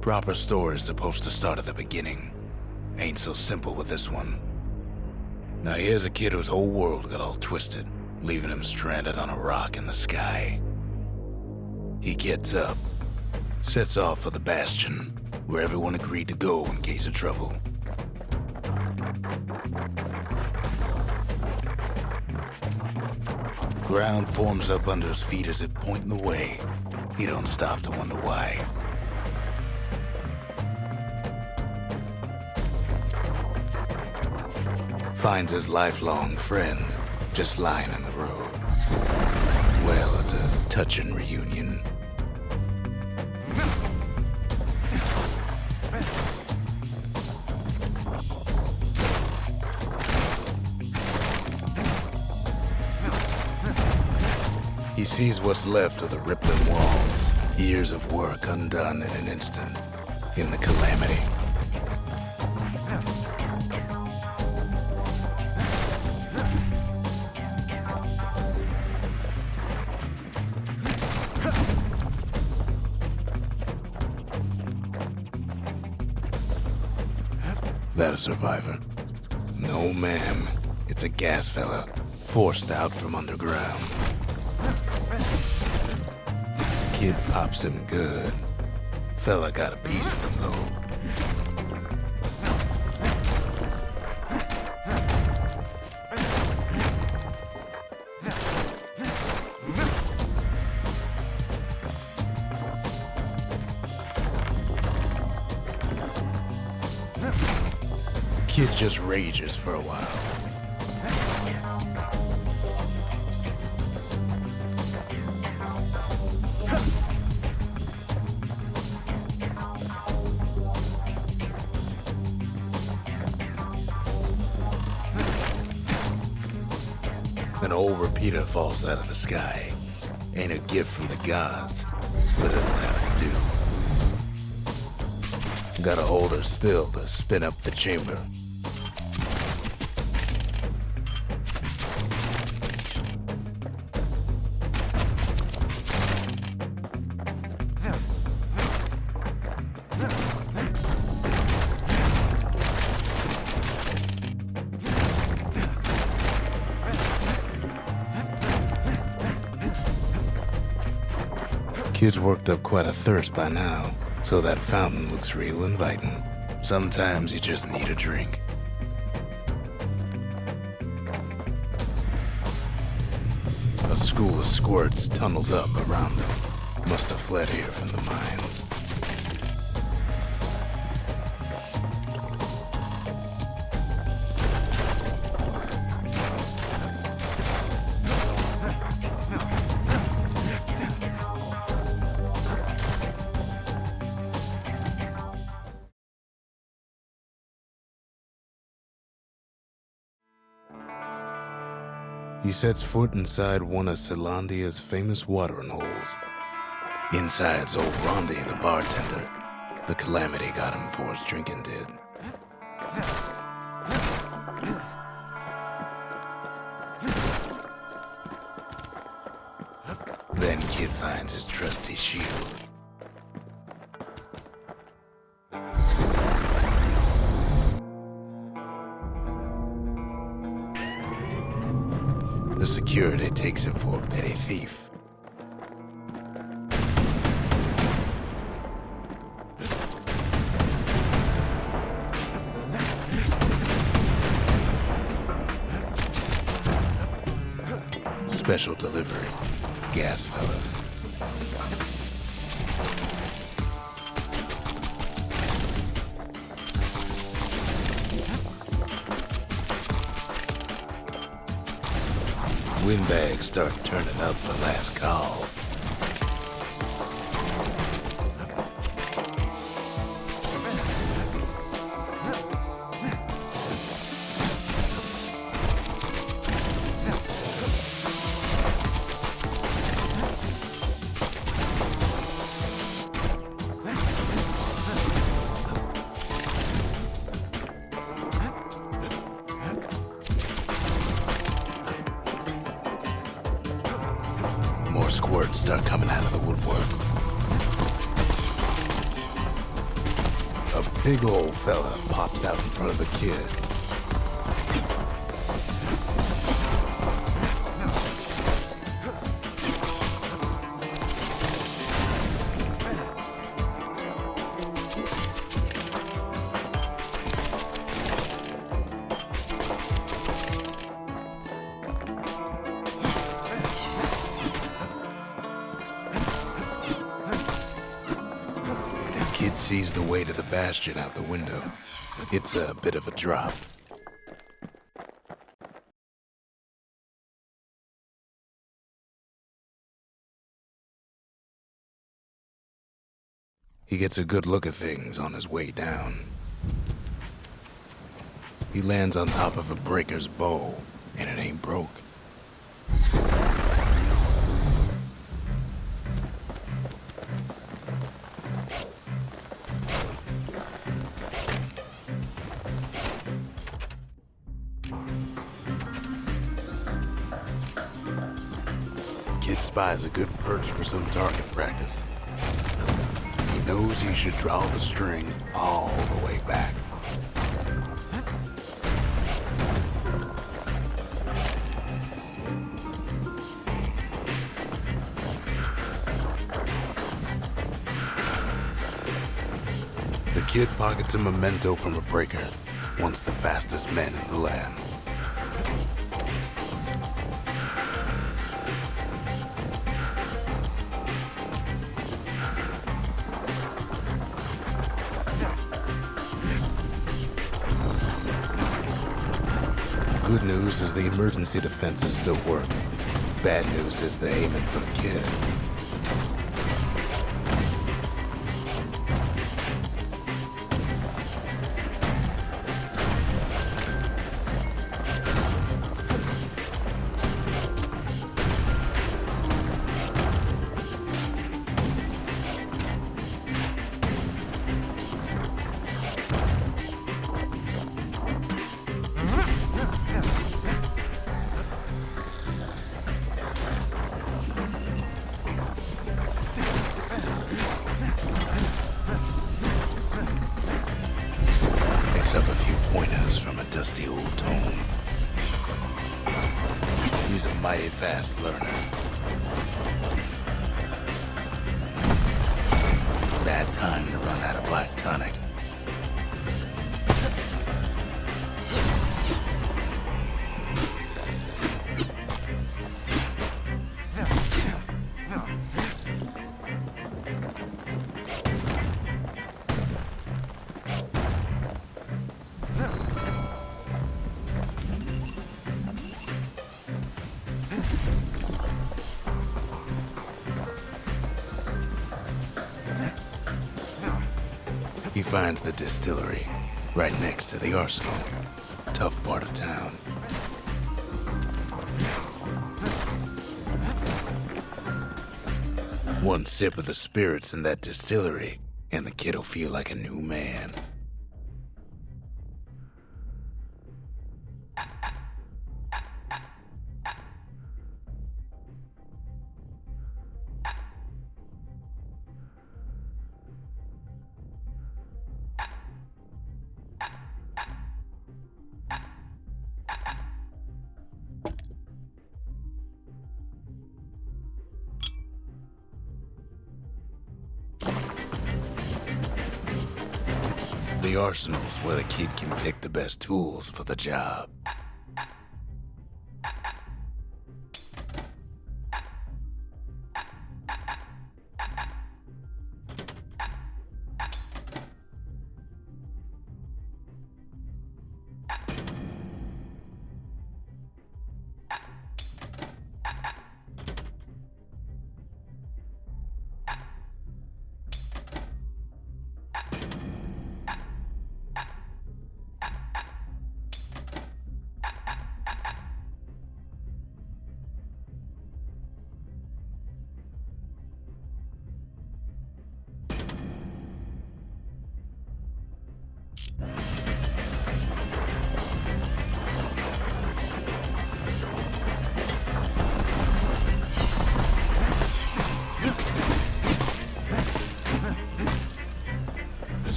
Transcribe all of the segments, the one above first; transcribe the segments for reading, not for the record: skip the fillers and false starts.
proper story is supposed to start at the beginning. Ain't so simple with this one. Now here's a kid whose whole world got all twisted, leaving him stranded on a rock in the sky. He gets up, sets off for the Bastion, where everyone agreed to go in case of trouble. Ground forms up under his feet as it pointing the way. He don't stop to wonder why. Finds his lifelong friend just lying in the road. Well, it's a touching reunion. He sees what's left of the rippling walls, years of work undone in an instant, in the calamity. That a survivor? No, ma'am. It's a gas fella, forced out from underground. Kid pops him good. Fella got a piece of him, though. Kid just rages for a while. An old repeater falls out of the sky. Ain't a gift from the gods, but it'll have to do. Gotta hold her still to spin up the chamber. Kid's worked up quite a thirst by now, so that fountain looks real inviting. Sometimes you just need a drink. A school of squirts tunnels up around them. Must have fled here from the mines. He sets foot inside one of Zealandia's famous watering holes. Inside's old Rondi, the bartender. The calamity got him before his drinking did. Then Kid finds his trusty shield. The security takes him for a petty thief. Special delivery. Gas fellas. Windbags start turning up for last call. More squirts start coming out of the woodwork. A big old fella pops out in front of the kid. Kid sees the way to the Bastion out the window. It's a bit of a drop. He gets a good look at things on his way down. He lands on top of a breaker's bow, and it ain't broke. Kid spies a good perch for some target practice. He knows he should draw the string all the way back. The kid pockets a memento from a breaker, once the fastest man in the land. Good news is the emergency defenses still work. Bad news is they're aiming for the kid. Up a few pointers from a dusty old tome. He's a mighty fast learner. Bad time to run out of black tonic. He finds the distillery, right next to the arsenal. Tough part of town. One sip of the spirits in that distillery, and the kid'll feel like a new man. The arsenal's where the kid can pick the best tools for the job.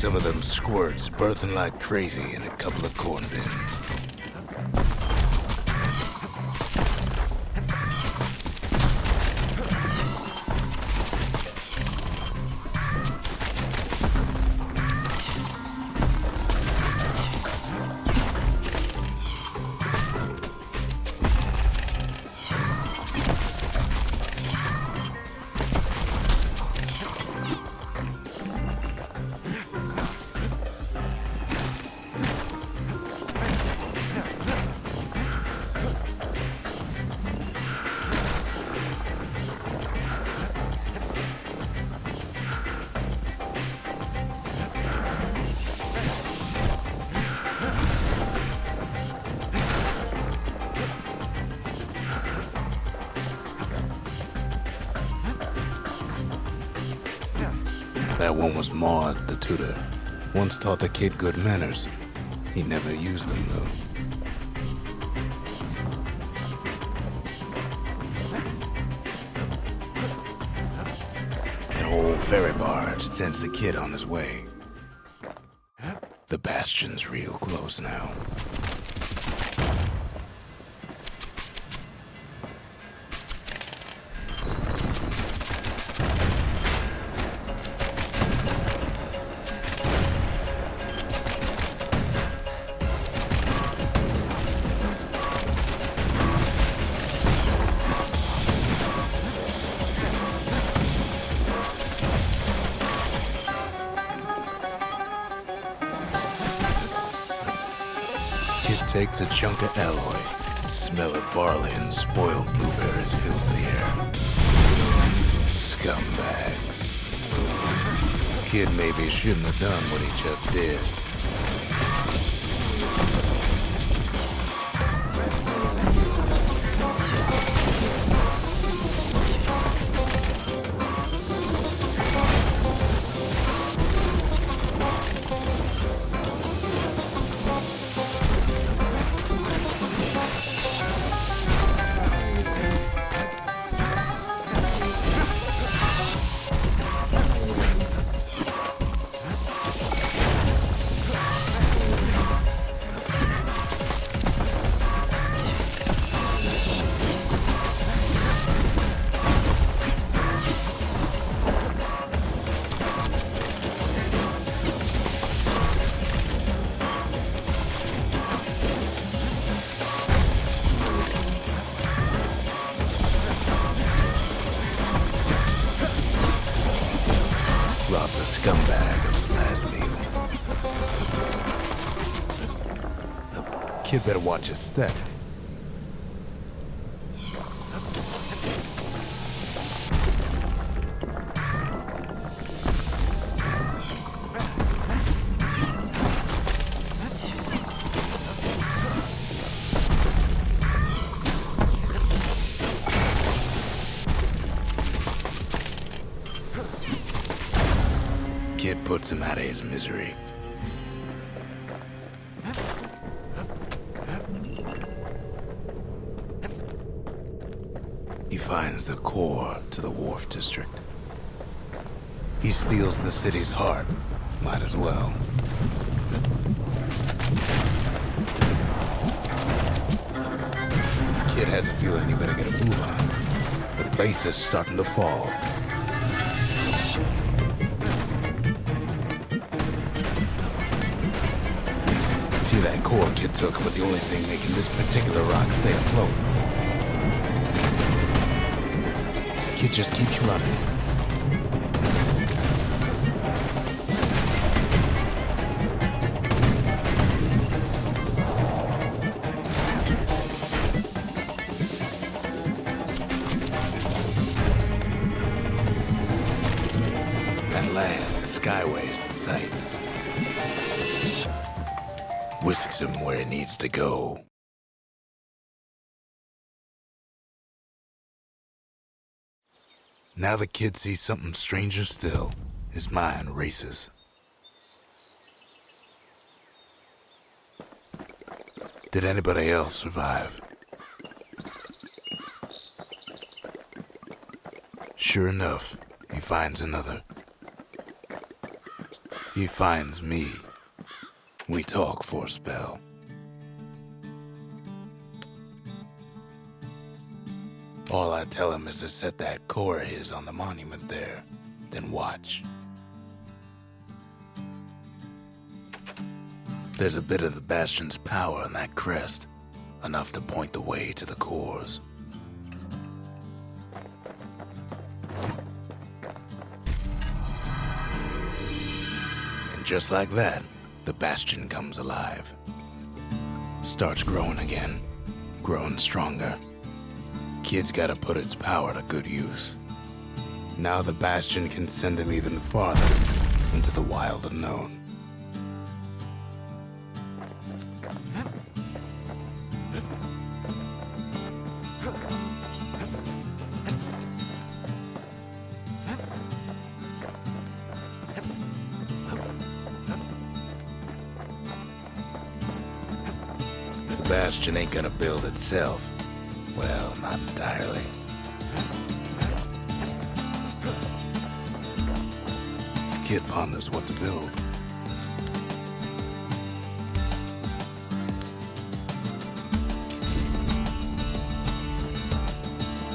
Some of them squirts birthing like crazy in a couple of corn bins. That one was Maud, the tutor. Once taught the kid good manners. He never used them, though. An old ferry barge sends the kid on his way. The Bastion's real close now. Takes a chunk of alloy. Smell of barley and spoiled blueberries fills the air. Scumbags. Kid maybe shouldn't have done what he just did. Rob's a scumbag of his last meal. Kid better watch his step. Kid puts him out of his misery. He finds the core to the wharf district. He steals the city's heart. Might as well. Kid has a feeling he better get a move on. The place is starting to fall. See, that core Kid took was the only thing making this particular rock stay afloat. Kid just keeps running. At last, the skyway's in sight. Whisks him where he needs to go. Now the kid sees something stranger still. His mind races. Did anybody else survive? Sure enough, he finds another. He finds me. We talk for a spell. All I tell him is to set that core of his on the monument there, then watch. There's a bit of the Bastion's power in that crest, enough to point the way to the cores. And just like that, the Bastion comes alive. Starts growing again, growing stronger. Kid's gotta put its power to good use. Now the Bastion can send him even farther into the wild unknown. The Bastion ain't gonna build itself. Well, not entirely. Kid ponders what to build.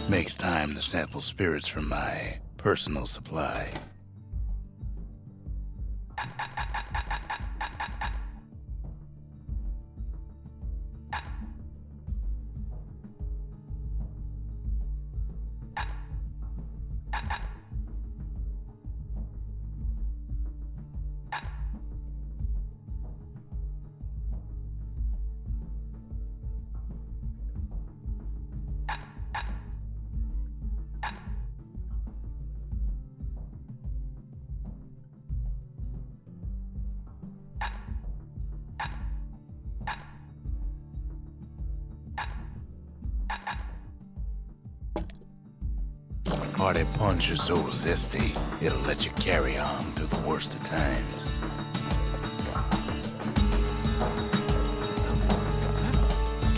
Makes time to sample spirits from my personal supply. Hearty punch is so zesty, it'll let you carry on through the worst of times.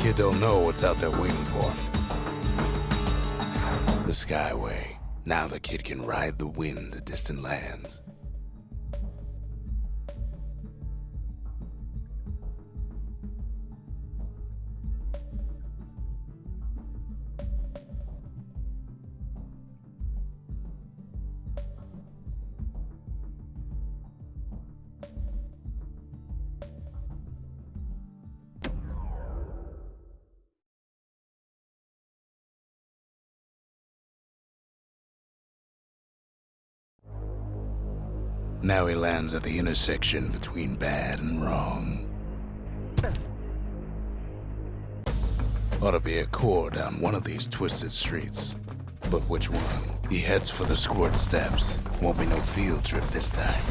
Kid don't know what's out there waiting for him. The Skyway. Now the kid can ride the wind to distant lands. Now he lands at the intersection between bad and wrong. Ought to be a core down one of these twisted streets. But which one? He heads for the squirt steps. Won't be no field trip this time.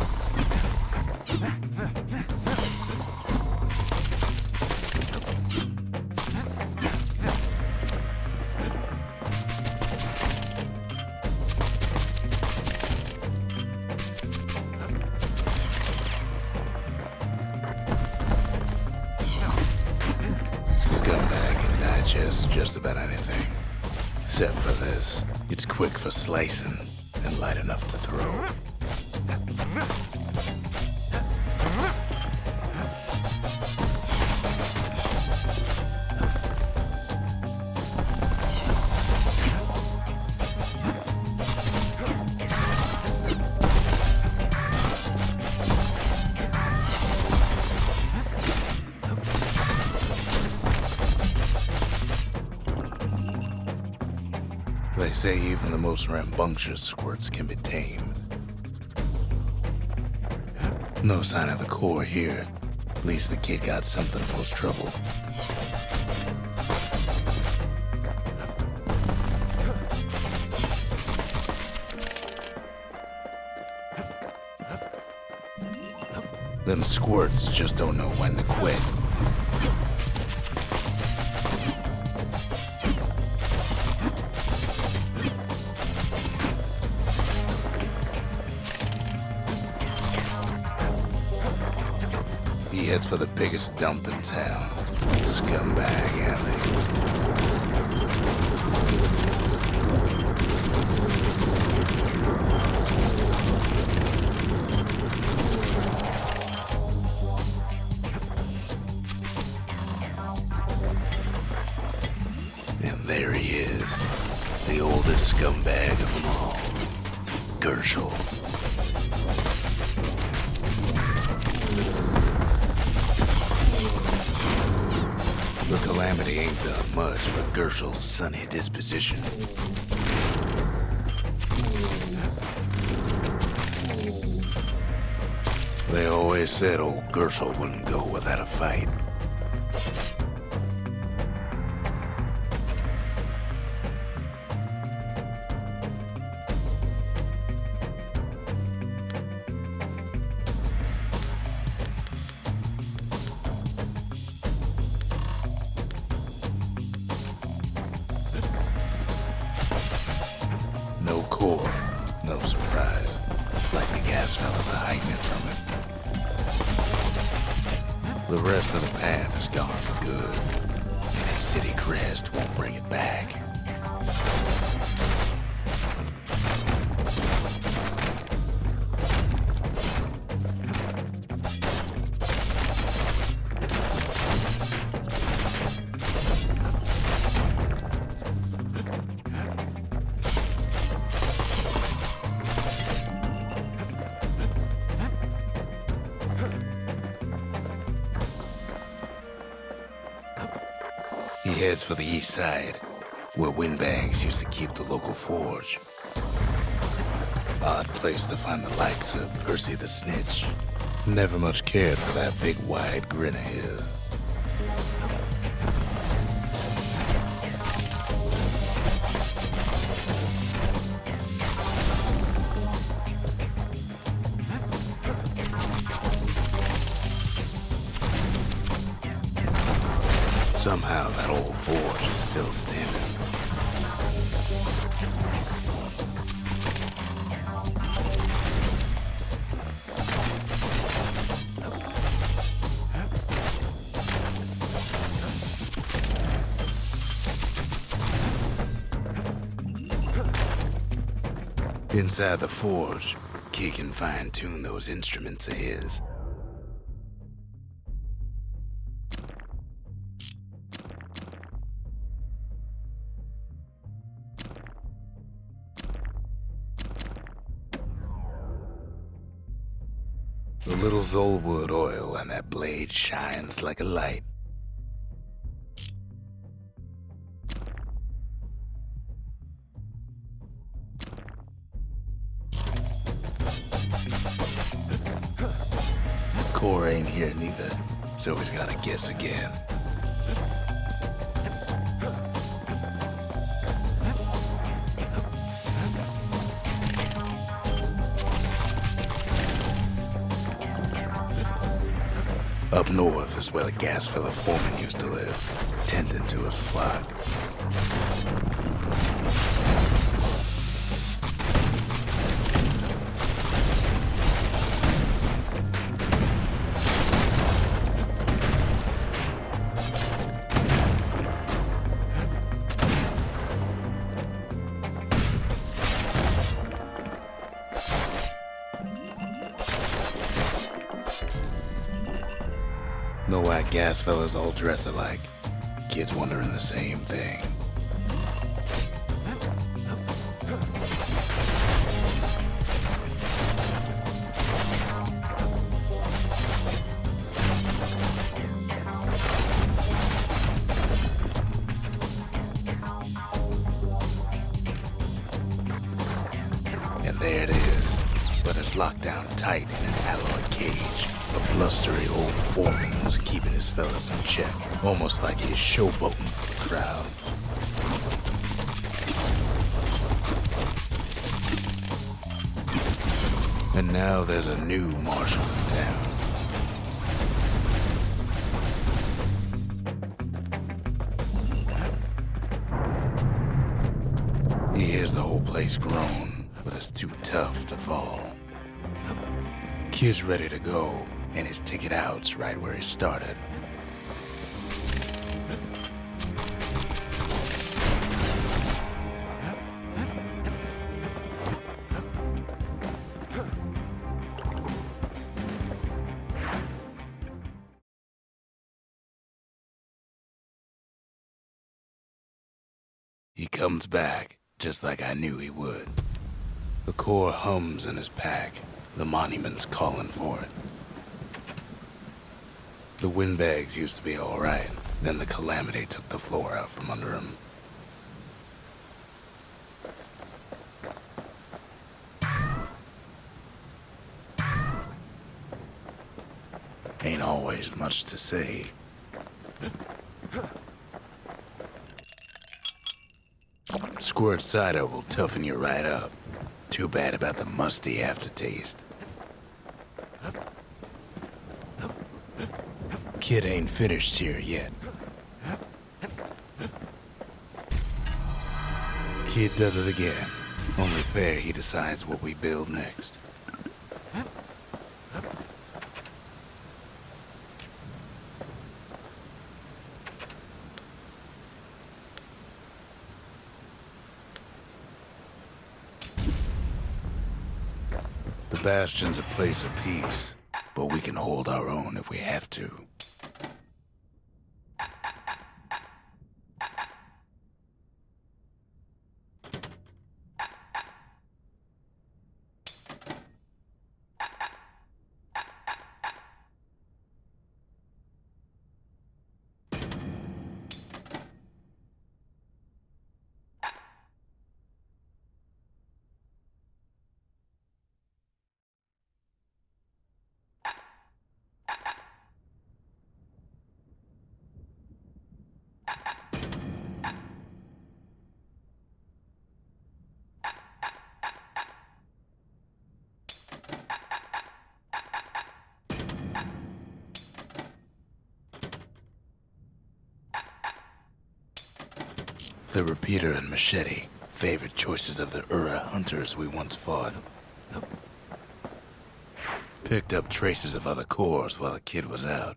Just about anything. Except for this. It's quick for slicing and light enough to throw. They say even the most rambunctious squirts can be tamed. No sign of the core here. At least the kid got something for his trouble. Them squirts just don't know when to quit. He heads for the biggest dump in town. Scumbag alley. Gershel. The calamity ain't done much for Gershel's sunny disposition. They always said old Gershel wouldn't go without a fight. No core, no surprise. Like the gas fellas are hiding it from him. The rest of the path is gone for good, and his city crest won't bring it back. He heads for the east side, where windbags used to keep the local forge. Odd place to find the likes of Percy the Snitch. Never much cared for that big wide grin of his. Somehow that old forge is still standing. Inside the forge, Key can fine-tune those instruments of his. The little Zolwood oil on that blade shines like a light. Core ain't here neither, so he's gotta guess again. Up north is where the gas fella foreman used to live, tending to his flock. Know why gas fellas all dress alike? Kids wondering the same thing. And there it is, but it's locked down tight in an alloy cage. A blustery old foreman's keeping his fellas in check, almost like he's showboating for the crowd. And now there's a new marshal in town. He hears the whole place groan, but it's too tough to fall. Kid's ready to go, and his ticket out's right where he started. He comes back, just like I knew he would. The core hums in his pack. The monument's calling for it. The windbags used to be all right. Then the calamity took the floor out from under him. Ain't always much to say. Squirt cider will toughen you right up. Too bad about the musty aftertaste. Kid ain't finished here yet. Kid does it again. Only fair he decides what we build next. The Bastion's a place of peace, but we can hold our own if we have to. The repeater and machete, favorite choices of the Ura hunters we once fought. Picked up traces of other cores while the kid was out.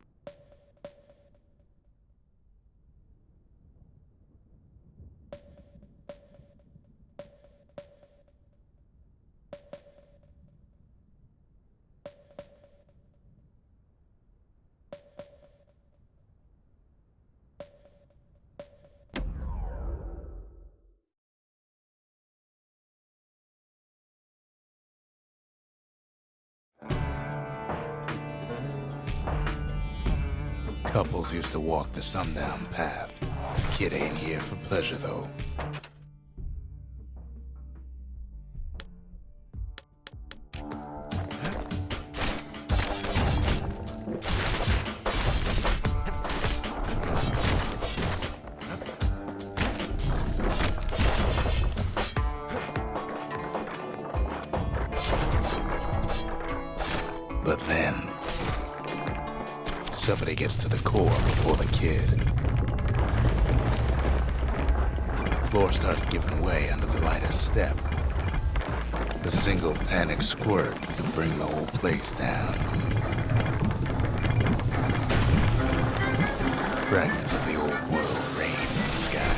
Couples used to walk the sundown path. Kid ain't here for pleasure, though. But then somebody gets to the core before the kid. Floor starts giving way under the lightest step. A single panic squirt can bring the whole place down. Fragments of the old world rain in the sky.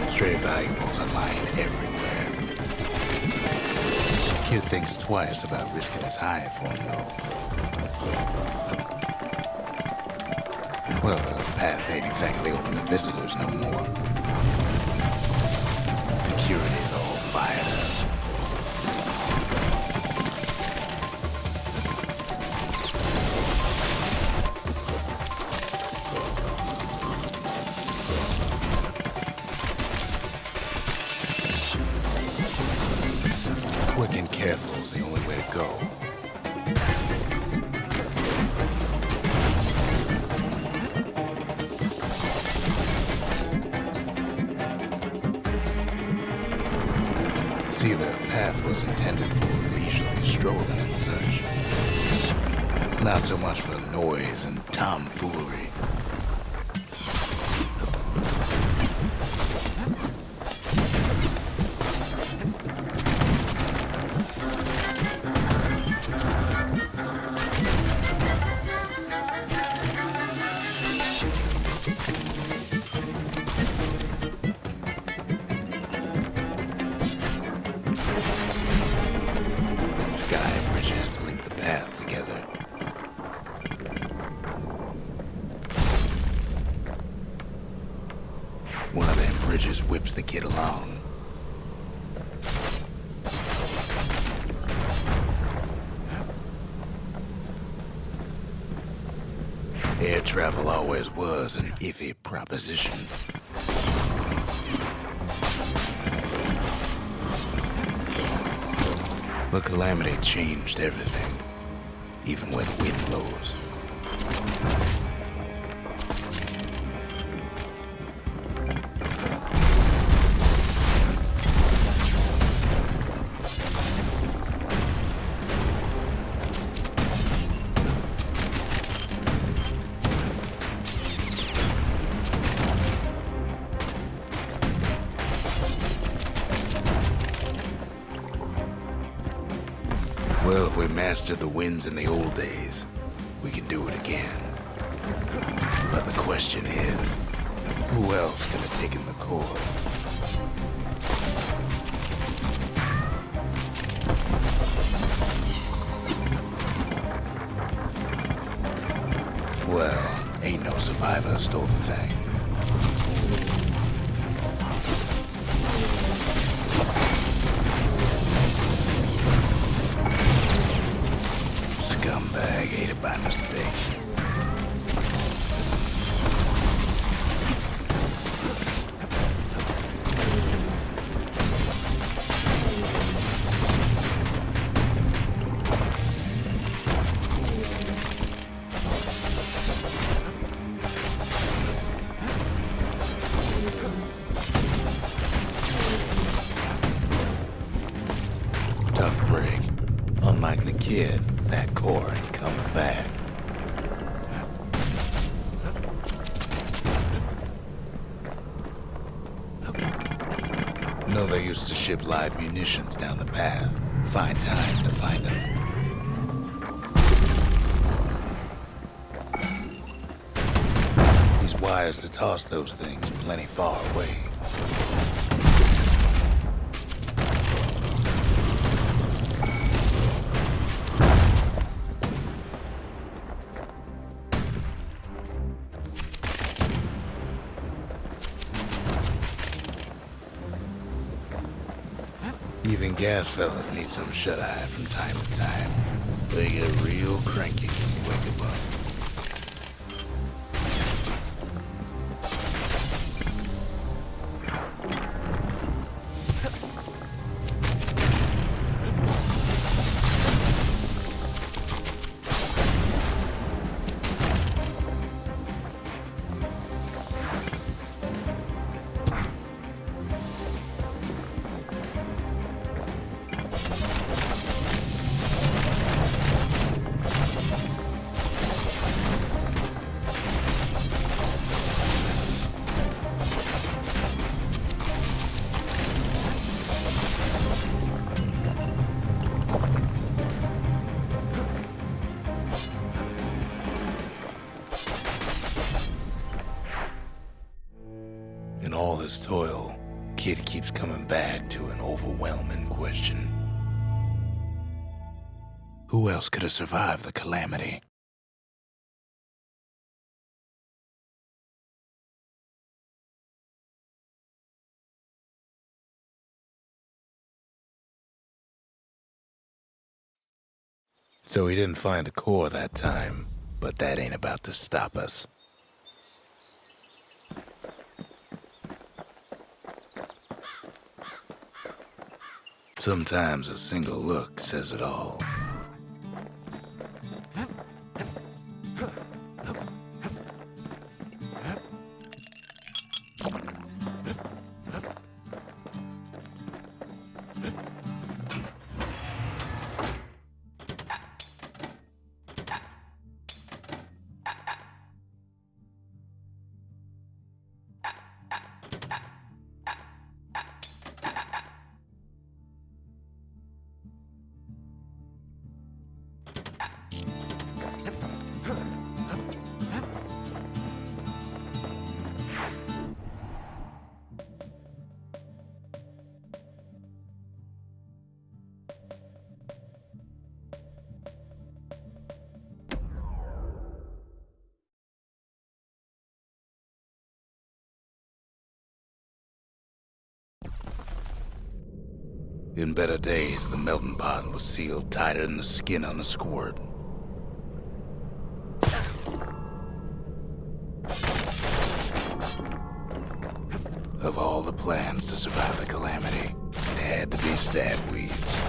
Stray valuables are lying everywhere. Kid thinks twice about risking his hide for him, though. Well, the path ain't exactly open to visitors no more. Security's all fired up. Quick and careful is the only way to go. See, the path was intended for leisurely strolling and such. Not so much for noise and tomfoolery. Air travel always was an iffy proposition. But Calamity changed everything, even where the wind blows. Well, if we mastered the winds in the old days, we can do it again. But the question is, who else could have taken the core? Well, ain't no survivor stole the thing. Scumbag ate it by mistake. Tough break. Unlike the kid, that core ain't coming back. No, they used to ship live munitions down the path. Find time to find them. These wires to toss those things plenty far away. Even gas fellas need some shut-eye from time to time. They get real cranky when you wake 'em up. In all this toil, Kid keeps coming back to an overwhelming question. Who else could have survived the calamity? So he didn't find the core that time, but that ain't about to stop us. Sometimes a single look says it all. In better days, the melting pot was sealed tighter than the skin on a squirt. Of all the plans to survive the calamity, it had to be stab weeds.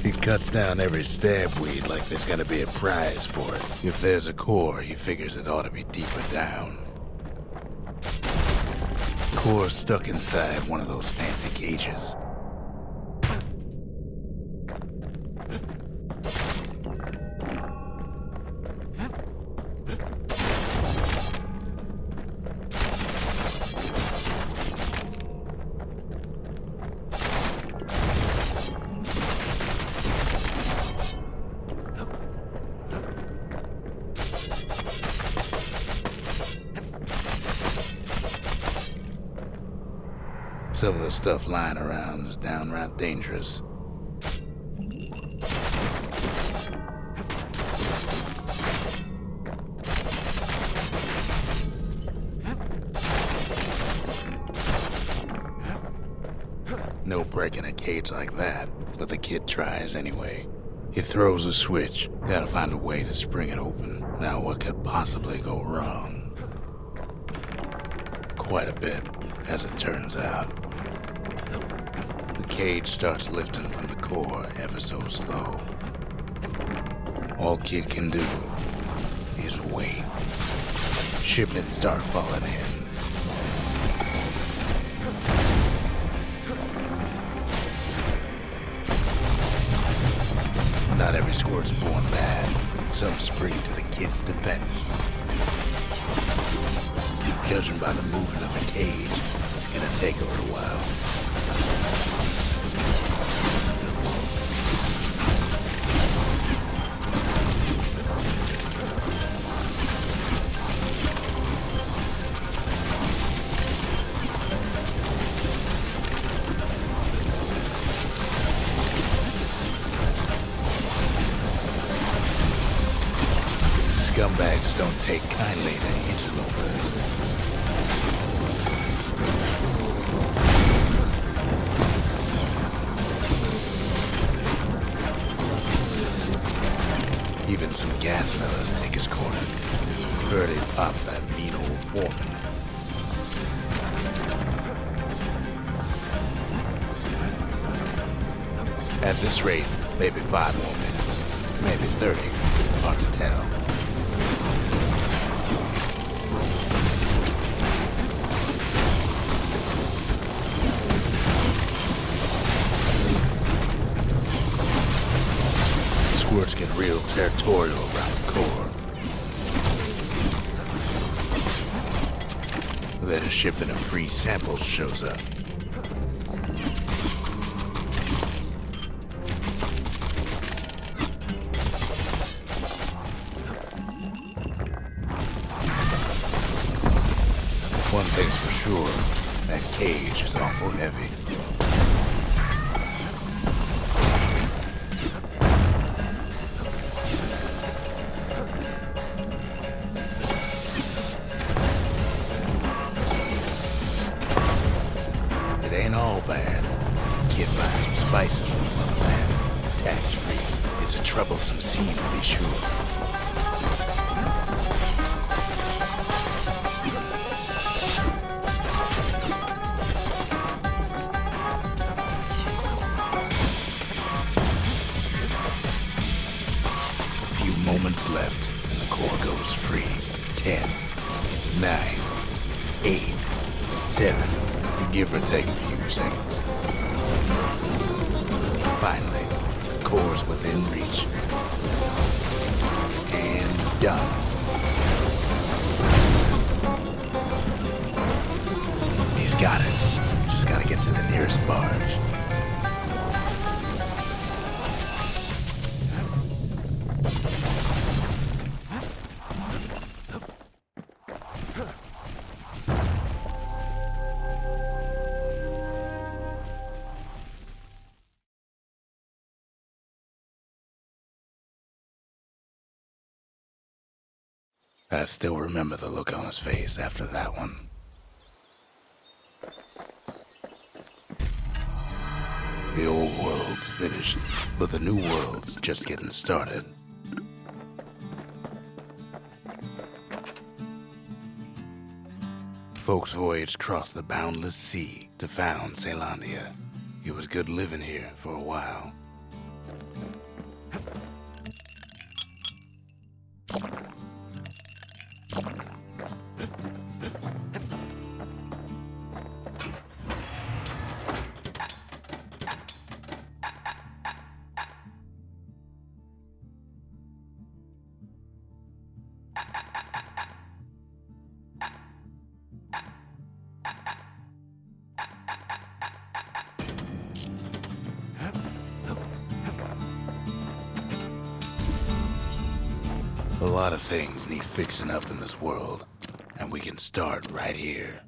He cuts down every stab weed like there's gonna be a prize for it. If there's a core, he figures it ought to be deeper down. Core's stuck inside one of those fancy cages. Some of the stuff lying around is downright dangerous. No breaking a cage like that, but the kid tries anyway. He throws a switch, gotta find a way to spring it open. Now what could possibly go wrong? Quite a bit, as it turns out. The cage starts lifting from the core ever so slow. All kid can do is wait. Shipments start falling in. Not every squirt's born bad. Some spring to the kid's defense. Judging by the movement of the cage, it's gonna take a little while. Scumbags don't take kindly to interlopers. Even some gas fellas take his corner. Heard he popped that mean old foreman. At this rate, maybe 5 more minutes, maybe 30, hard to tell. Squirts get real territorial around the core. Then a shipment of free samples shows up. One thing's for sure, that cage is awful heavy. It ain't all bad. This kid buys some spices from the motherland. Tax-free. It's a troublesome scene to be sure. Moments left, and the core goes free. 10, 9, 8, 7, to give or take a few seconds. Finally, the core's within reach. And done. He's got it. Just gotta get to the nearest barge. I still remember the look on his face after that one. The old world's finished, but the new world's just getting started. Folks voyaged across the boundless sea to found Celandia. It was good living here for a while. A lot of things need fixing up in this world, and we can start right here.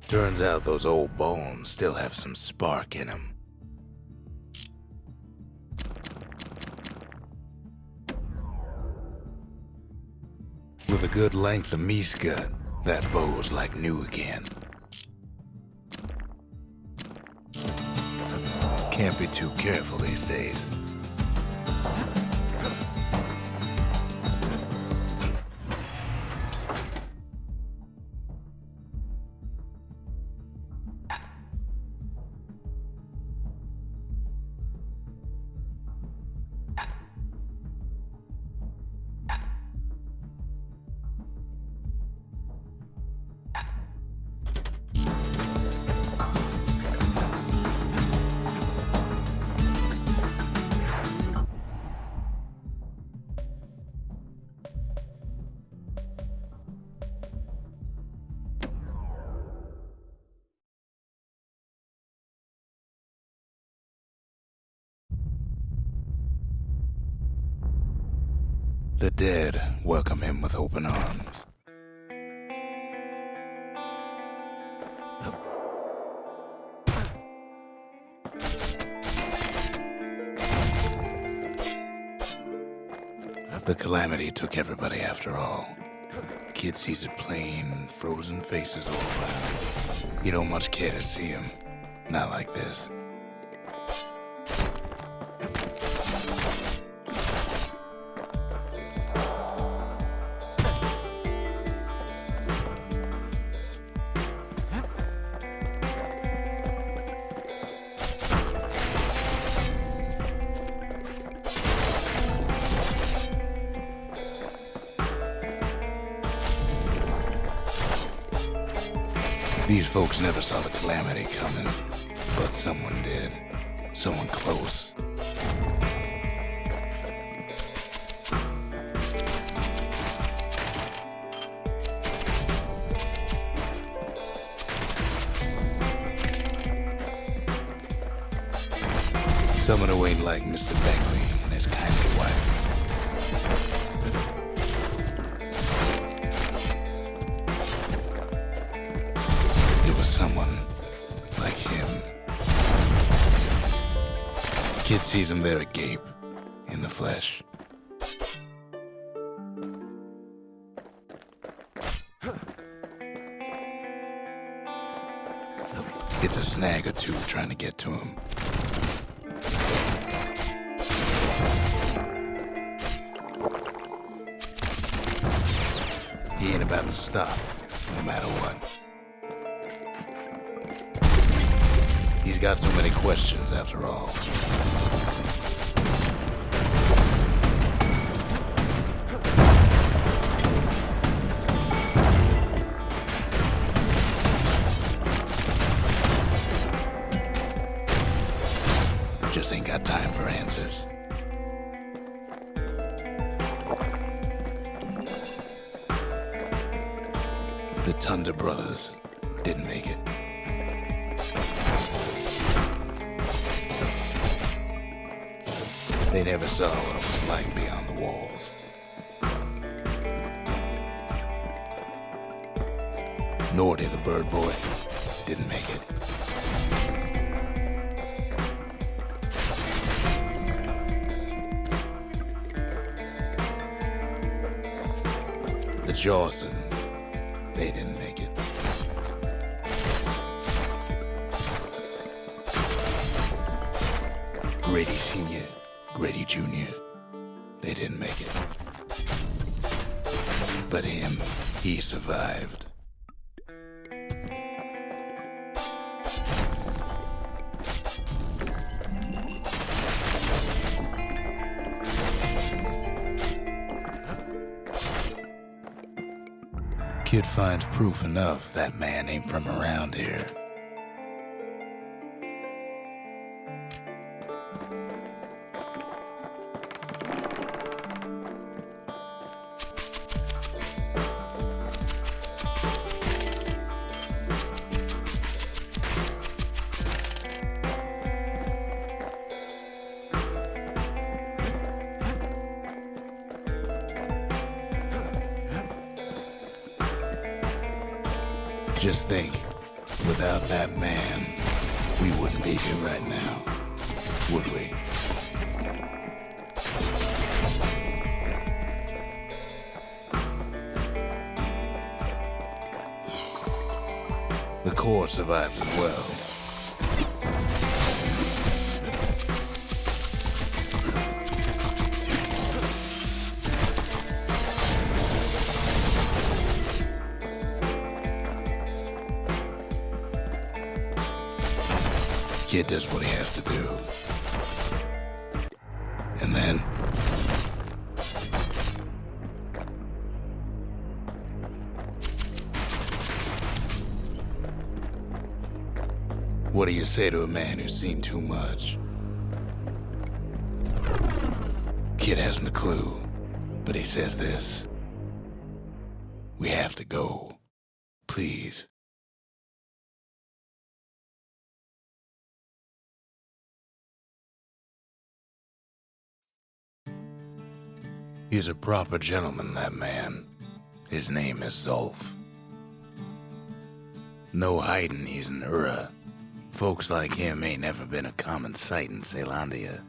Turns out those old bones still have some spark in them. With a good length of meat gut, that bow's like new again. Can't be too careful these days. The dead welcome him with open arms. The calamity took everybody after all. Kid sees it plain, frozen faces all around. You don't much care to see him. Not like this. These folks never saw the calamity coming, but someone did. Someone close. Someone who ain't like Mr. Beckley and his kindly wife. Someone like him. Kid sees him there agape, in the flesh. It's a snag or two trying to get to him. He ain't about to stop, no matter what. He's got so many questions, after all. Just ain't got time for answers. The Thunder brothers didn't make it. They never saw what it was like beyond the walls. Nor did the bird boy. Didn't make it. The Jawsons, they didn't make it. Grady Sr., Grady Jr., they didn't make it. But him, he survived. Kid finds proof enough that man ain't from around here. Just think, without that man, we wouldn't be here right now, would we? The core survives as well. Kid does what he has to do. And then... what do you say to a man who's seen too much? Kid hasn't a clue, but he says this. We have to go. Please. He's a proper gentleman, that man. His name is Zolf. No hiding he's an Ura. Folks like him ain't never been a common sight in Caelondia.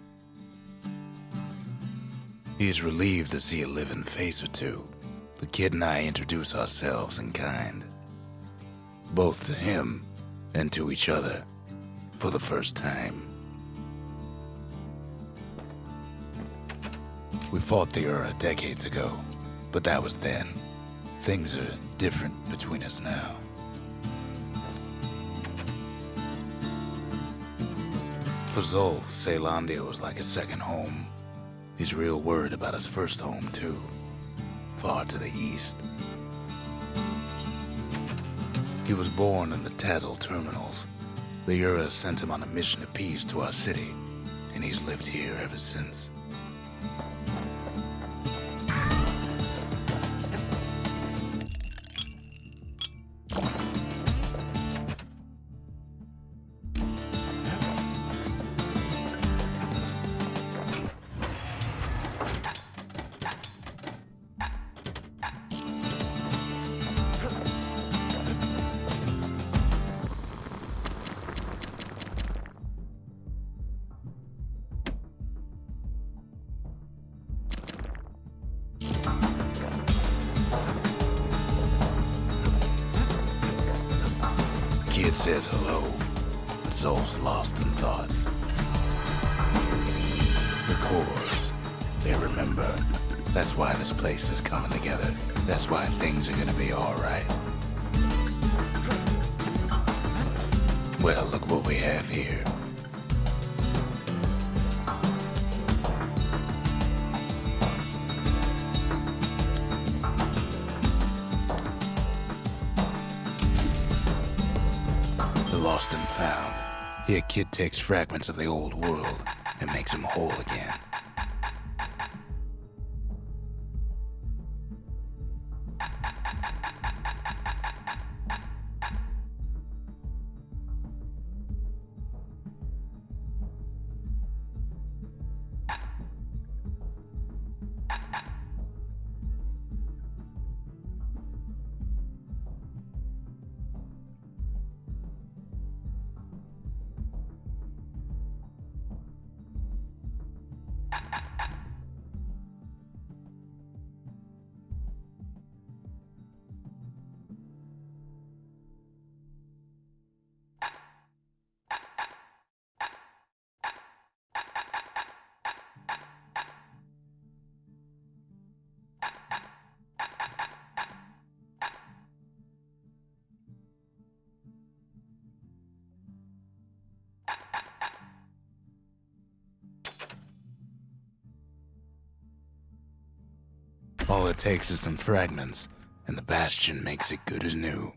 He's relieved to see a living face or two. The kid and I introduce ourselves in kind. Both to him and to each other for the first time. We fought the Ura decades ago, but that was then. Things are different between us now. For Zolf, Caelondia was like a second home. He's real worried about his first home, too. Far to the east. He was born in the Tazzle terminals. The Ura sent him on a mission of peace to our city, and he's lived here ever since. Kid says hello, but Zolf's lost in thought. The cores, they remember. That's why this place is coming together. That's why things are gonna be alright. Well, look what we have here. Lost and found. Here, kid takes fragments of the old world and makes them whole again. All it takes is some fragments, and the Bastion makes it good as new.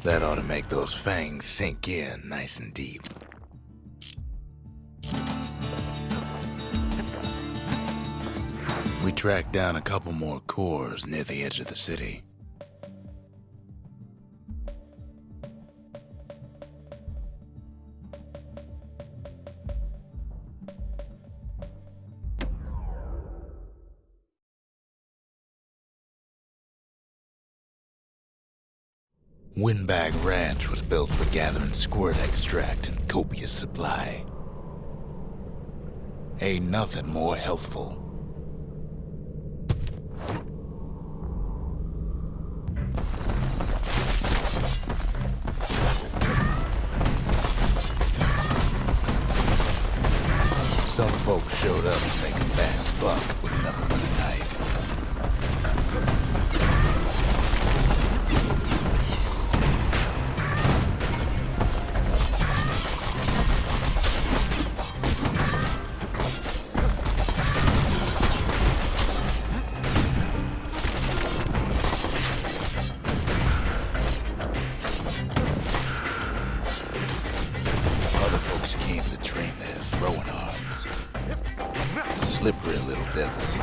That ought to make those fangs sink in nice and deep. We tracked down a couple more cores near the edge of the city. Windbag Ranch was built for gathering squirt extract in copious supply. Ain't nothing more healthful. Some folks showed up to make a fast buck with nothing but a knife. Came to train their throwing arms. Slippery little devils.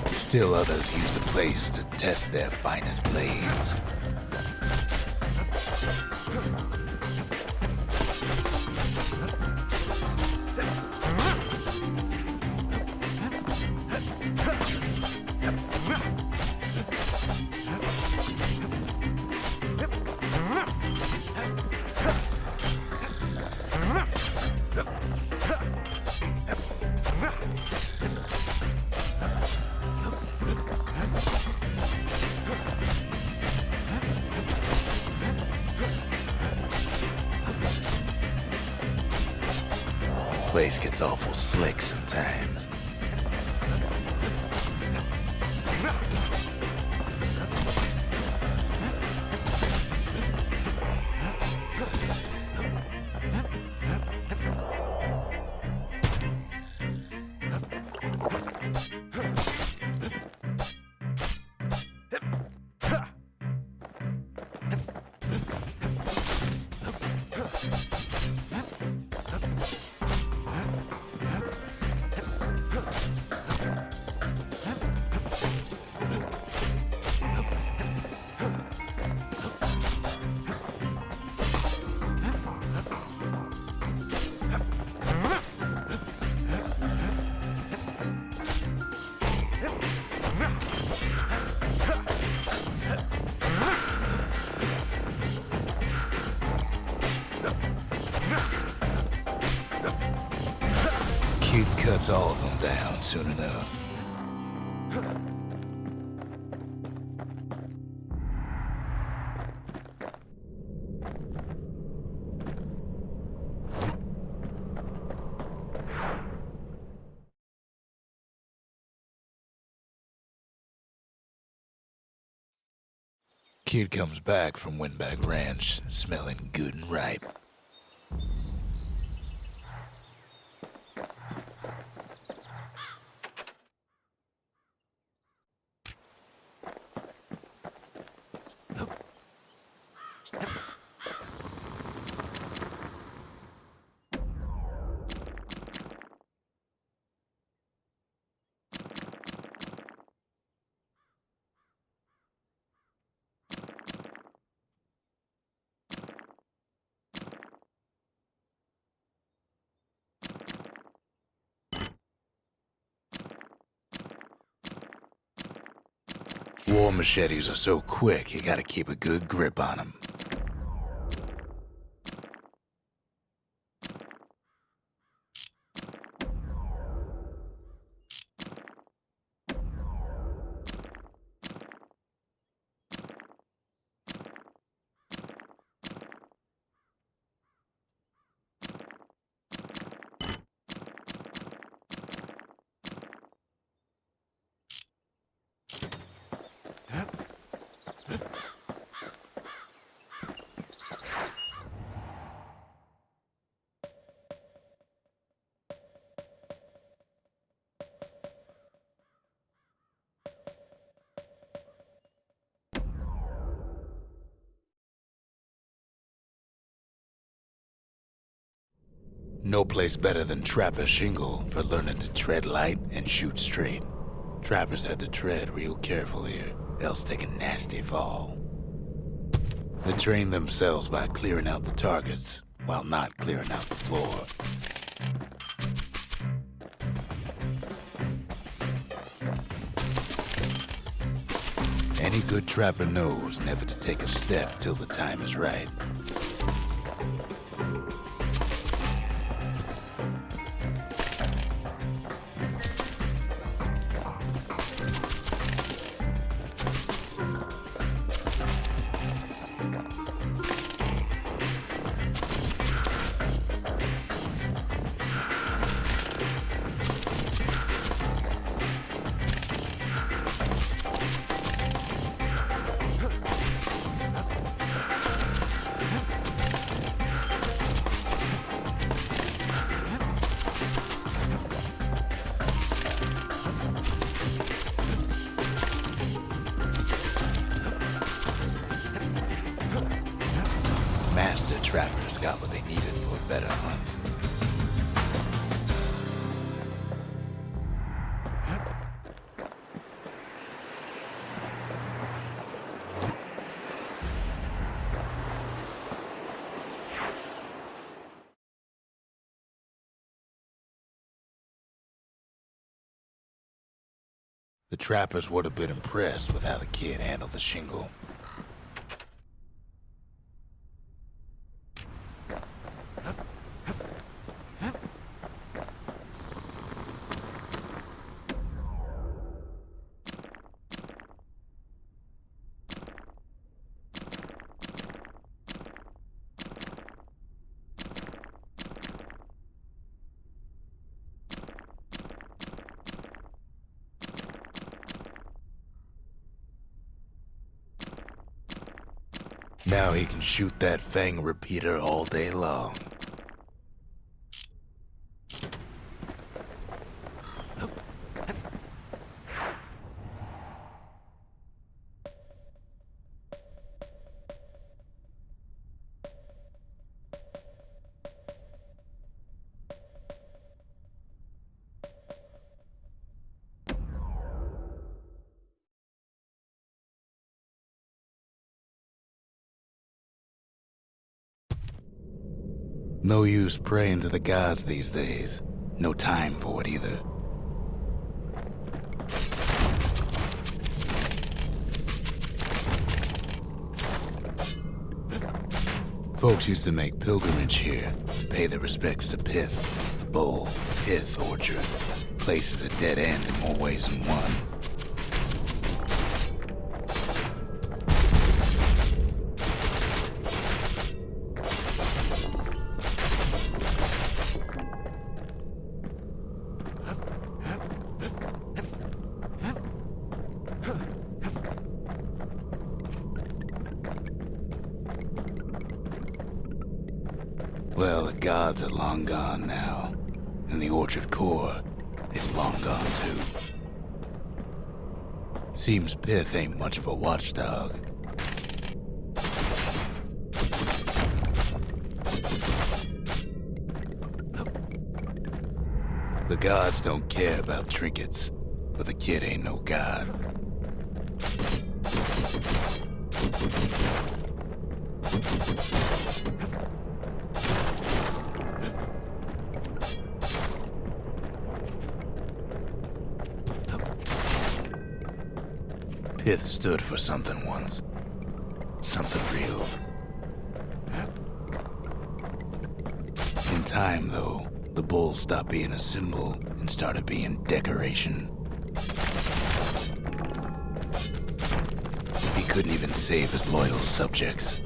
Still others use the place to test their finest blades. Place gets awful slick sometimes. Kid cuts all of them down soon enough. Kid comes back from Windbag Ranch, smelling good and ripe. War machetes are so quick, you gotta keep a good grip on them. No place better than Trapper Shingle for learning to tread light and shoot straight. Trappers had to tread real careful here, else take a nasty fall. They train themselves by clearing out the targets, while not clearing out the floor. Any good trapper knows never to take a step till the time is right. Master trappers got what they needed for a better hunt. The trappers would have been impressed with how the kid handled the shingle. Now he can shoot that fang repeater all day long. No use praying to the gods these days. No time for it either. Folks used to make pilgrimage here to pay their respects to Pith, the bull, Pith orchard. Place is a dead end in more ways than one. Well, the gods are long gone now, and the orchard core is long gone too. Seems Pith ain't much of a watchdog. The gods don't care about trinkets, but the kid ain't no god. Pith stood for something once. Something real. In time, though, the bull stopped being a symbol and started being decoration. He couldn't even save his loyal subjects.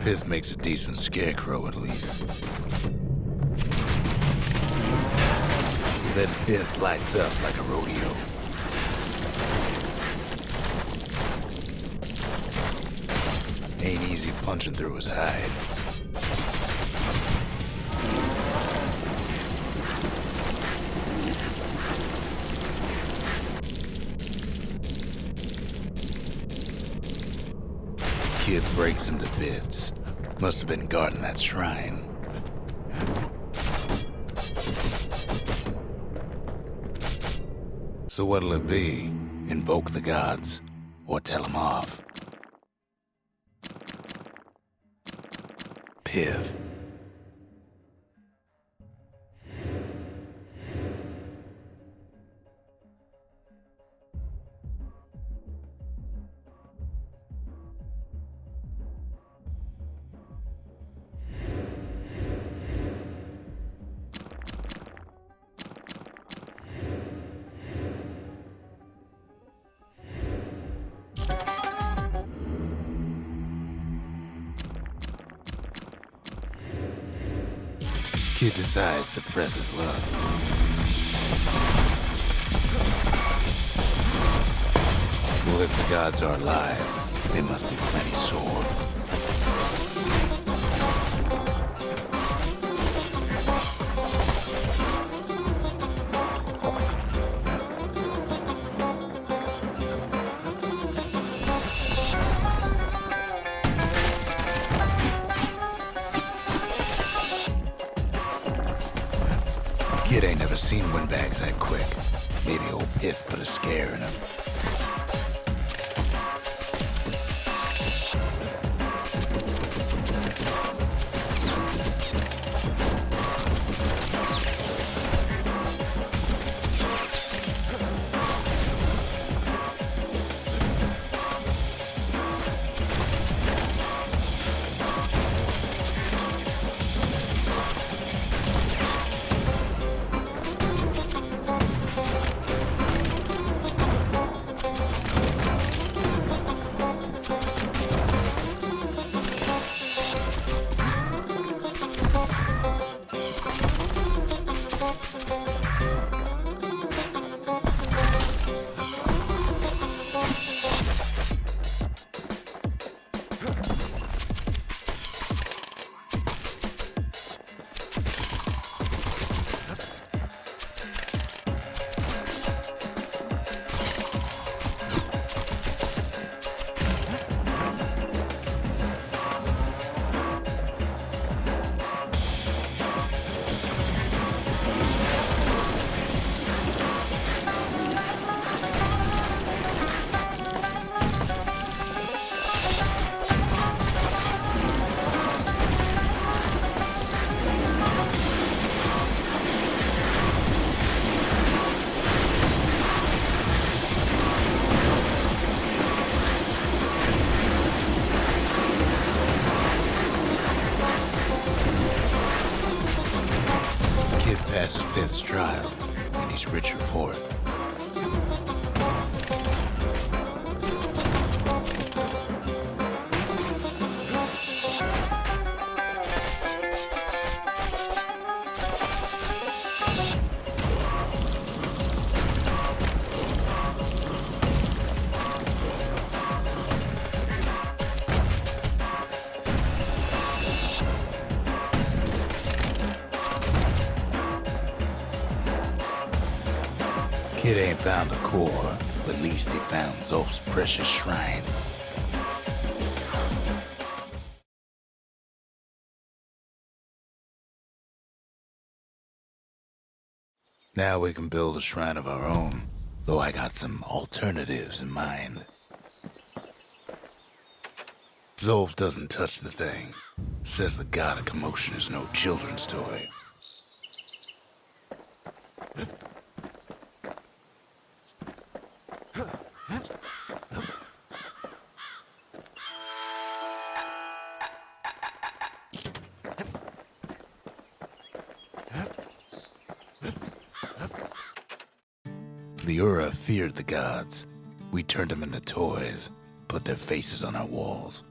Pith makes a decent scarecrow, at least. Then Pith lights up like a rodeo. Ain't easy punching through his hide. Kid breaks him to bits. Must have been guarding that shrine. So what'll it be? Invoke the gods, or tell them off? Pith. Kid decides to press his luck. Well, if the gods are alive, they must be plenty sore. Kid ain't never seen windbags that quick. Maybe old Pith put a scare in him. Passes Pith's trial, and he's richer for it. Kid ain't found a core, but at least he found Zolf's precious shrine. Now we can build a shrine of our own, though I got some alternatives in mind. Zolf doesn't touch the thing. Says the god of commotion is no children's toy. The Ura feared the gods. We turned them into toys, put their faces on our walls.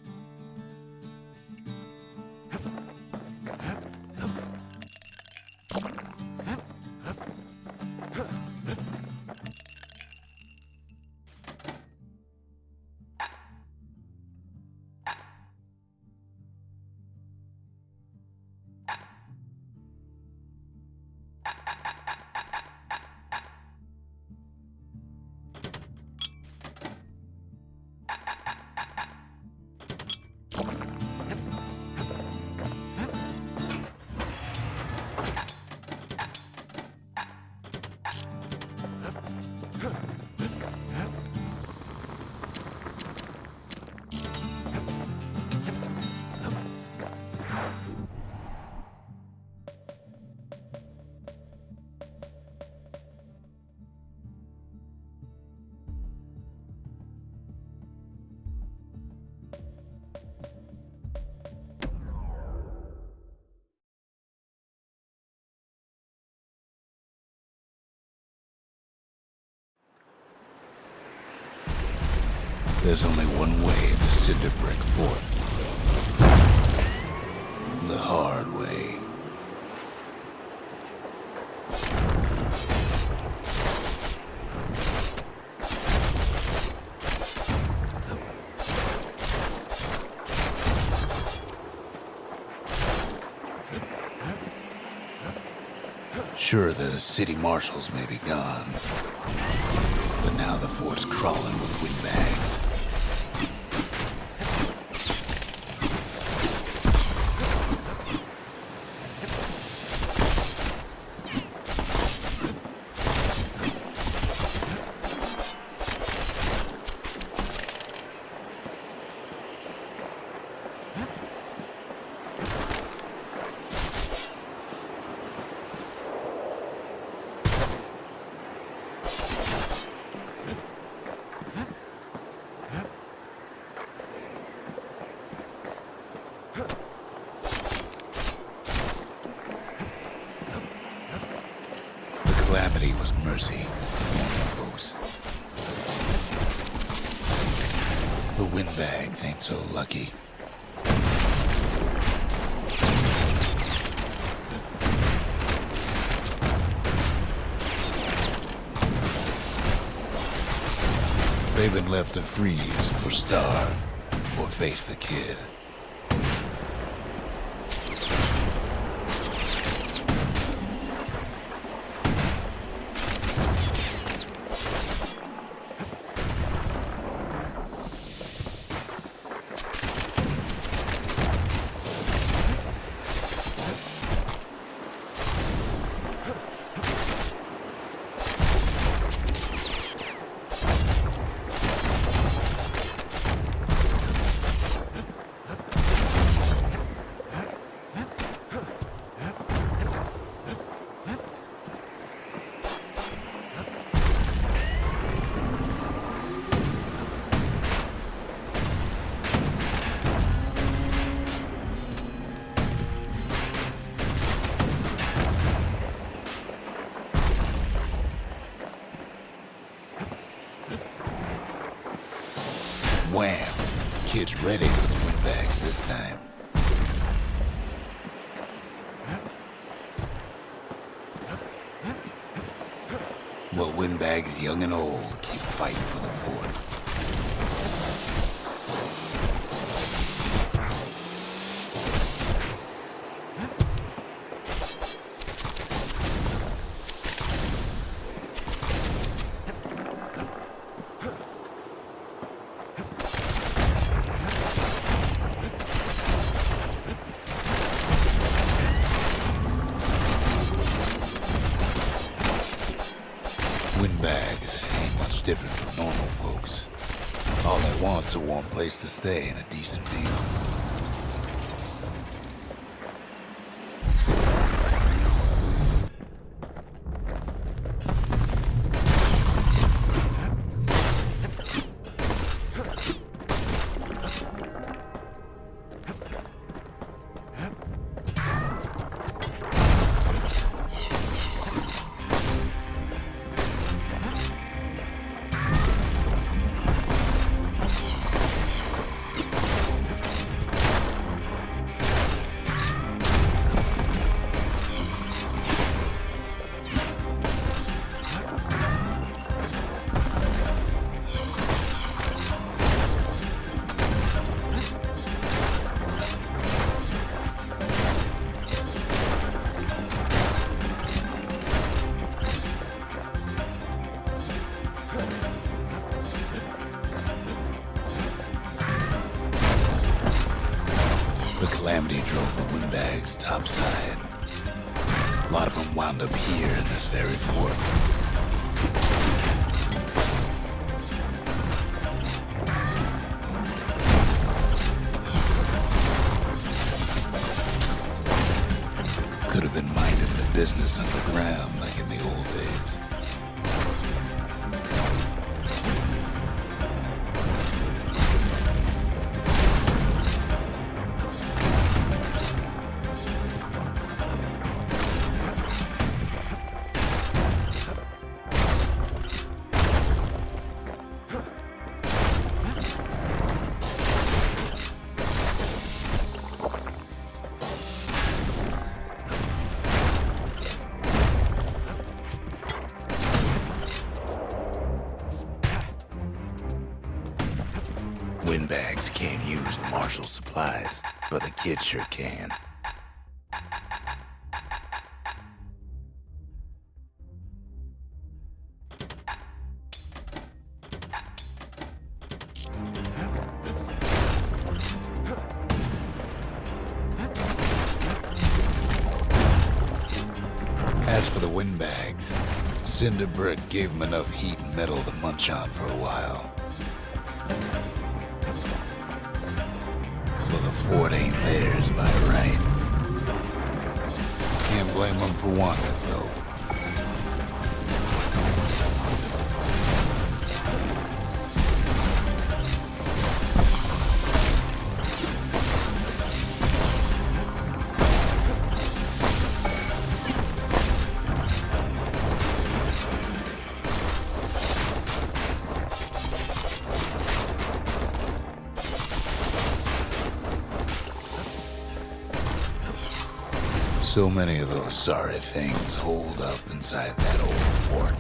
There's only one way to cinder brick fort. The hard way. Sure, the city marshals may be gone, but now the fort's crawling with windbags. Calamity was mercy for folks. The windbags ain't so lucky. They've been left to freeze or starve or face the kid. Wham! Kid's ready for the windbags this time. Well, windbags young and old keep fighting for the fort. normal folks. All they want's a warm place to stay and a decent meal. The calamity drove the windbags topside. A lot of them wound up here in this very fort. Could have been minding the business underground like in the old days. Windbags can't use the marshal's supplies, but the kids sure can. As for the windbags, Cinder Brick gave them enough heat and metal to munch on for a while. Well, the fort ain't theirs by right. Can't blame them for wanting it, though. So many of those sorry things holed up inside that old fort.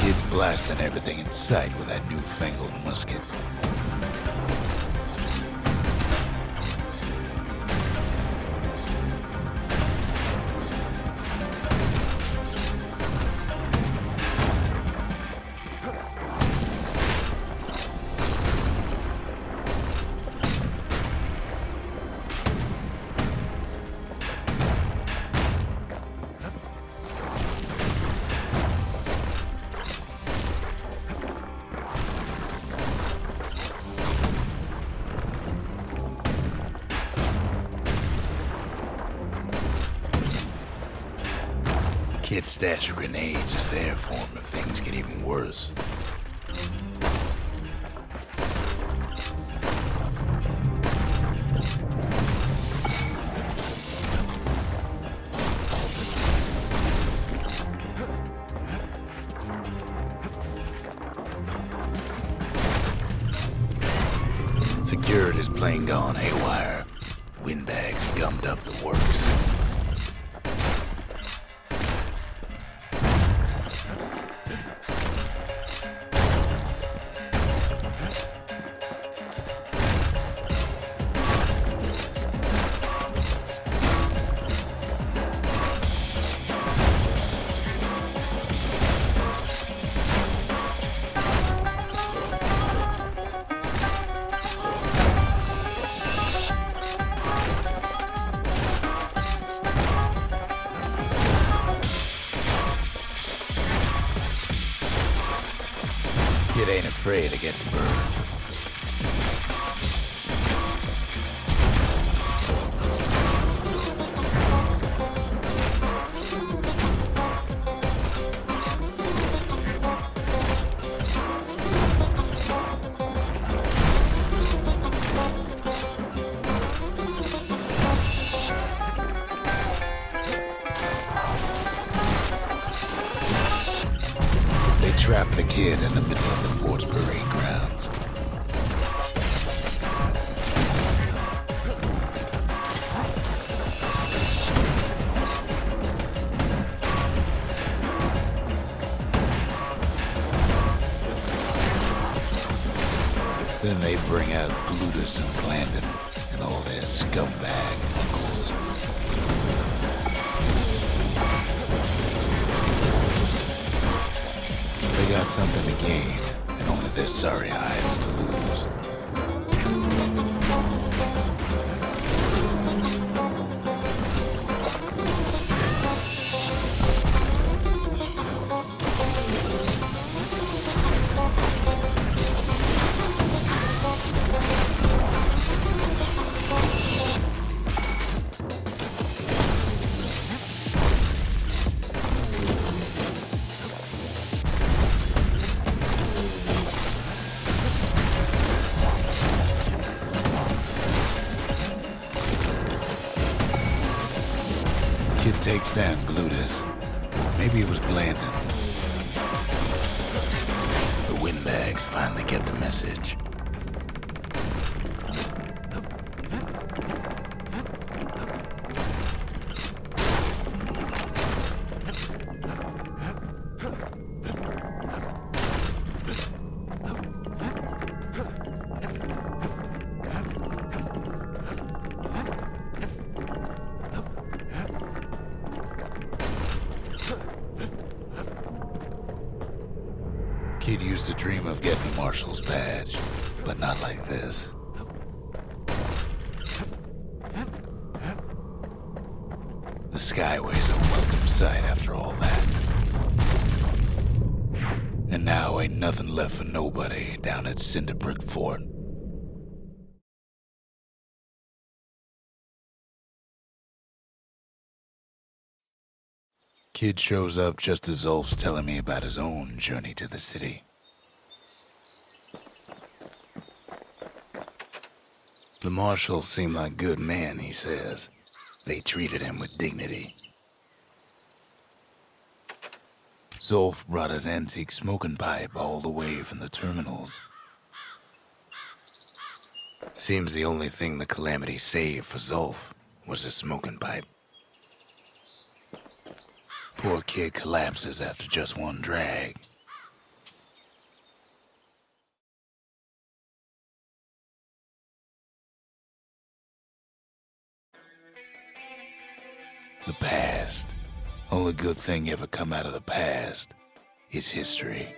Kids blasting everything in sight with that newfangled musket. Kid's stash of grenades is there for him if things get even worse. Security's plane gone haywire. Windbags gummed up the works. Kid ain't afraid of getting burned. They trapped the kid in the middle of the fort's parade grounds. Then they bring out Glutus and Glandon and all their scumbag uncles. They got something to gain, and only their sorry hides to lose. Kid takes down Glutus. Maybe it was Glandon. The windbags finally get the message. Kid used to dream of getting Marshall's badge, but not like this. The Skyway's a welcome sight after all that. And now ain't nothing left for nobody down at Cinderbrick Fort. Kid shows up just as Zulf's telling me about his own journey to the city. The marshals seem like good men, he says. They treated him with dignity. Zulf brought his antique smoking pipe all the way from the terminals. Seems the only thing the Calamity saved for Zulf was his smoking pipe. Poor kid collapses after just one drag. The past. Only good thing ever come out of the past is history.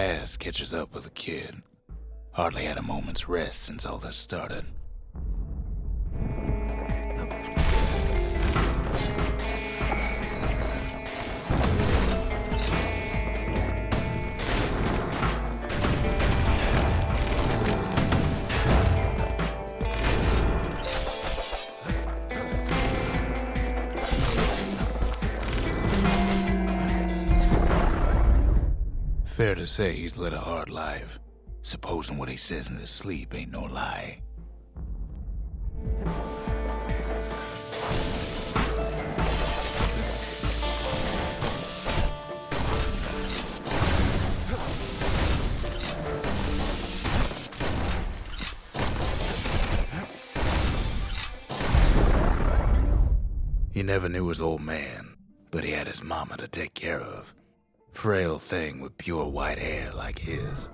past catches up with the kid. Hardly had a moment's rest since all this started. Fair to say he's led a hard life, supposing what he says in his sleep ain't no lie. He never knew his old man, but he had his mama to take care of. Frail thing with pure white hair like his.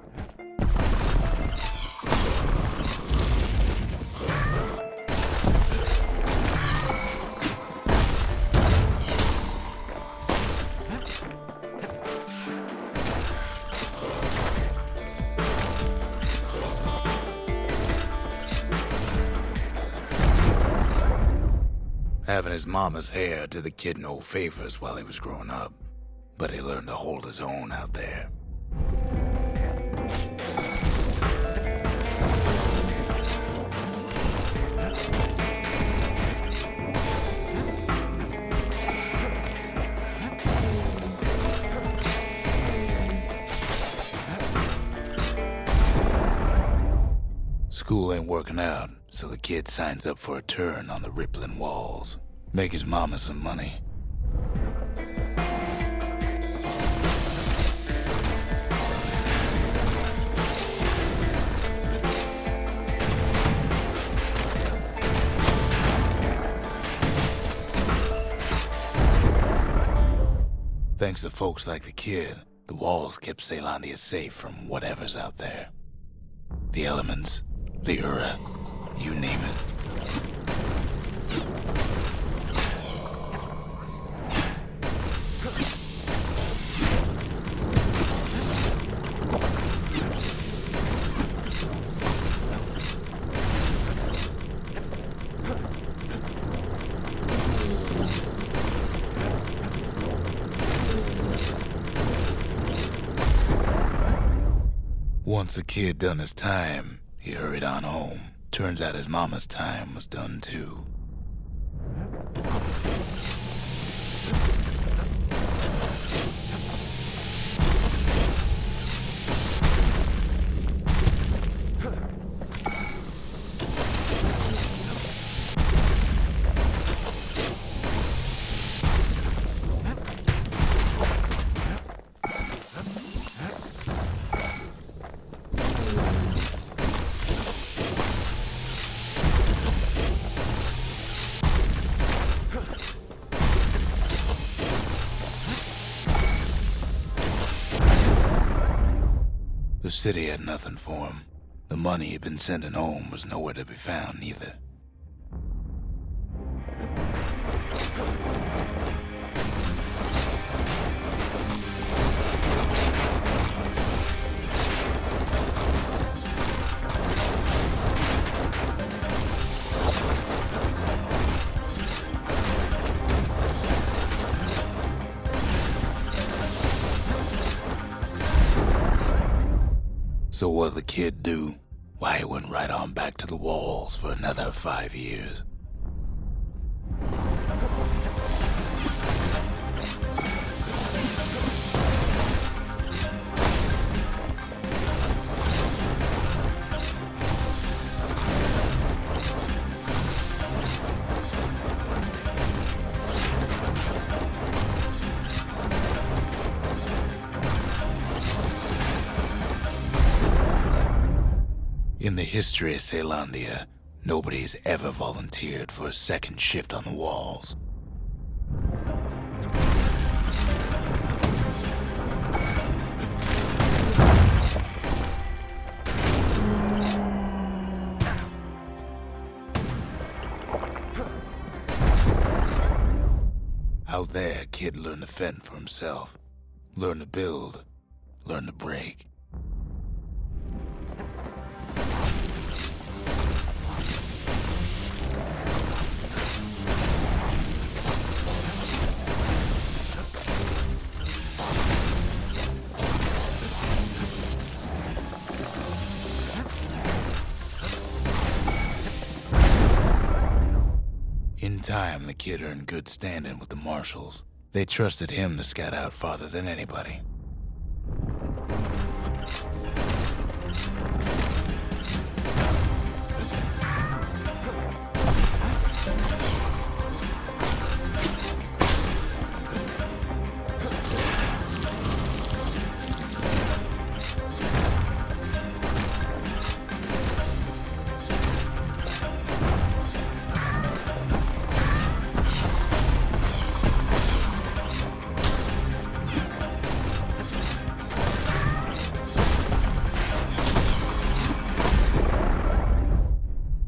Having his mama's hair did the kid no favors while he was growing up. But he learned to hold his own out there. School ain't working out, so the kid signs up for a turn on the rippling walls. Make his mama some money. Thanks to folks like the kid, the walls kept Ceylondia safe from whatever's out there. The elements, the Ura, you name it. Once the kid done his time, he hurried on home. Turns out his mama's time was done too. The city had nothing for him. The money he'd been sending home was nowhere to be found either. So what'd the kid do? Why, he went right on back to the walls for another 5 years. In the history of Ceylondia, nobody's ever volunteered for a second shift on the walls. Out there, kid learned to fend for himself, learn to build, learn to break. time, the kid earned good standing with the marshals. They trusted him to scout out farther than anybody.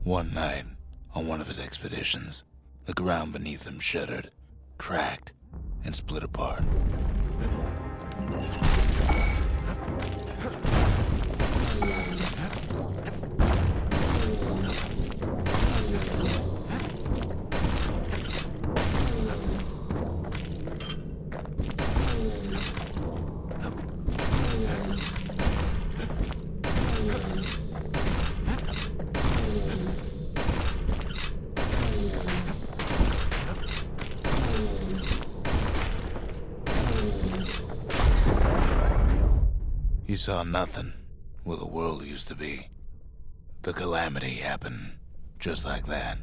One night, on one of his expeditions, the ground beneath him shuddered, cracked, and split apart. He saw nothing where the world used to be. The calamity happened just like that.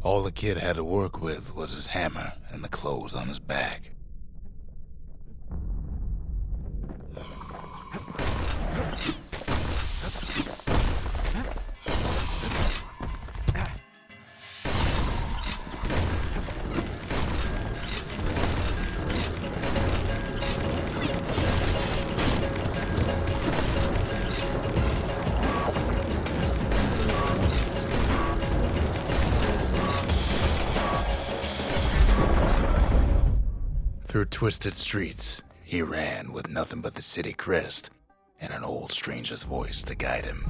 All the kid had to work with was his hammer and the clothes on his back. Through twisted streets, he ran with nothing but the city crest and an old stranger's voice to guide him.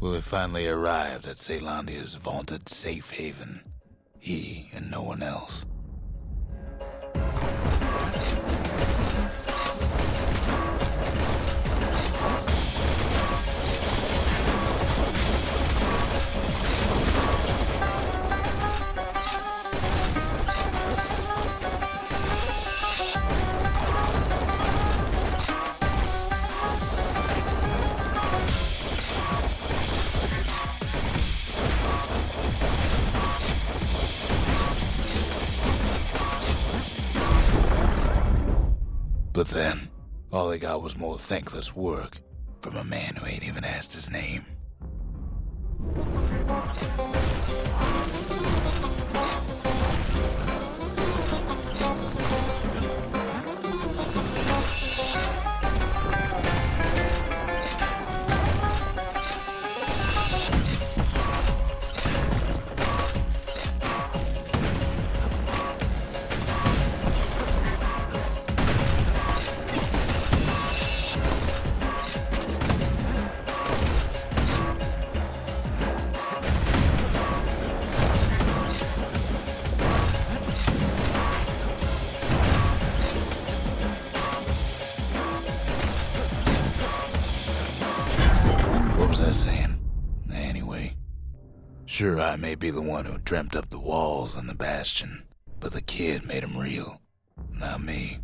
Willie finally arrived at Ceylandia's vaunted safe haven. He and no one else. But then, all they got was more thankless work from a man who ain't even asked his name. was I saying? Anyway, sure, I may be the one who dreamt up the walls and the Bastion, but the kid made 'em real, not me.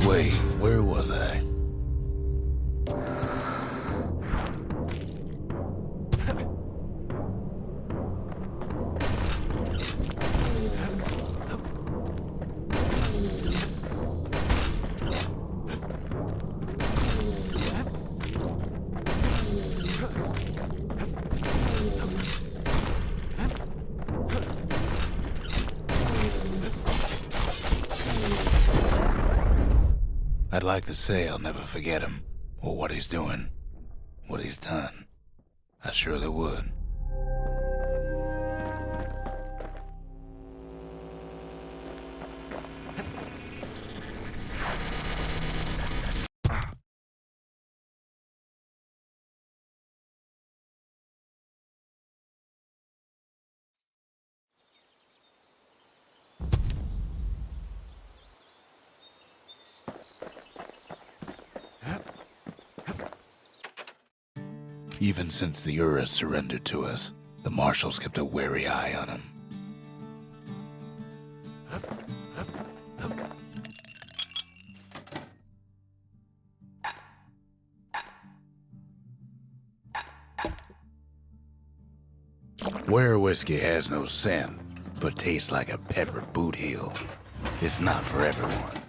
Wait, where was I? I'd like to say I'll never forget him, or what he's doing, what he's done. I surely would. Even since the Ura surrendered to us, the marshals kept a wary eye on him. Ware whiskey has no scent, but tastes like a peppered boot heel. It's not for everyone.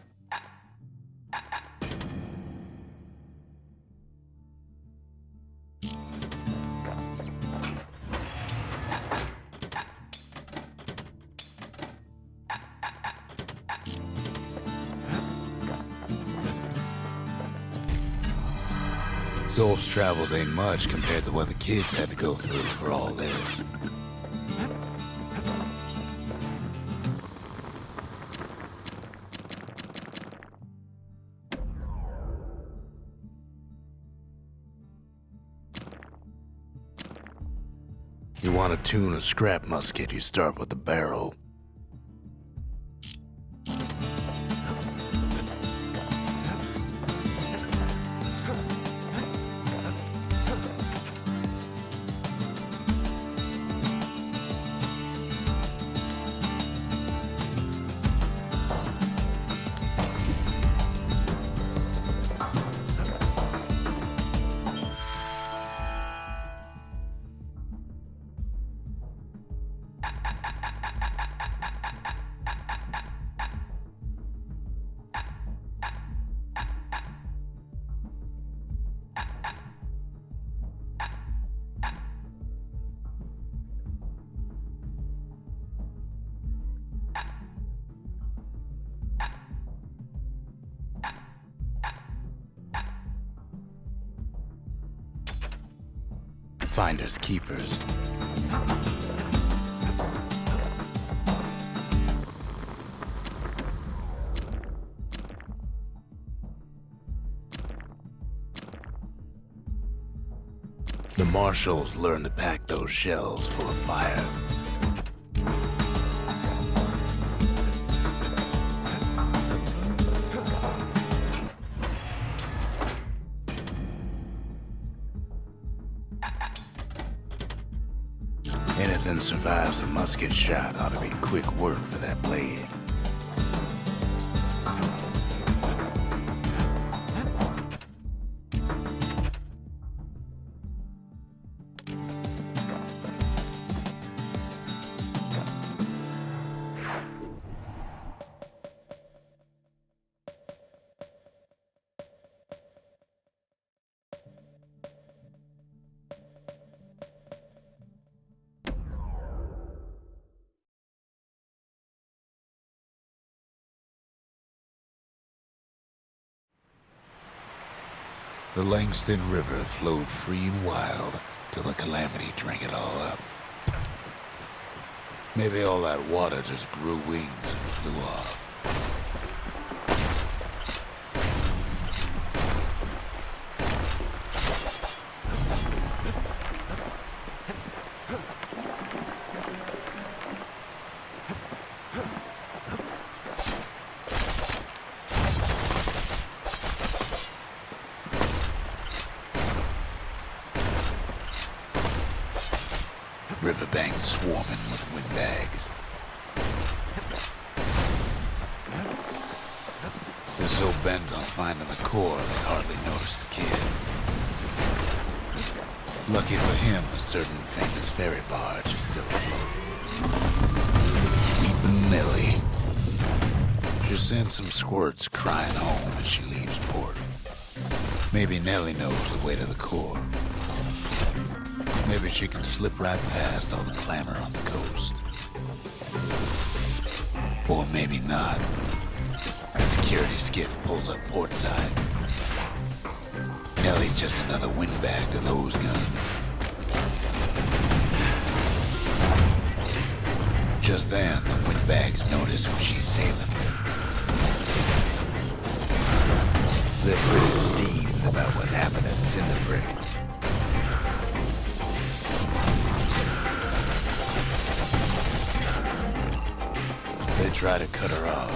Zolf's travels ain't much compared to what the kids had to go through for all this. You want to tune a scrap musket, you start with the barrel. Finders keepers. The marshals learn to pack those shells full of fire. Anything survives a musket shot ought to be quick work for that blade. The Langston River flowed free and wild till the calamity drank it all up. Maybe all that water just grew wings and flew off. Riverbanks swarming with windbags. They're so bent on finding the core, they hardly notice the kid. Lucky for him, a certain famous ferry barge is still afloat. Weeping Nellie. She sends some squirts crying home as she leaves port. Maybe Nellie knows the way to the core. Maybe she can slip right past all the clamor on the coast. Or maybe not. A security skiff pulls up portside. Nellie's just another windbag to those guns. Just then, the windbags notice who she's sailing with. They're pretty steamed about what happened at Cinderbrick. They try to cut her off.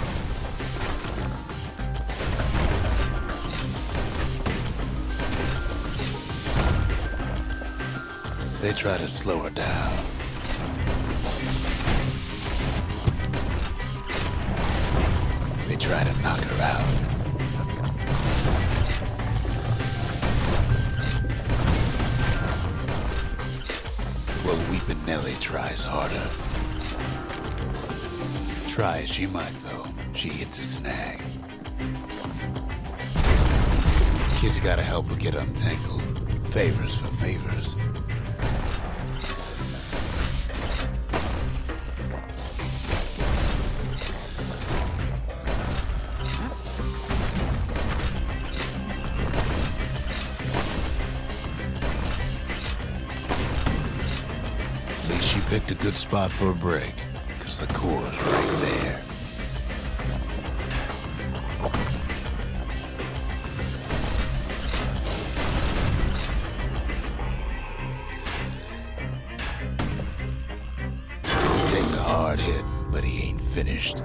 They try to slow her down. They try to knock her out. Well, Weepin' Nellie tries harder. Try as she might, though, she hits a snag. Kid's gotta help her get untangled. Favors for favors. At least she picked a good spot for a break. The core's right there. He takes a hard hit, but he ain't finished.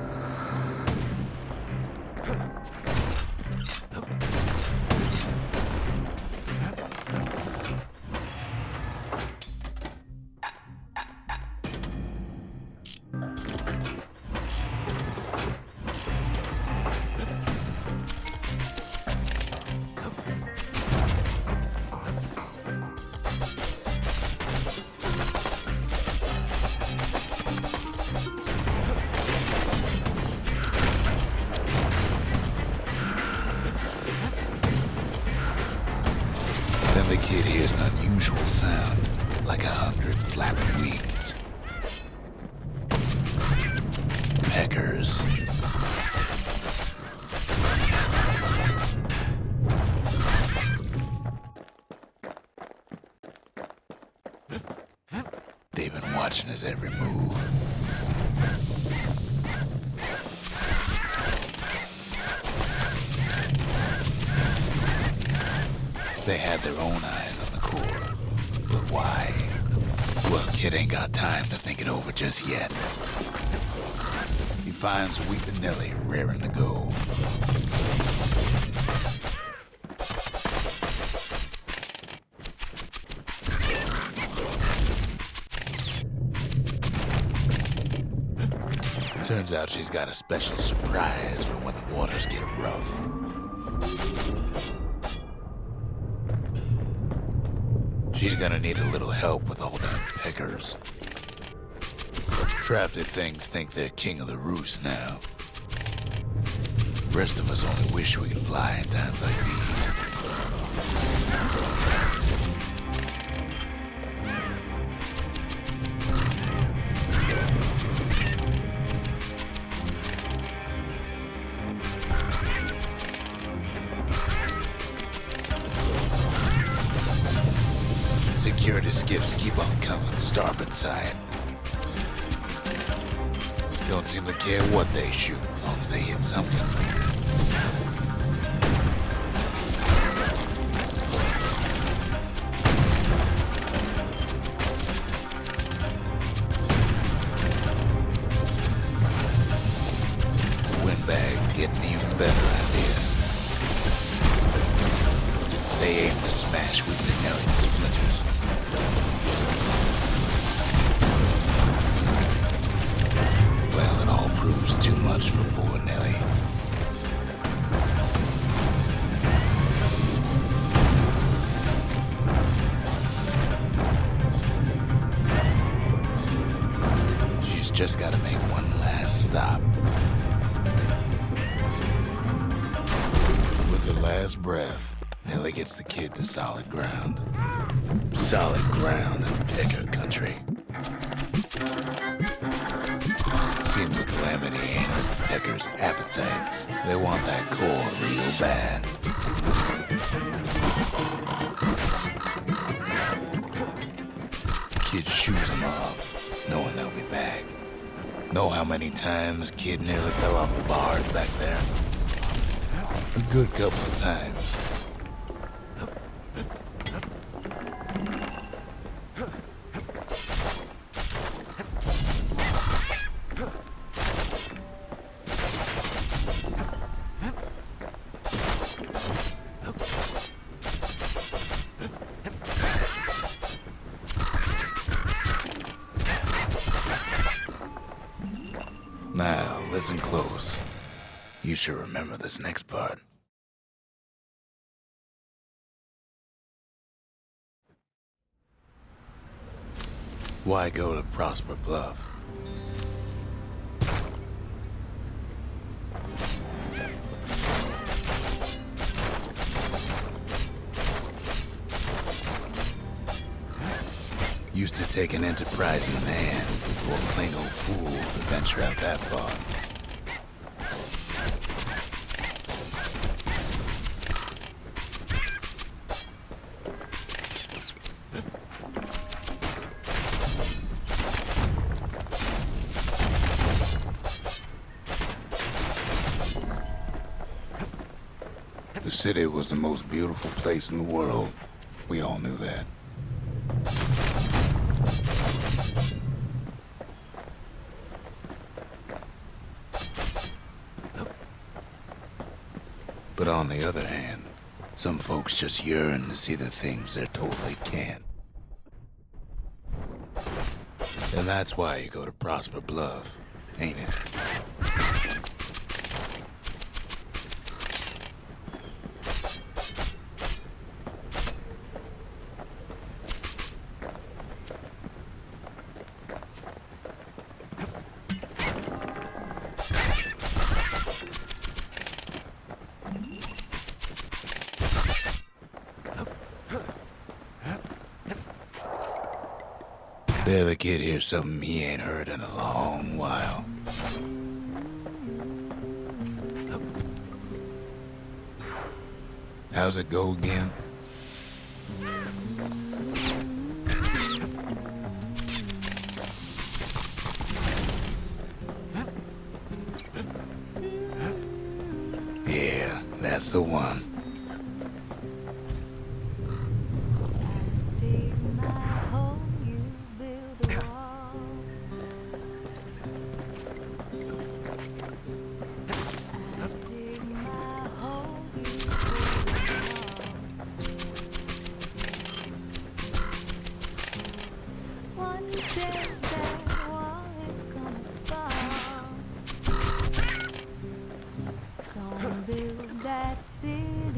Then the kid hears an unusual sound, like 100 flapping wings. Peckers. They've been watching his every move. They had their own eyes on the core. But why? Well, kid ain't got time to think it over just yet. He finds Weepin' Nellie raring to go. Turns out she's got a special surprise for when the waters get rough. She's gonna need a little help with all them peckers. Crafty things think they're king of the roost now. Rest of us only wish we could fly in times like these. The skiffs keep on coming, starboard side. Don't seem to care what they shoot, as long as they hit something. Windbags getting even better out here. They aim to smash with the million splinters. Well, it all proves too much for poor Nellie. She's just got to make one last stop. With her last breath, Nellie gets the kid to solid ground. Solid ground in Pecker country. Seems the calamity ain't hurt Pecker's appetites. They want that core real bad. Kid shoes them off, knowing they'll be back. Know how many times Kid nearly fell off the bars back there? A good couple of times. Now, listen close. You should remember this next part. Why go to Prosper Bluff? Used to take an enterprising man or a plain old fool to venture out that far. The city was the most beautiful place in the world. We all knew that. But on the other hand, some folks just yearn to see the things they're told they can't. And that's why you go to Prosper Bluff, ain't it? There the kid hears something he ain't heard in a long while. How's it go again? Yeah, that's the one. Build that city.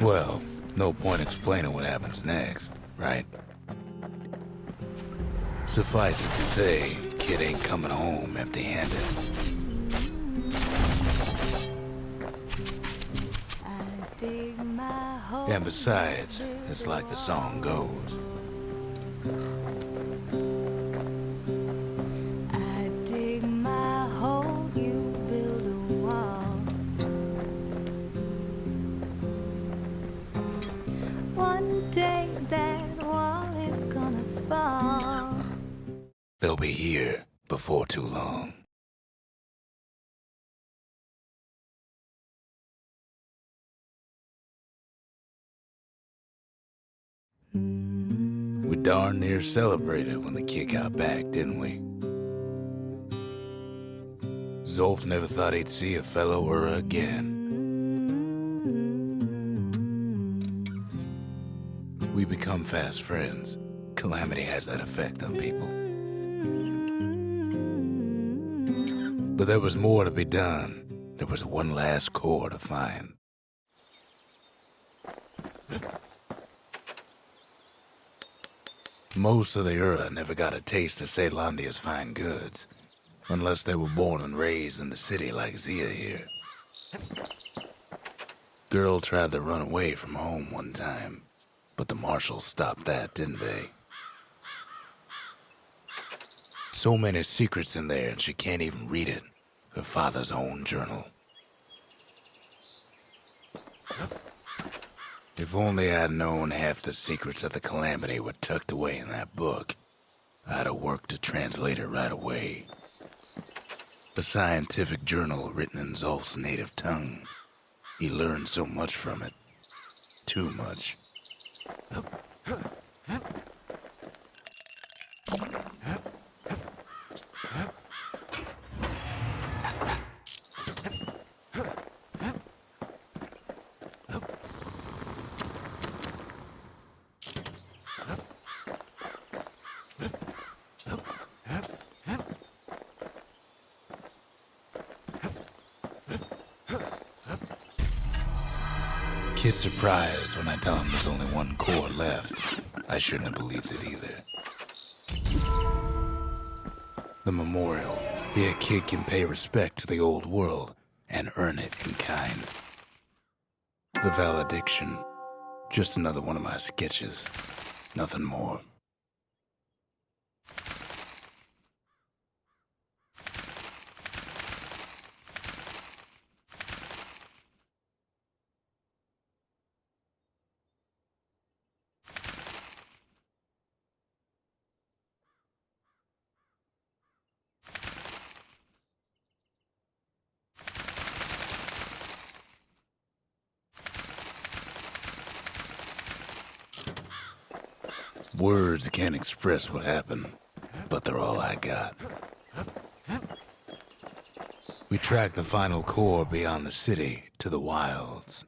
Well, no point explaining what happens next, right? Suffice it to say, kid ain't coming home empty-handed. And besides, it's like the song goes. I dig my hole, you build a wall. One day that wall is gonna fall. They'll be here before too long. We darn near celebrated when the kid got back, didn't we? Zolf never thought he'd see a fellow or again. We become fast friends. Calamity has that effect on people. But there was more to be done. There was one last core to find. Most of the Ura never got a taste of Ceylondia's fine goods, unless they were born and raised in the city like Zia here. Girl tried to run away from home one time, but the marshals stopped that, didn't they? So many secrets in there and she can't even read it, her father's own journal. If only I'd known half the secrets of the calamity were tucked away in that book, I'd have worked to translate it right away. A scientific journal written in Zolf's native tongue. He learned so much from it. Too much. Kid's surprised when I tell him there's only one core left. I shouldn't have believed it either. The memorial. Here, kid can pay respect to the old world and earn it in kind. The valediction. Just another one of my sketches. Nothing more. Words can't express what happened, but they're all I got. We tracked the final core beyond the city to the wilds.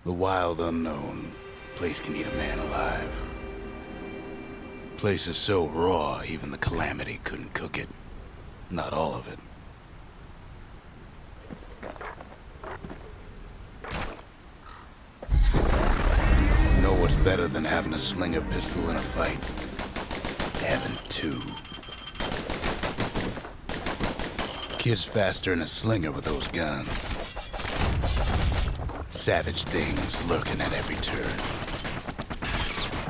The wild unknown. Place can eat a man alive. Place is so raw, even the calamity couldn't cook it. Not all of it. Know what's better than having a slinger pistol in a fight? Having two. Kid's faster than a slinger with those guns. Savage things lurking at every turn.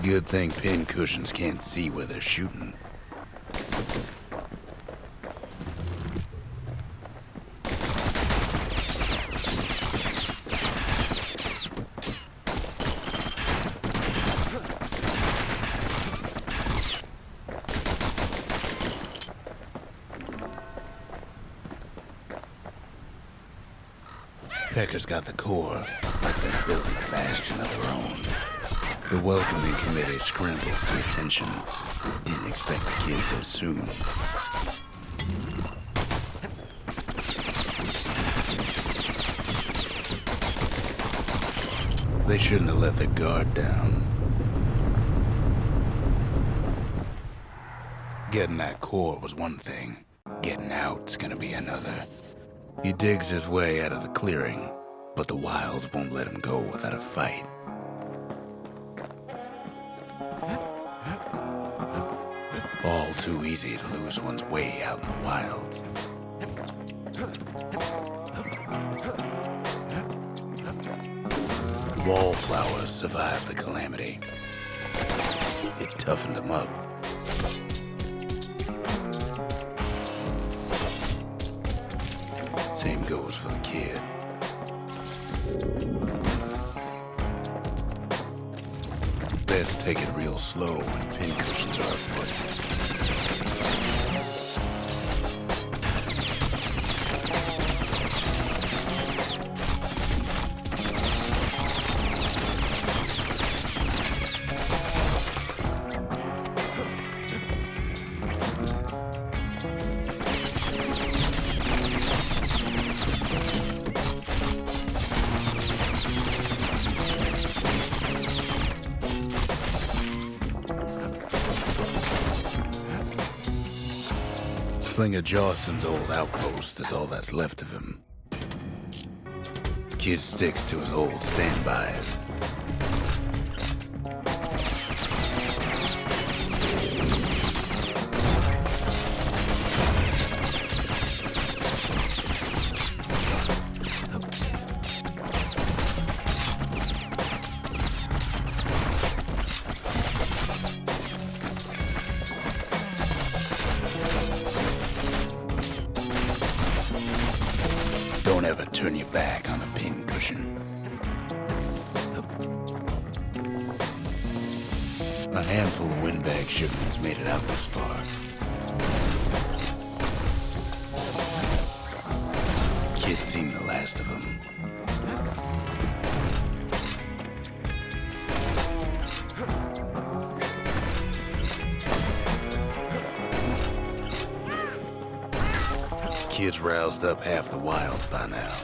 Good thing pin cushions can't see where they're shooting. Pecker's got the core, like they're building a bastion of their own. The welcoming committee scrambles to attention. Didn't expect the kid so soon. They shouldn't have let their guard down. Getting that core was one thing. Getting out's gonna be another. He digs his way out of the clearing, but the wilds won't let him go without a fight. All too easy to lose one's way out in the wilds. Wallflowers survived the calamity. It toughened them up. Same goes for the kid. Best take it real slow when pincushions are afoot. Slinger Jawson's old outpost is all that's left of him. Kid sticks to his old standbys. Don't ever turn your back on a pincushion. A handful of windbag shipments made it out this far. Kid's seen the last of them. Kid's roused up half the wilds by now.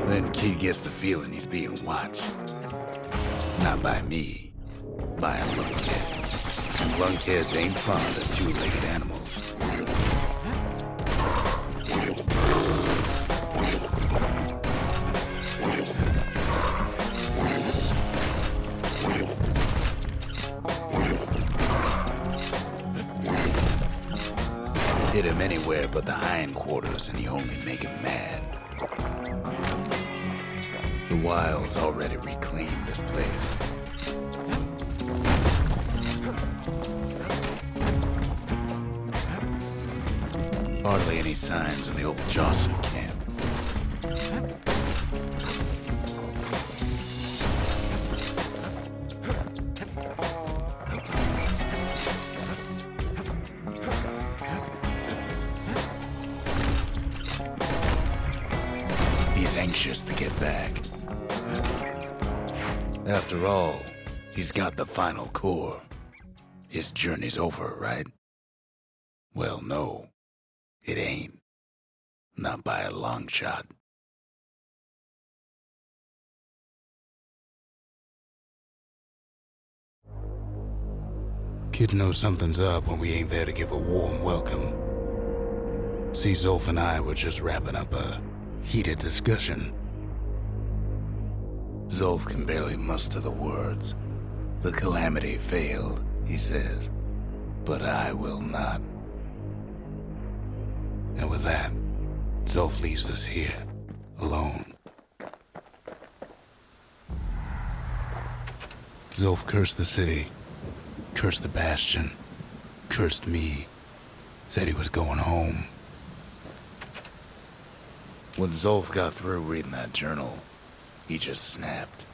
Then Kid gets the feeling he's being watched. Not by me, by a lunkhead. And lunkheads ain't fond of two-legged animals. Hit him anywhere but the hindquarters and you only make him mad. The wild's already reclaimed this place. Hardly any signs of the old Johnson camp. He's anxious to get back. After all, he's got the final core. His journey's over, right? Well, no. It ain't. Not by a long shot. Kid knows something's up when we ain't there to give a warm welcome. See, Zolf and I were just wrapping up a heated discussion. Zolf can barely muster the words. The calamity failed, he says, but I will not. And with that, Zolf leaves us here, alone. Zolf cursed the city, cursed the Bastion, cursed me, said he was going home. When Zolf got through reading that journal, he just snapped,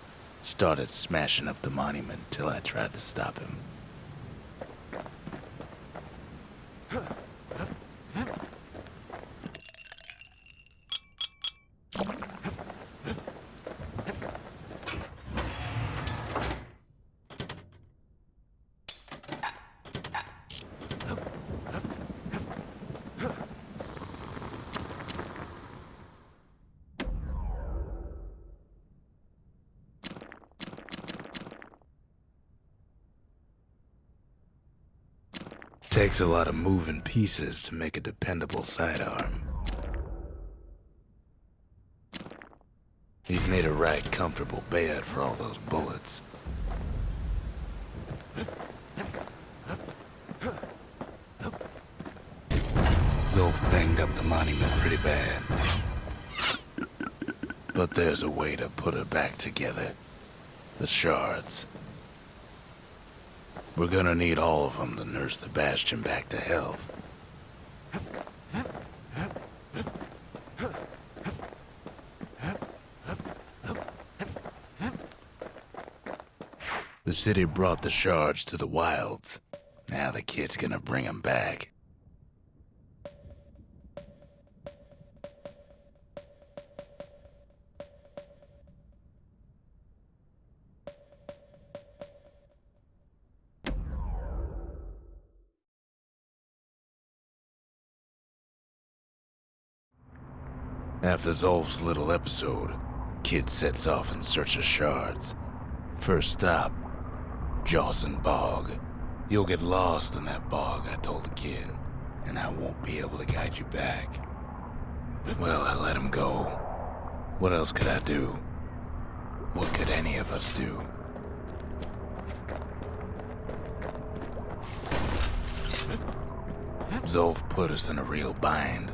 started smashing up the monument till I tried to stop him. Takes a lot of moving pieces to make a dependable sidearm. He's made a right comfortable bed for all those bullets. Zolf banged up the monument pretty bad. But there's a way to put her back together. The shards. We're gonna need all of them to nurse the Bastion back to health. The city brought the shards to the wilds. Now the kid's gonna bring them back. After Zolf's little episode, Kid sets off in search of shards. First stop, Jawson Bog. You'll get lost in that bog, I told the kid, and I won't be able to guide you back. Well, I let him go. What else could I do? What could any of us do? Zolf put us in a real bind.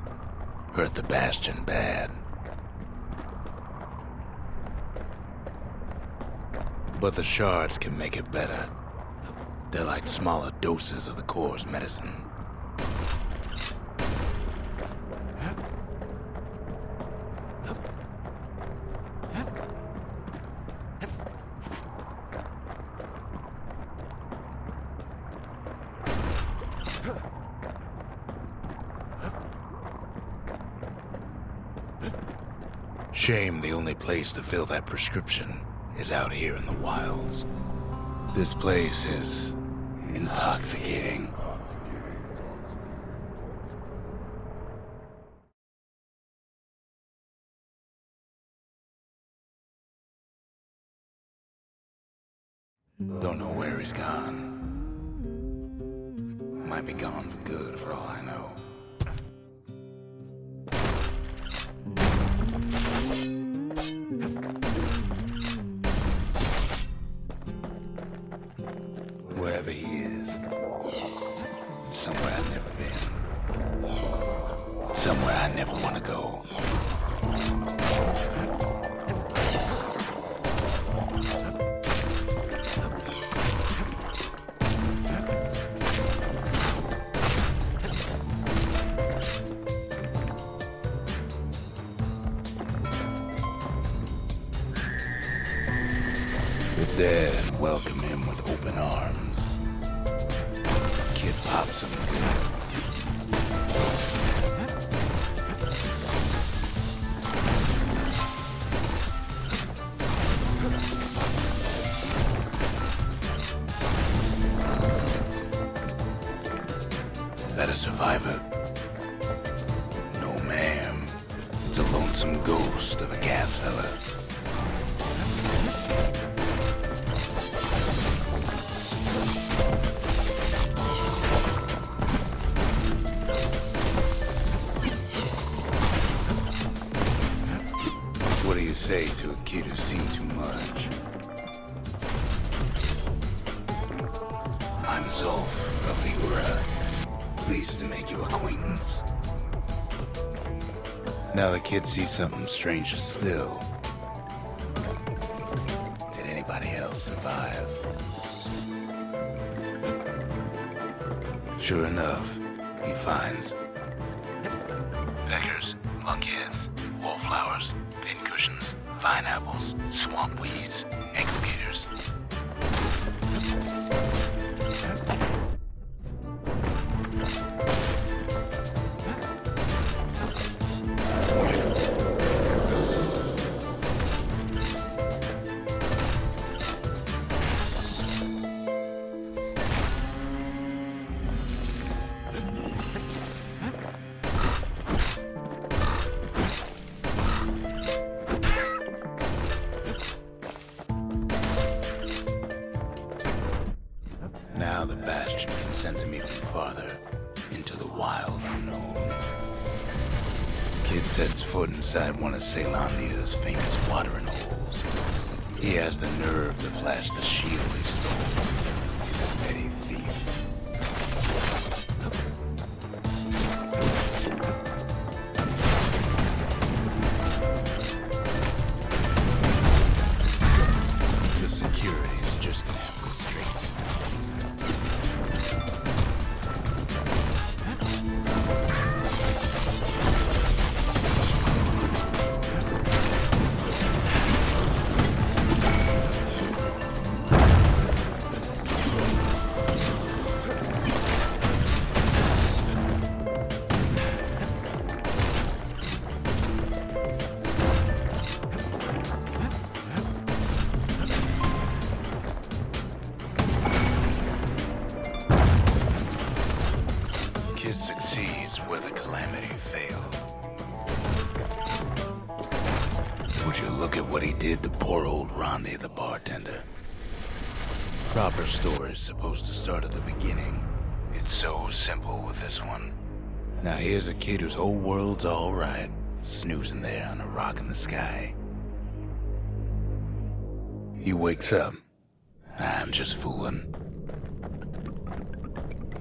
Hurt the Bastion bad. But the shards can make it better. They're like smaller doses of the core's medicine. Shame the only place to fill that prescription is out here in the wilds. This place is intoxicating. Don't know where he's gone. Might be gone for good for all I know. Wherever he is, somewhere I've never been. Somewhere I never want to go. We're there and welcome him with open arms. Kid pops him good. That a survivor? No, ma'am. It's a lonesome ghost of a gas fella. What do you say to a kid who's seen too much? I'm Zolf of the Ura. Pleased to make your acquaintance. Now the kid sees something stranger still. Did anybody else survive? Sure enough, he finds peckers, lunkheads, wallflowers, pincushions, vine apples, swamp weeds, ankle gators. Now the Bastion can send him even farther, into the wild unknown. Kid sets foot inside one of Caelandia's famous watering holes. He has the nerve to flash the shield he stole. He's a petty thief. The security's just gonna have to straighten him out. Kid succeeds where the calamity failed. Would you look at what he did to poor old Rondi, the bartender? Proper story's supposed to start at the beginning. It's so simple with this one. Now here's a kid whose whole world's alright, snoozing there on a rock in the sky. He wakes up. I'm just fooling.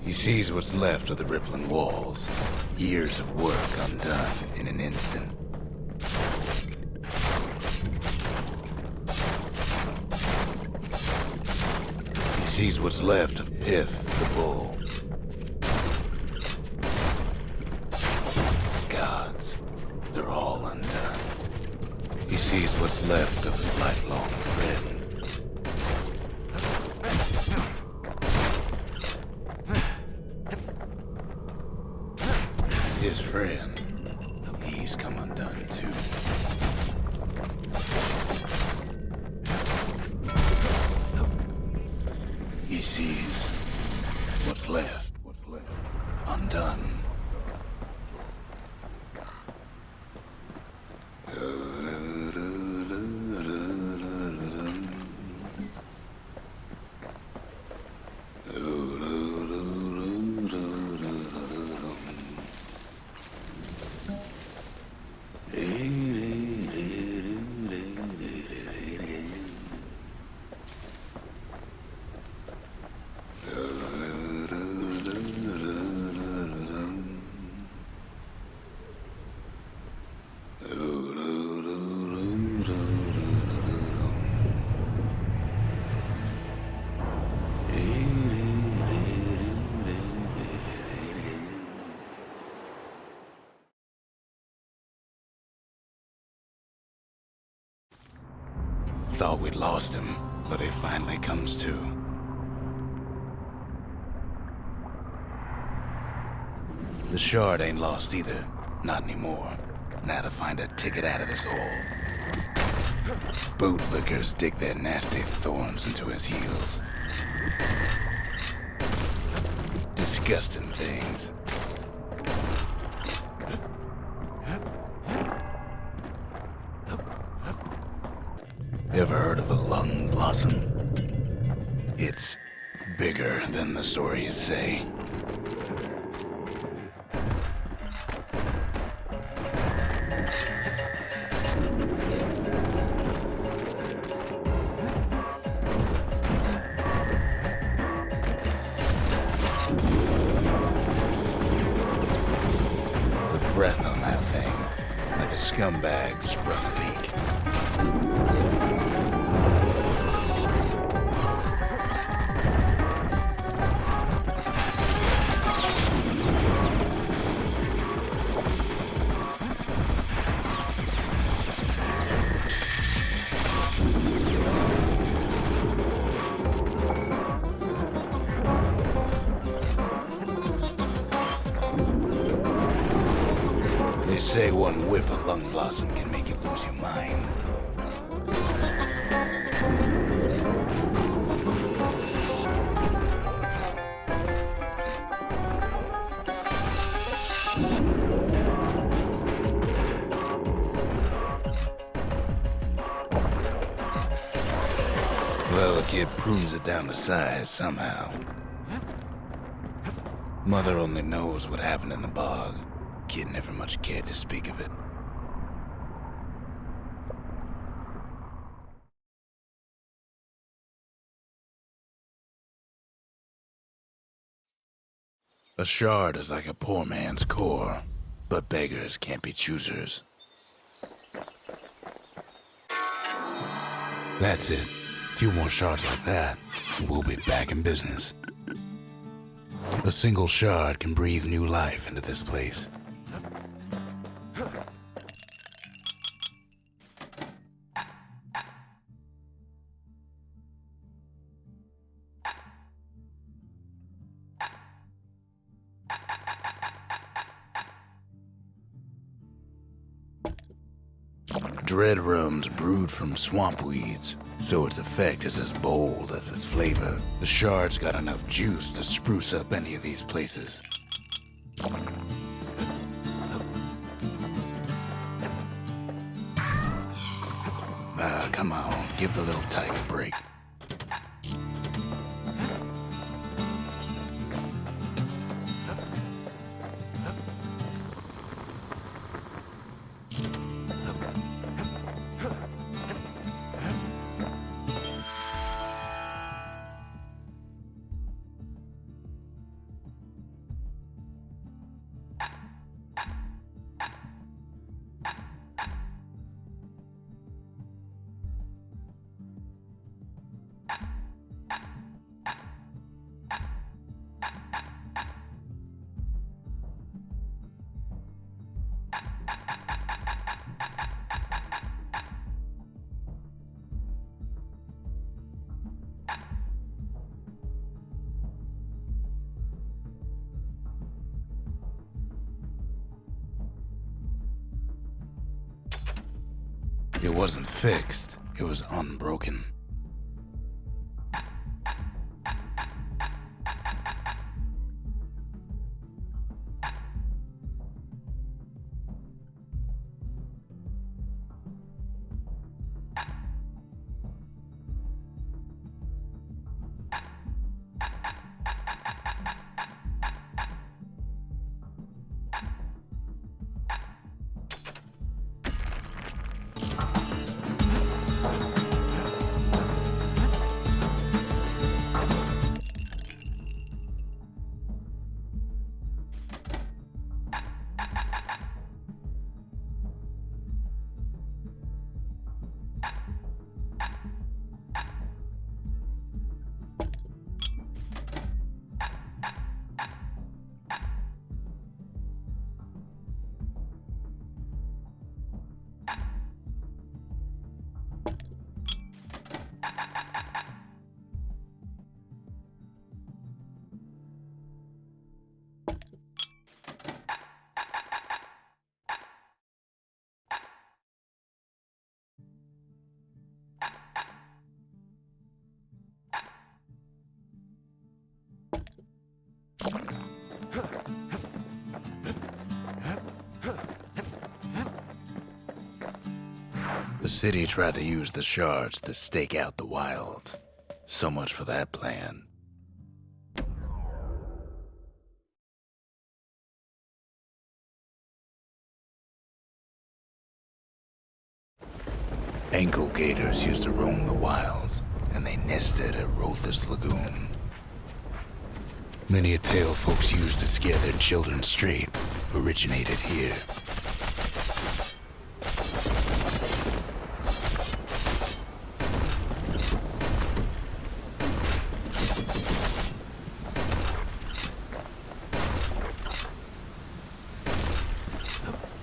He sees what's left of the rippling walls. Years of work undone in an instant. He sees what's left of Piff, the bull. Gods, they're all undone. He sees what's left of his lifelong friend. His friend, he's come undone too. He sees what's left undone. Thought we'd lost him, but he finally comes to. The shard ain't lost either. Not anymore. Now to find a ticket out of this hole. Bootlickers dig their nasty thorns into his heels. Disgusting things. Ever heard of a lung blossom? It's bigger than the stories say. The breath on that thing, like a scumbag sprung a leak. They say one whiff of lung blossom can make you lose your mind. Well, the kid prunes it down to size somehow. Mother only knows what happened in the bog. Kid never much cared to speak of it. A shard is like a poor man's core, but beggars can't be choosers. That's it. A few more shards like that, and we'll be back in business. A single shard can breathe new life into this place. Dread rum's brewed from swamp weeds, so its effect is as bold as its flavor. The shard's got enough juice to spruce up any of these places. come on. Give the little tyke a break. It wasn't fixed, it was unbroken. The city tried to use the shards to stake out the wilds. So much for that plan. Ankle gators used to roam the wilds, and they nested at Rothes Lagoon. Many a tale folks used to scare their children straight originated here.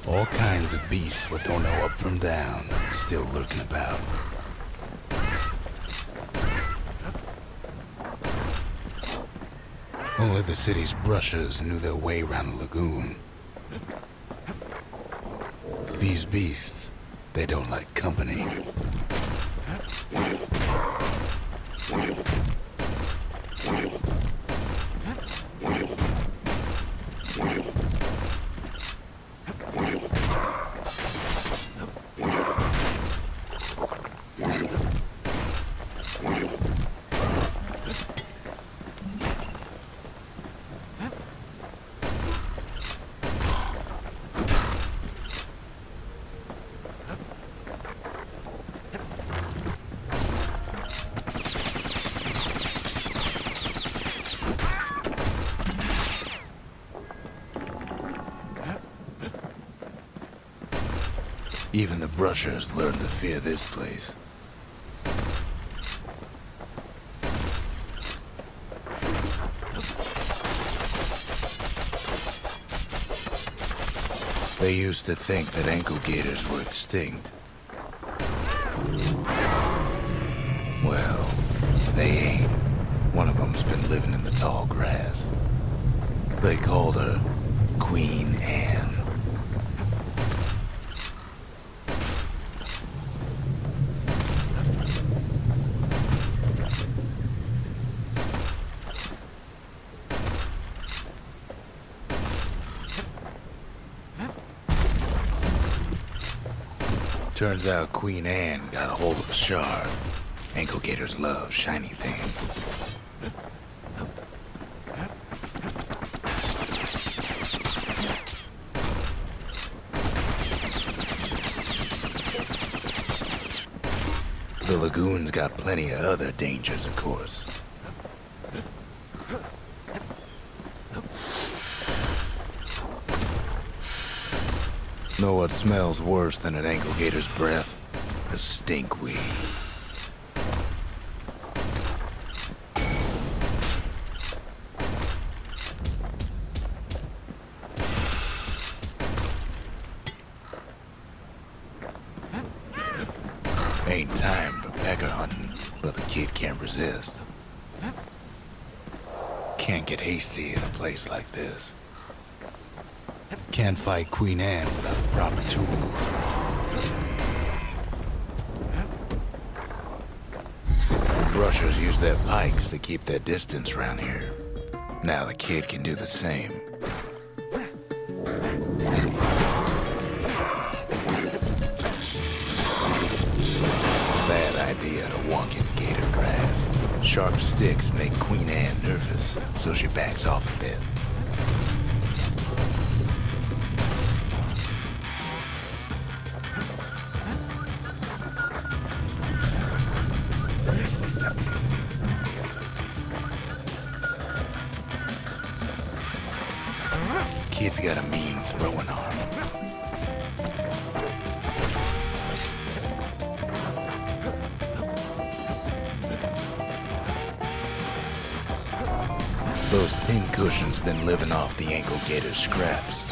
All kinds of beasts what don't know up from down, still lurking about. Only the city's brushers knew their way around the lagoon. These beasts, they don't like company. Even the brushers learned to fear this place. They used to think that ankle gators were extinct. Well, they ain't. One of them's been living in the tall grass. They called her Queen Anne. Turns out Queen Anne got a hold of a shard. Ankle gators love shiny things. The lagoon's got plenty of other dangers, of course. Know what smells worse than an ankle gator's breath? The stinkweed. Ain't time for pecker hunting, but the kid can't resist. Can't get hasty in a place like this. Can't fight Queen Anne without the proper tools. Brushers use their pikes to keep their distance around here. Now the kid can do the same. Bad idea to walk in gator grass. Sharp sticks make Queen Anne nervous, so she backs off a bit. Kid's got a mean throwing arm. Those pin cushions been living off the ankle gator's scraps.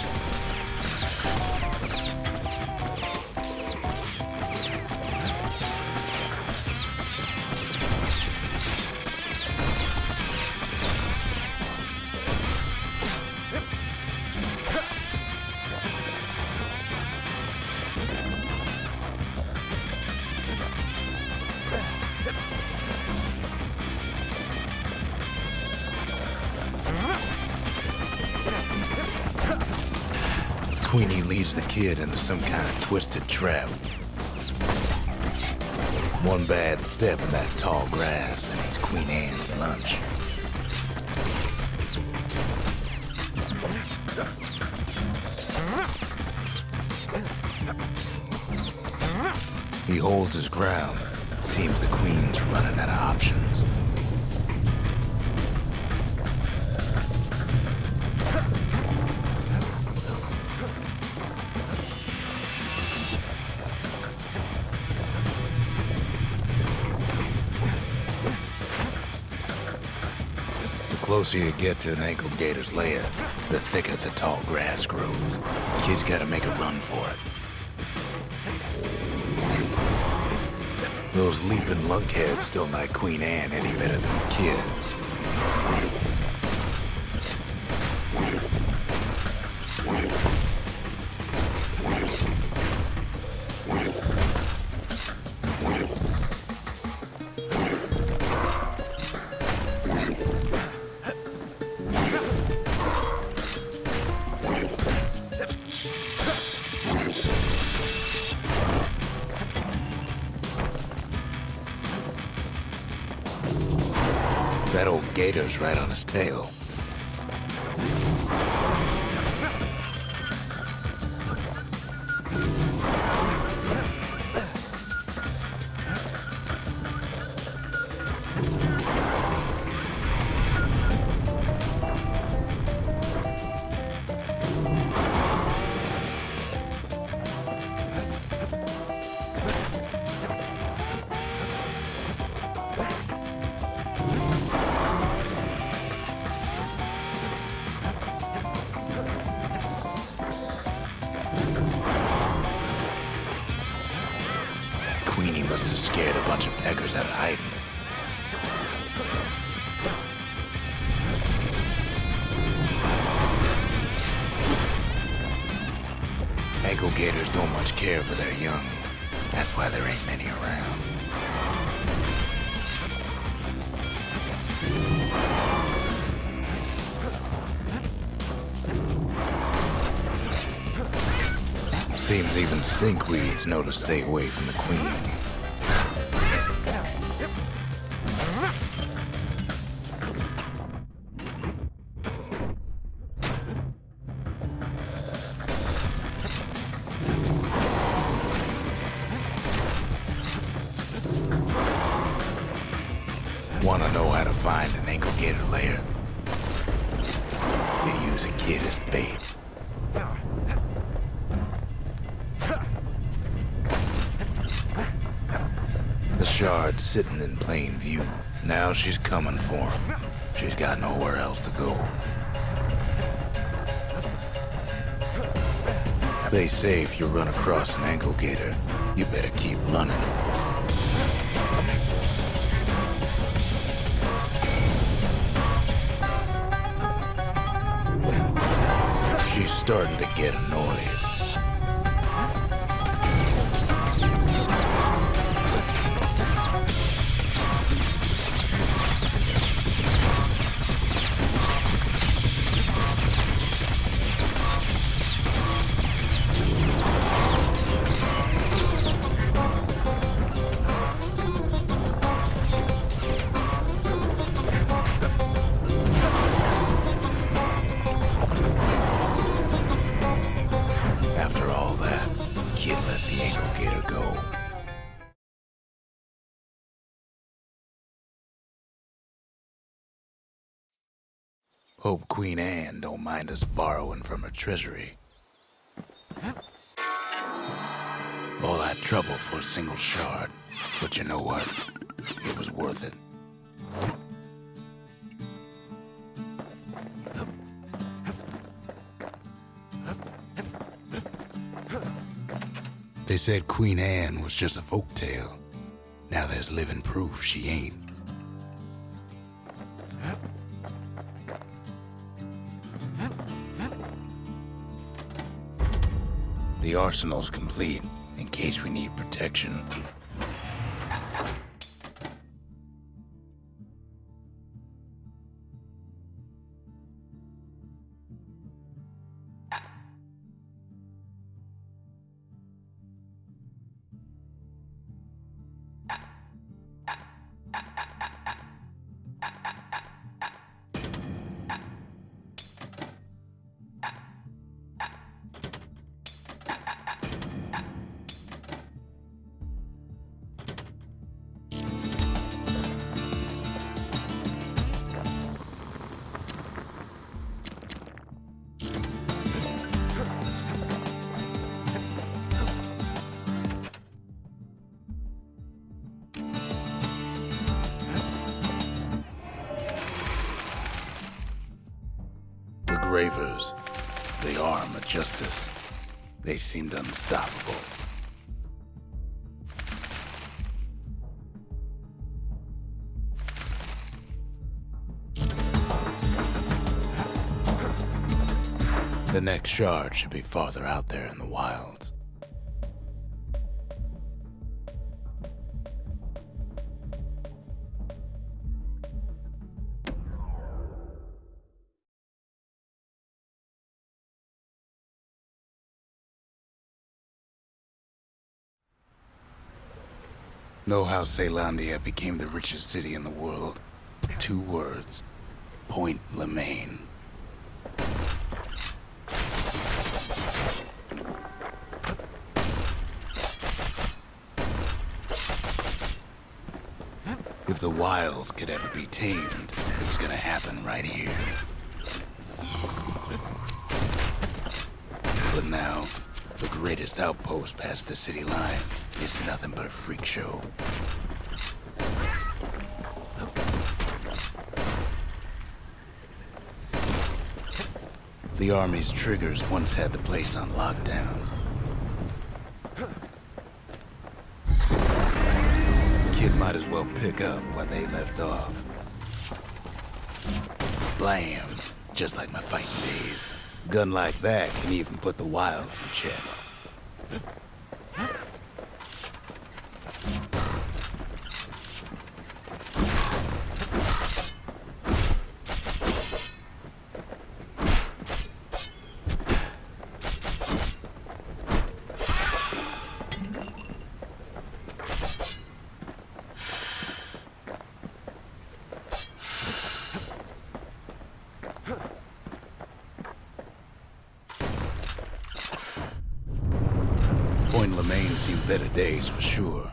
Queenie leads the kid into some kind of twisted trap. One bad step in that tall grass and it's Queen Anne's lunch. He holds his ground. Seems the Queen's running out of options. The closer you get to an ankle gator's lair, the thicker the tall grass grows. Kid's gotta make a run for it. Those leaping lunkheads don't like Queen Anne any better than the kid. That old gator's right on his tail. Queenie must have scared a bunch of peckers out of hiding. Ankle gators don't much care for their young. That's why there ain't many around. Seems even stinkweeds know to stay away from the queen. Wanna know how to find an ankle gator lair? You use a kid as bait. The shard's sitting in plain view. Now she's coming for him. She's got nowhere else to go. They say if you run across an ankle gator, you better keep running. She's starting to get annoyed. After all that, Kid lets the ankle gator go. Hope Queen Anne don't mind us borrowing from her treasury. All that trouble for a single shard, but you know what? It was worth it. They said Queen Anne was just a folktale. Now there's living proof she ain't. The arsenal's complete, in case we need protection. Gravers, the arm of justice. They seemed unstoppable. The next shard should be farther out there in the wilds. Know how Caelondia became the richest city in the world? 2 words. Point Lemaine. If the wilds could ever be tamed, it was gonna happen right here. But now, the greatest outpost past the city line is nothing but a freak show. The army's triggers once had the place on lockdown. Kid might as well pick up where they left off. Blam! Just like my fighting days. Gun like that can even put the wilds in check. Done seen better days for sure,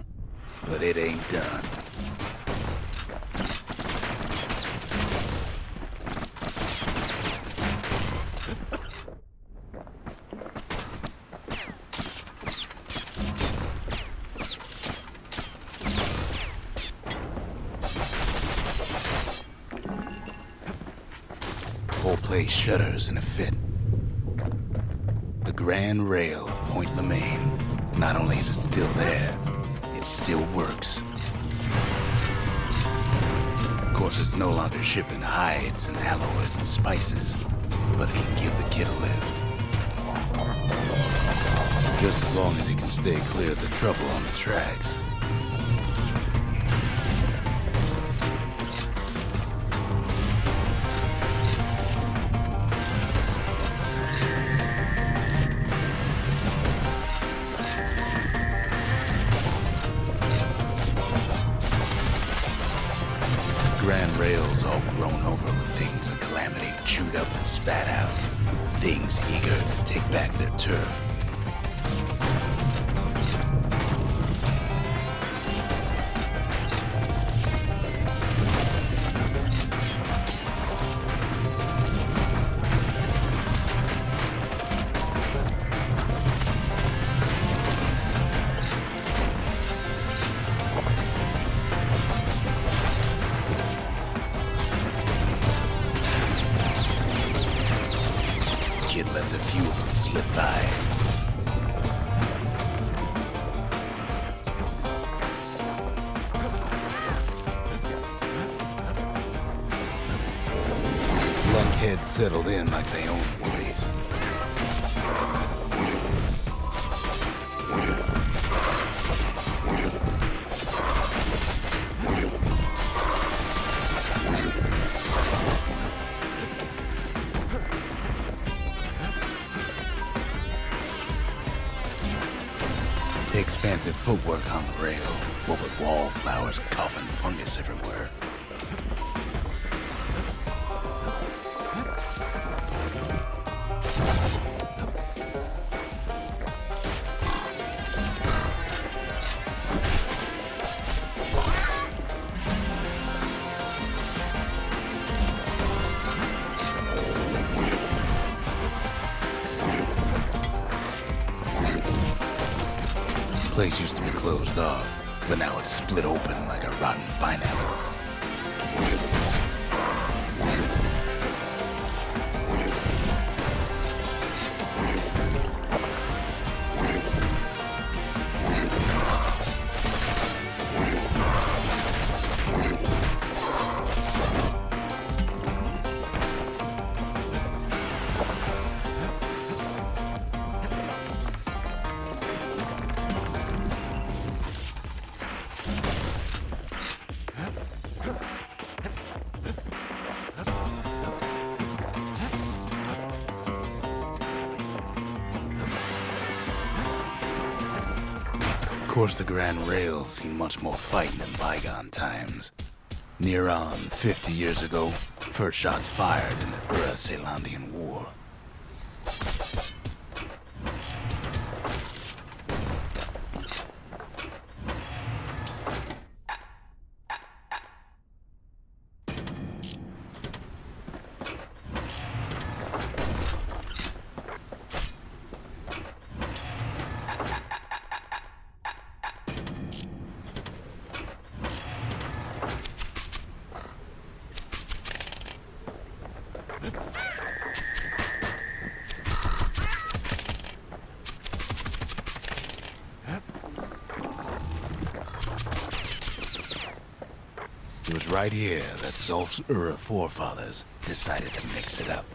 but it ain't done. Whole place shudders in a fit. The grand rail of Point Lemaine. Not only is it still there, it still works. Of course, it's no longer shipping hides and alloys and spices, but it can give the kid a lift. Just as long as he can stay clear of the trouble on the tracks. Grand rails all grown over with things of calamity chewed up and spat out. Things eager to take back their turf. Kid lets a few of them slip by. Lunkheads settled in like they own the place. Takes fancy footwork on the rail, what with wallflowers coughing fungus everywhere. Place used to be closed off, but now it's split open like a rotten pineapple. Of course, the Grand Rails seen much more fighting in bygone times. Near on 50 years ago, first shots fired in the Ura-Celandian War. It was right here that Zulf's Ura forefathers decided to mix it up.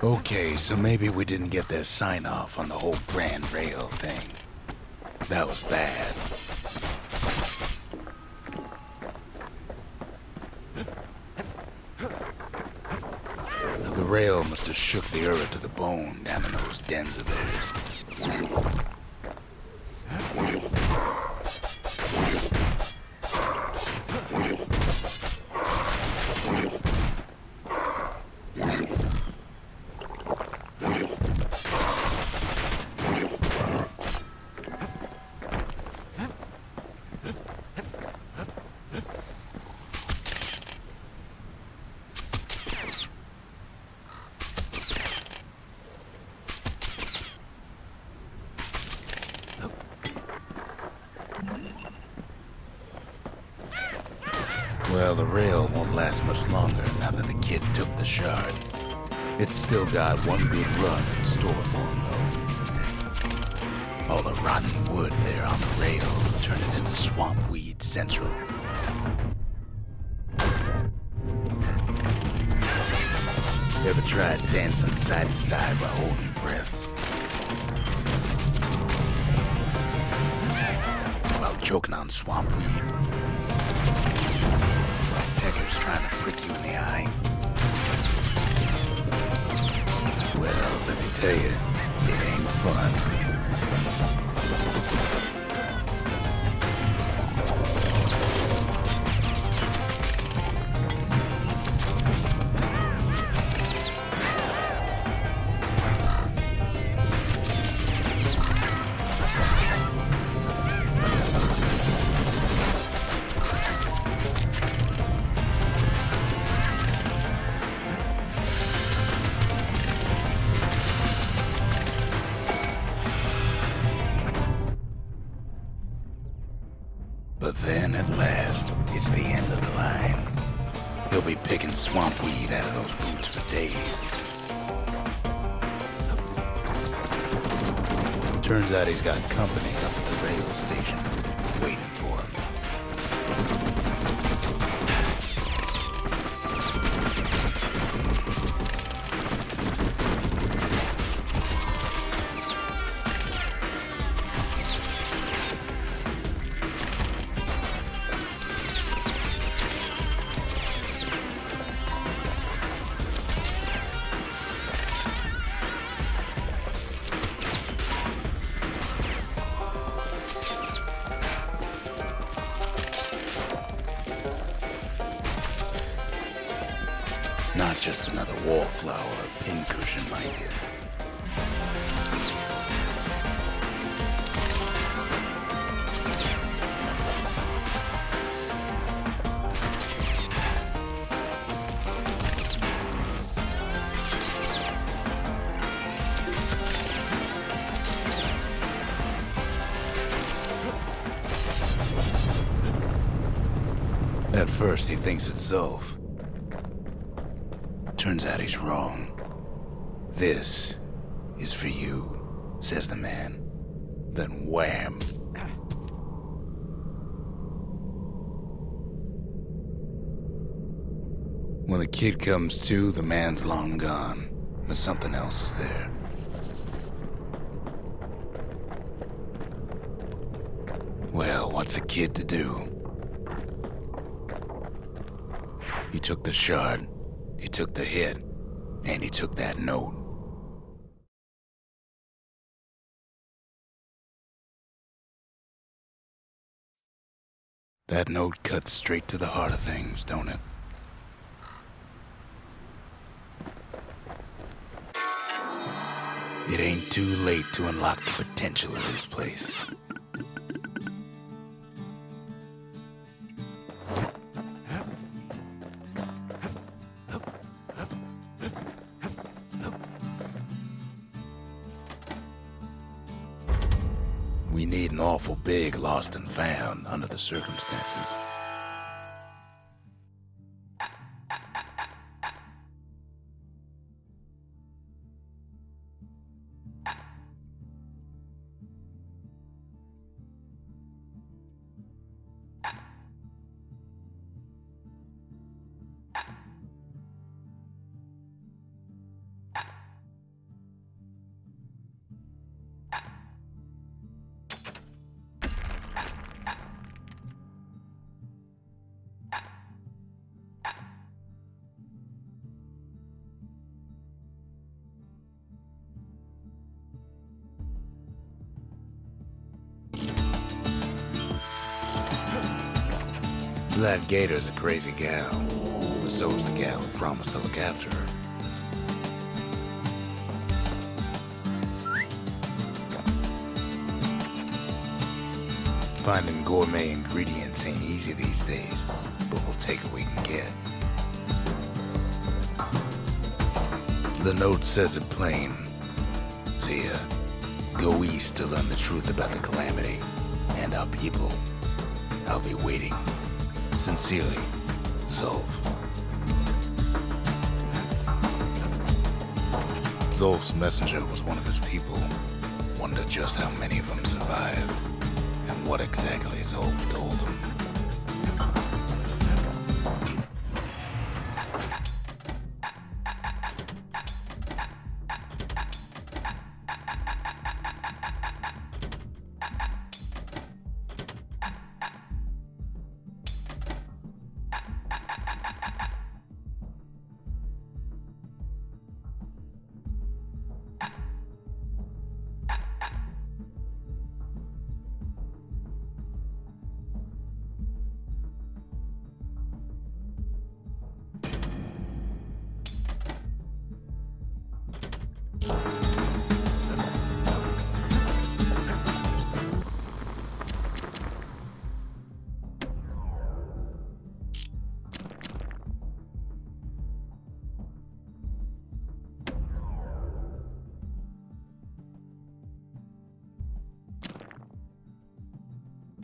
Okay, so maybe we didn't get their sign-off on the whole Grand Rail thing. That was bad. The rail must have shook the earth to the bone down in those dens of theirs. Well, the rail won't last much longer now that the kid took the shard. It's still got one good run in store for him, though. All the rotten wood there on the rails turned it into swamp weed central. Ever tried dancing side to side while holding your breath? While choking on swamp weed? Peckers trying to prick you in the eye? Well, let me tell you, it ain't fun. But then, at last, it's the end of the line. He'll be picking swamp weed out of those boots for days. Turns out he's got company up at the rail station, waiting for him. Not just another wallflower or pincushion, mind you. At first, he thinks it's Zulf. Turns out he's wrong. This is for you, says the man. Then wham. When the kid comes to, the man's long gone, but something else is there. Well, what's a kid to do? He took the shard. He took the hit, and he took that note. That note cuts straight to the heart of things, don't it? It ain't too late to unlock the potential of this place. We need an awful big lost and found under the circumstances. That gator's a crazy gal, but so's the gal who promised to look after her. Finding gourmet ingredients ain't easy these days, but we'll take what we can get. The note says it plain. Zia, go east to learn the truth about the calamity and our people. I'll be waiting. Sincerely, Zolf. Zolf's messenger was one of his people. Wonder just how many of them survived, and what exactly Zolf told him.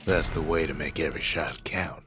That's the way to make every shot count.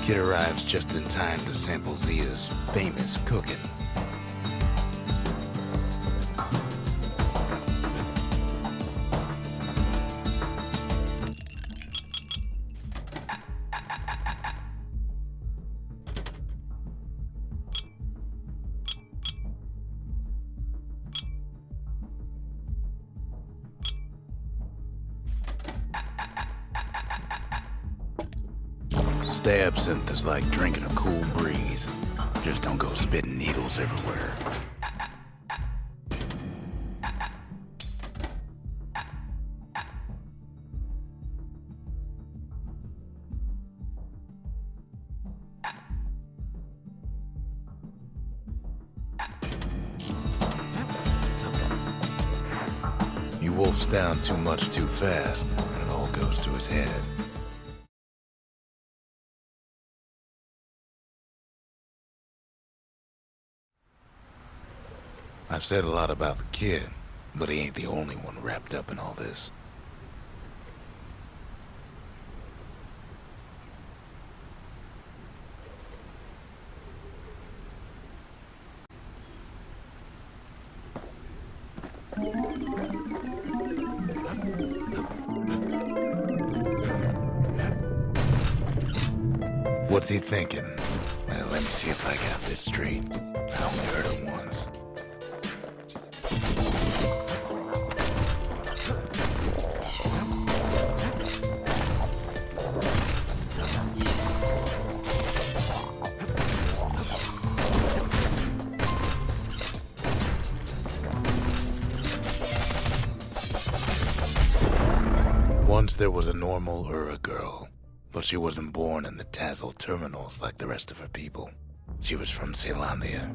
Kid arrives just in time to sample Zia's famous cooking. Stay absinthe is like drinking a cool breeze. Just don't go spitting needles everywhere. He wolfs down too much too fast, and it all goes to his head. I've said a lot about the kid, but he ain't the only one wrapped up in all this. What's he thinking? Well, let me see if I got this straight. I only heard it once. Once there was a normal Ura girl, but she wasn't born in the tassel terminals like the rest of her people. She was from Ceylondia.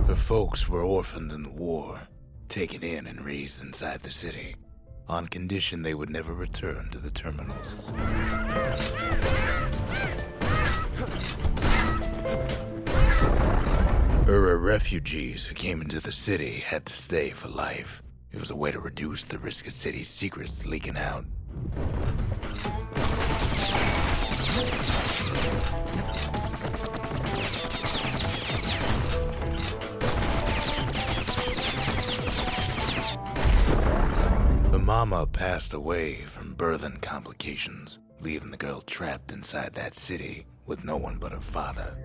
Her folks were orphaned in the war, taken in and raised inside the city, on condition they would never return to the terminals. Ura refugees who came into the city had to stay for life. It was a way to reduce the risk of city secrets leaking out. The mama passed away from birthing complications, leaving the girl trapped inside that city with no one but her father.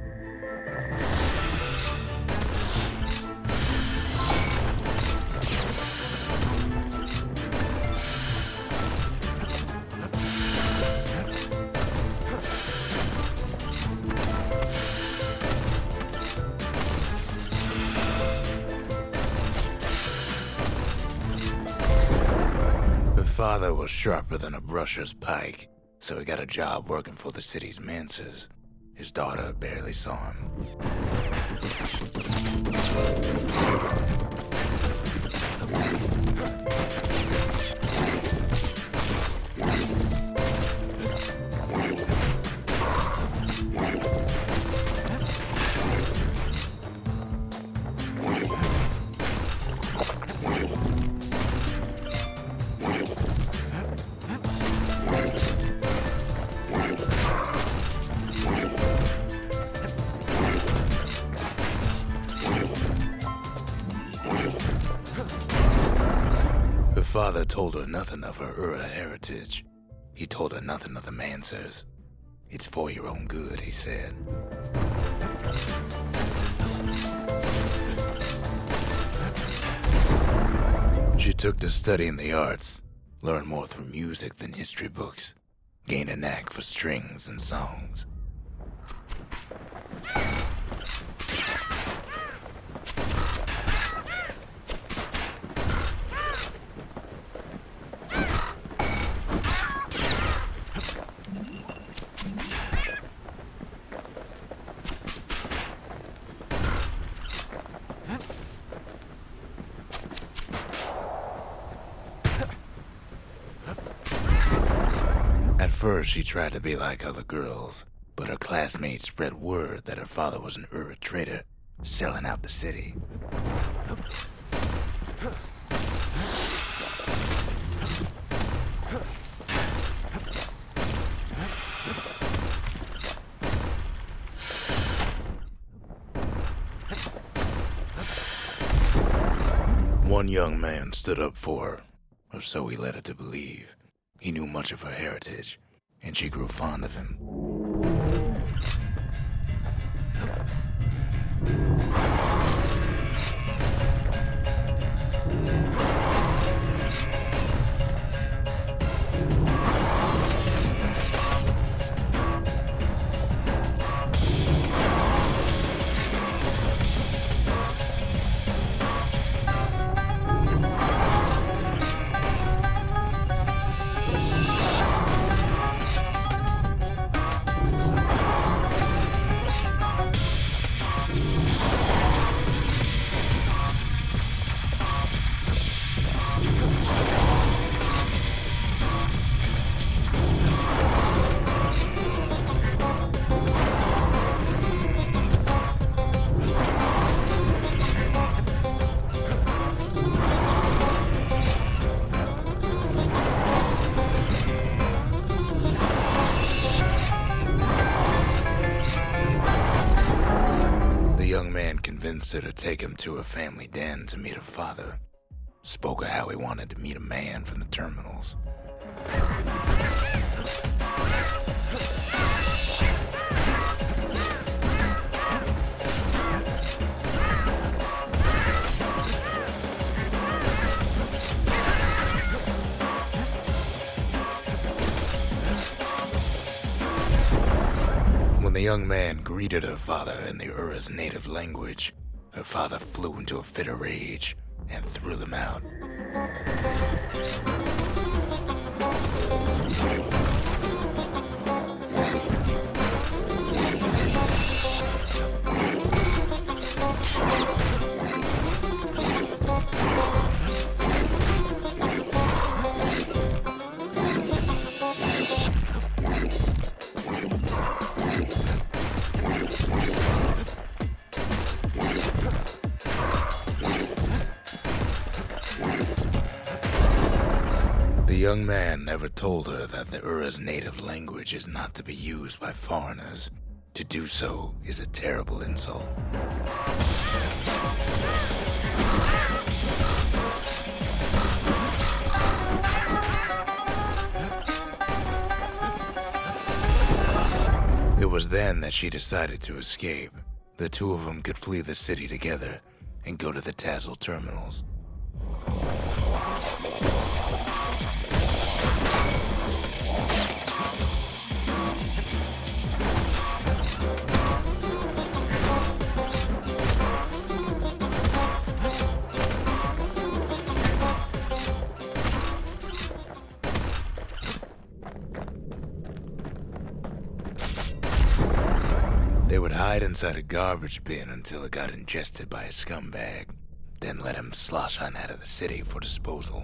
Father was sharper than a brusher's pike, so he got a job working for the city's mancers. His daughter barely saw him. Father told her nothing of her Ura heritage. He told her nothing of the Mancers. It's for your own good, he said. She took to studying the arts, learned more through music than history books, gained a knack for strings and songs. At first, she tried to be like other girls, but her classmates spread word that her father was an Ura trader, selling out the city. One young man stood up for her, or so he led her to believe. He knew much of her heritage, and she grew fond of him. Convinced her to take him to her family den to meet her father. Spoke of how he wanted to meet a man from the terminals. young man greeted her father in the Ura's native language, her father flew into a fit of rage and threw them out. The young man never told her that the Ura's native language is not to be used by foreigners. To do so is a terrible insult. It was then that she decided to escape. The two of them could flee the city together and go to the Tassel terminals. They would hide inside a garbage bin until it got ingested by a scumbag, then let him slosh on out of the city for disposal.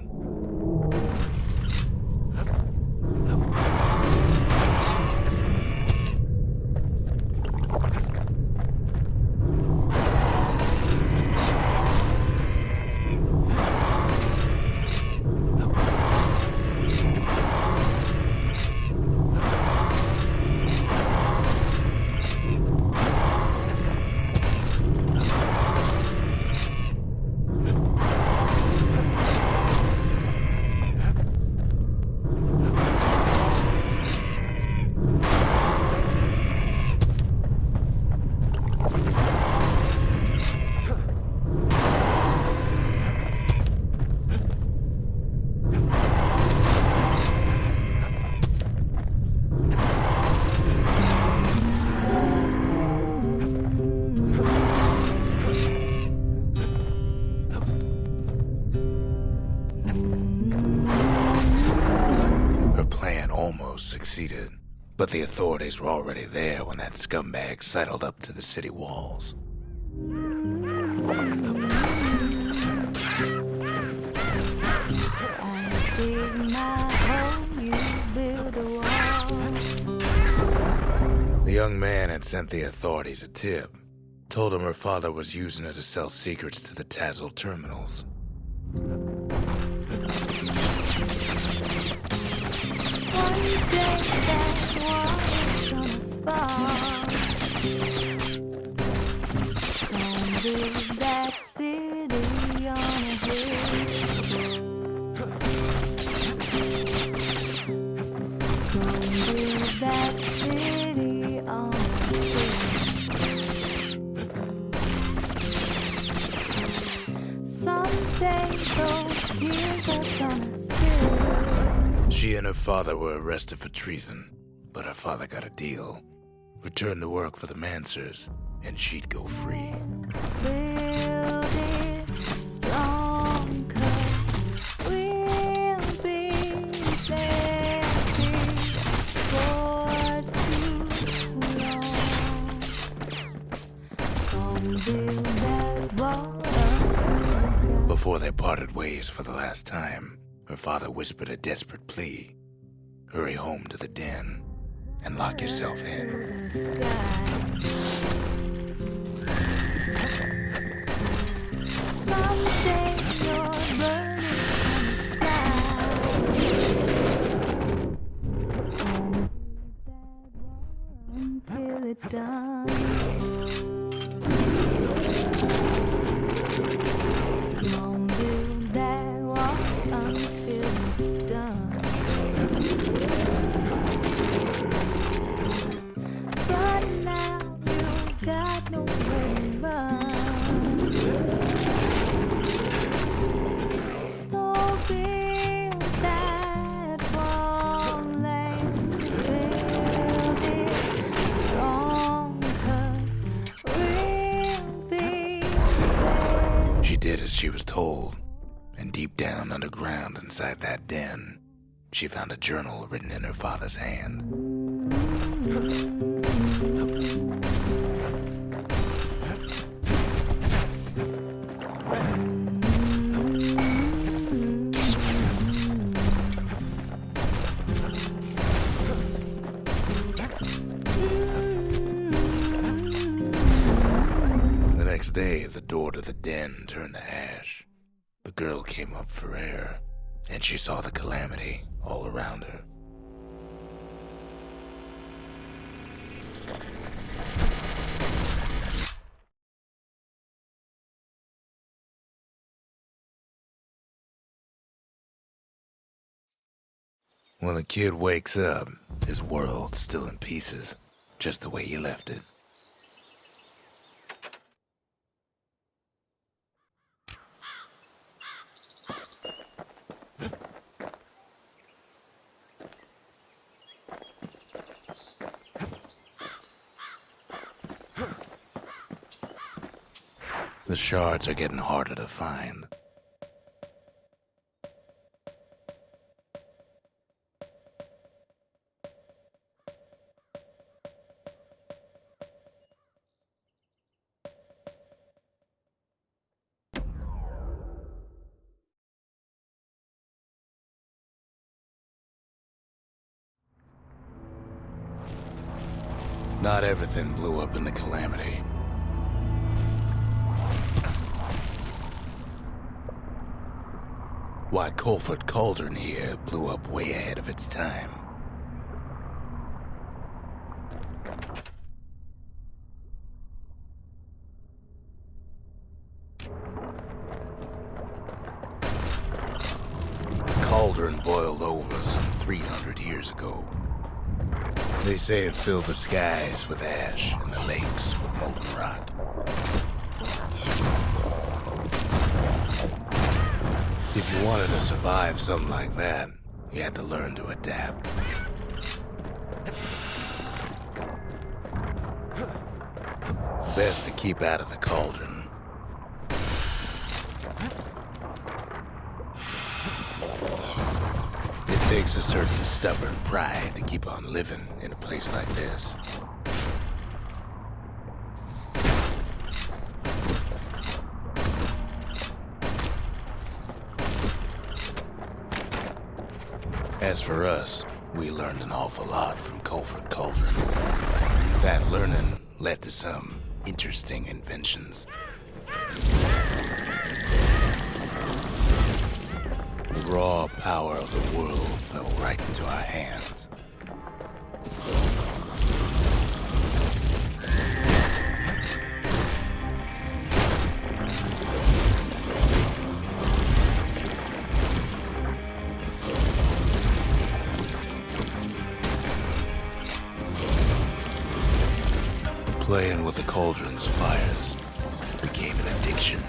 Succeeded, but the authorities were already there when that scumbag sidled up to the city walls. The young man had sent the authorities a tip, told him her father was using her to sell secrets to the Tassel terminals. She and her father were arrested for treason, but her father got a deal. Returned to work for the Mansers, and she'd go free. Before they parted ways for the last time, her father whispered a desperate plea. Hurry home to the den and lock yourself in. Until it's done. Don't build that wall until it's done. But now you got no way. She did as she was told, and deep down underground inside that den, she found a journal written in her father's hand. The next day, the door to the den turned to ash. The girl came up for air, and she saw the calamity all around her. When the kid wakes up, his world's still in pieces, just the way you left it. The shards are getting harder to find. Not everything blew up in the calamity. Why, Colford Cauldron here blew up way ahead of its time. The cauldron boiled over some 300 years ago. They say it filled the skies with ash and the lakes with molten rock. If you wanted to survive something like that, you had to learn to adapt. Best to keep out of the cauldron. It takes a certain stubborn pride to keep on living in a place like this. As for us, we learned an awful lot from Colford Cauldron. That learning led to some interesting inventions. The raw power of the world fell right into our hands. Playing with the cauldron's fires became an addiction.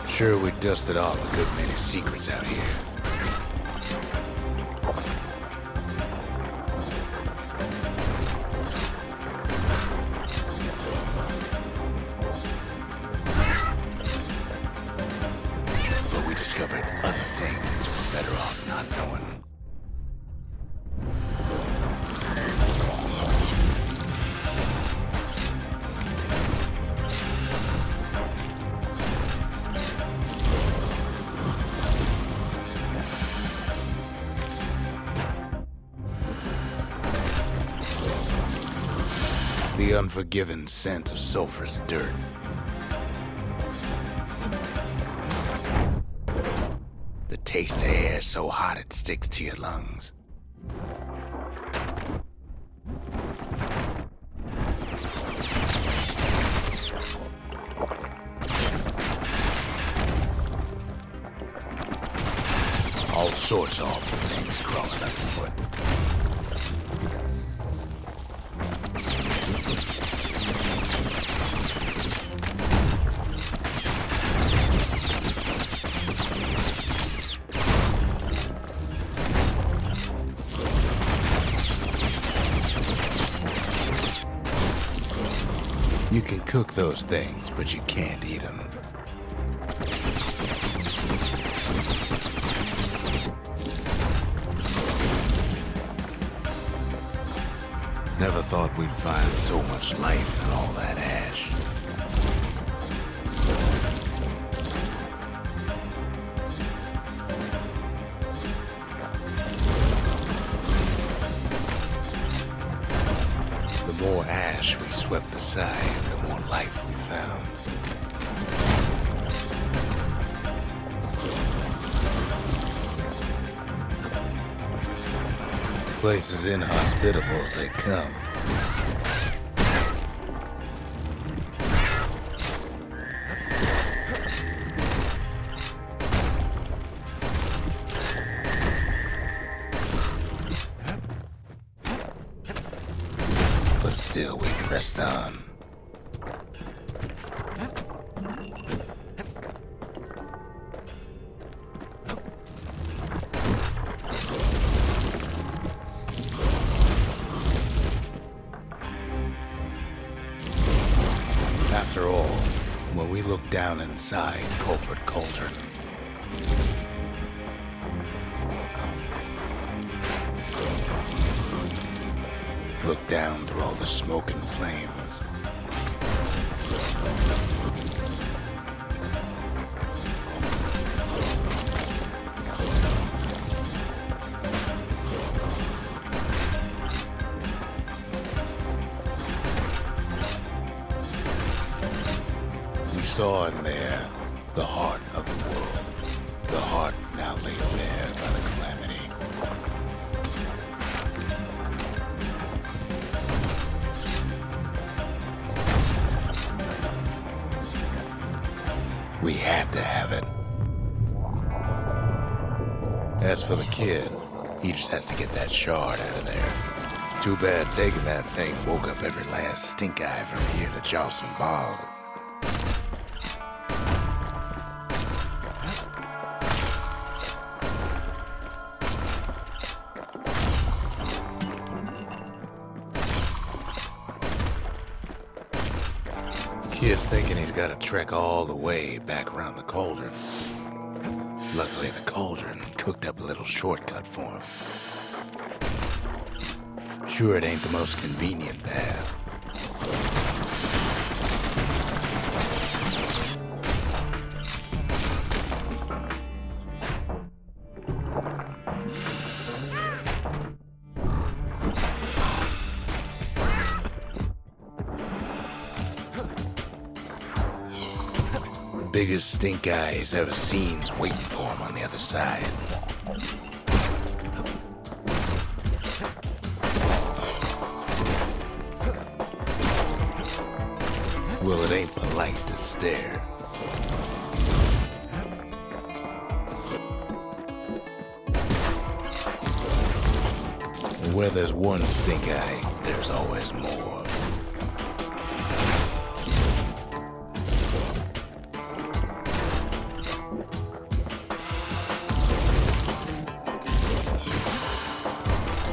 Sure, we dusted off a good many secrets out here. But we discovered other things we're better off not knowing. The unforgiving scent of sulfurous dirt. The taste of air so hot it sticks to your lungs. All sorts of awful things crawling underfoot. You can cook those things, but you can't eat them. Never thought we'd find so much life in all that ash. The more ash we swept aside, the more life we found. Place as inhospitable as they come. But still we pressed on. After all, when we looked down inside Culford Cauldron, looked down through all the smoke and flames, we saw in there the heart of the world, the heart now laid bare by the calamity. We had to have it. As for the kid, he just has to get that shard out of there. Too bad taking that thing woke up every last stink eye from here to Charleston Bog. Kid's thinking he's got to trek all the way back around the cauldron. Luckily, the cauldron cooked up a little shortcut for him. Sure, it ain't the most convenient path. Biggest stink eye he's ever seen's waiting for him on the other side. Well, it ain't polite to stare. And where there's one stink eye, there's always more.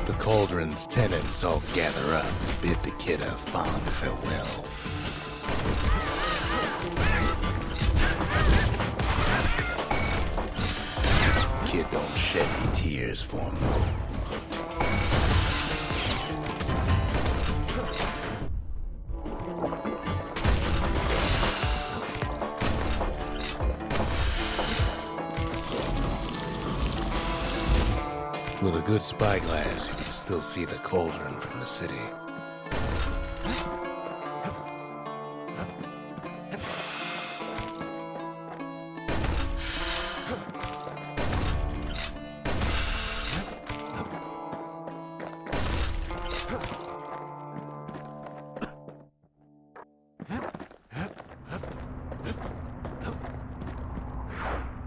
The cauldron's tenants all gather up to bid the kid a fond farewell. Kid don't shed any tears for him though. With a good spyglass, you can still see the cauldron from the city.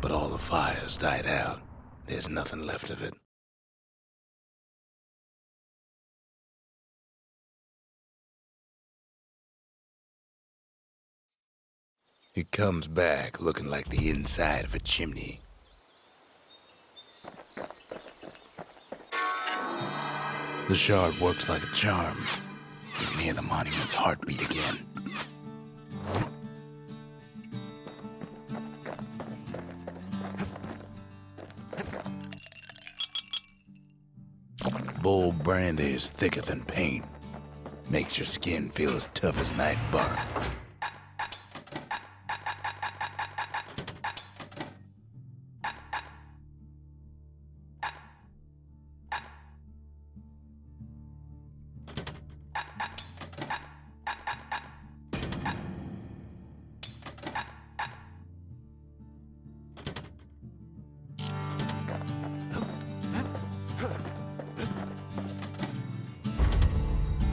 But all the fires died out. There's nothing left of it. It comes back looking like the inside of a chimney. The shard works like a charm. You can hear the monument's heartbeat again. Bull brandy is thicker than paint. Makes your skin feel as tough as knife bark.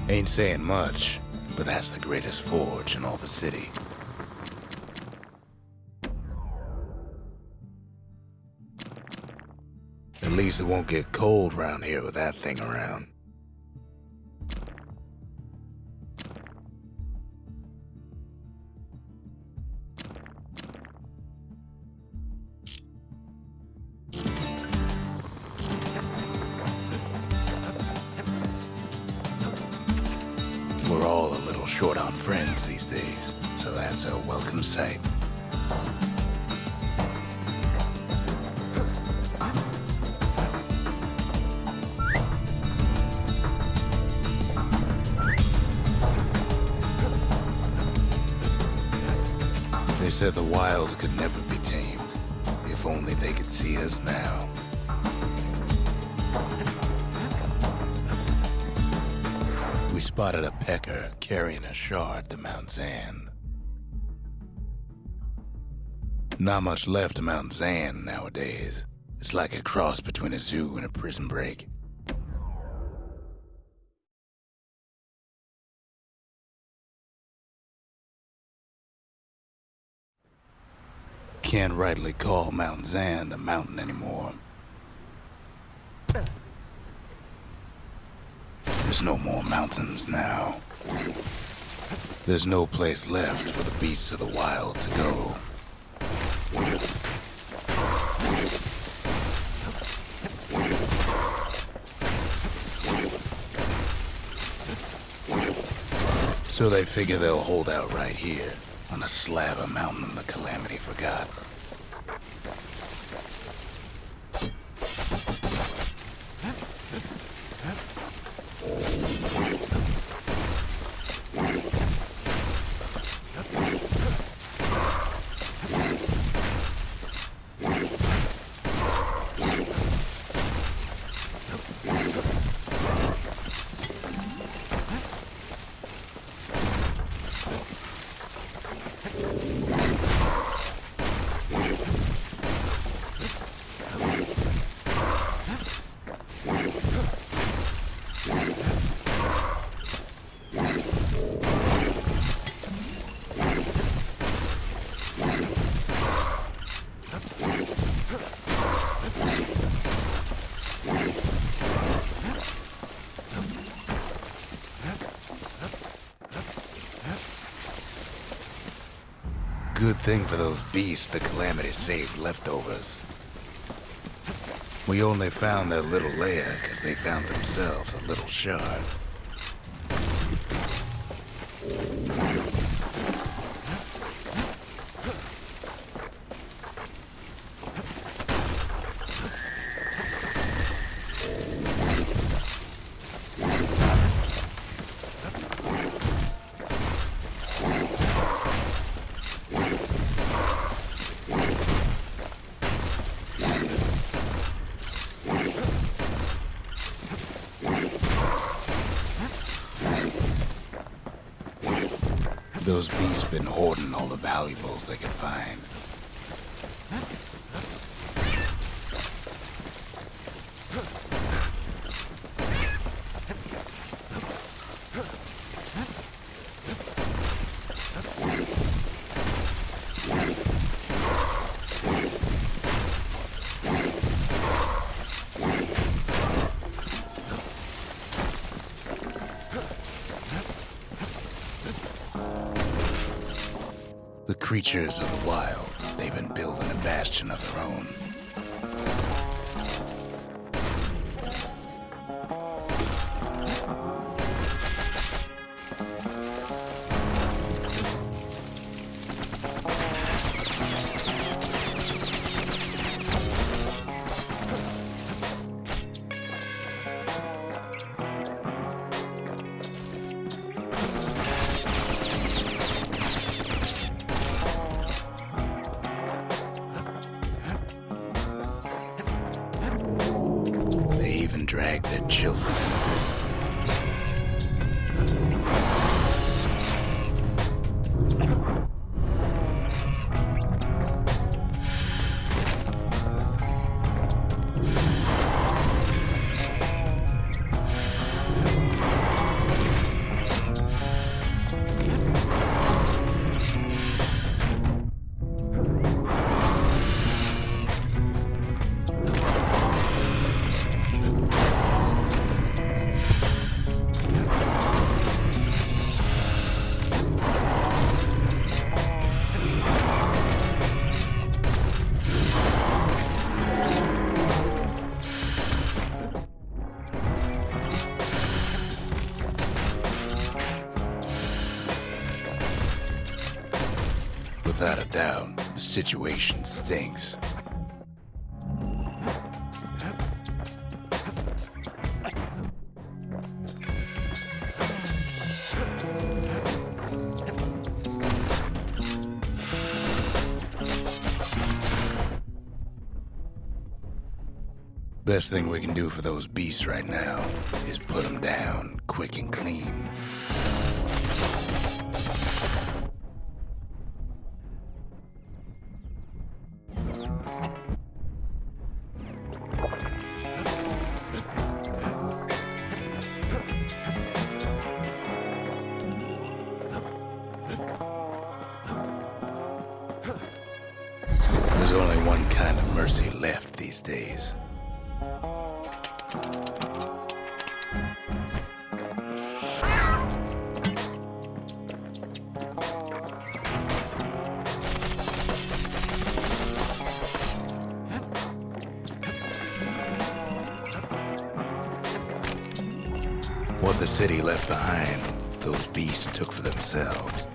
Ain't saying much, but that's the greatest forge in all the city. At least it won't get cold around here with that thing around. We're all a little short on friends these days, so that's a welcome sight. They said the wild could never be tamed, if only they could see us now. We spotted a pecker carrying a shard to Mount Zan. Not much left of Mount Zan nowadays. It's like a cross between a zoo and a prison break. Can't rightly call Mount Zan a mountain anymore. There's no more mountains now. There's no place left for the beasts of the wild to go. So they figure they'll hold out right here, on a slab of mountain the Calamity forgot. Good thing for those beasts the Calamity saved leftovers. We only found their little lair because they found themselves a little shard. Those beasts been hoarding all the valuables they could find. The creatures of the wild, they've been building a bastion of their own. drag their children into this. Without a doubt, the situation stinks. Best thing we can do for those beasts right now is put them down quick and clean. There's only one kind of mercy left these days. What the city left behind, those beasts took for themselves.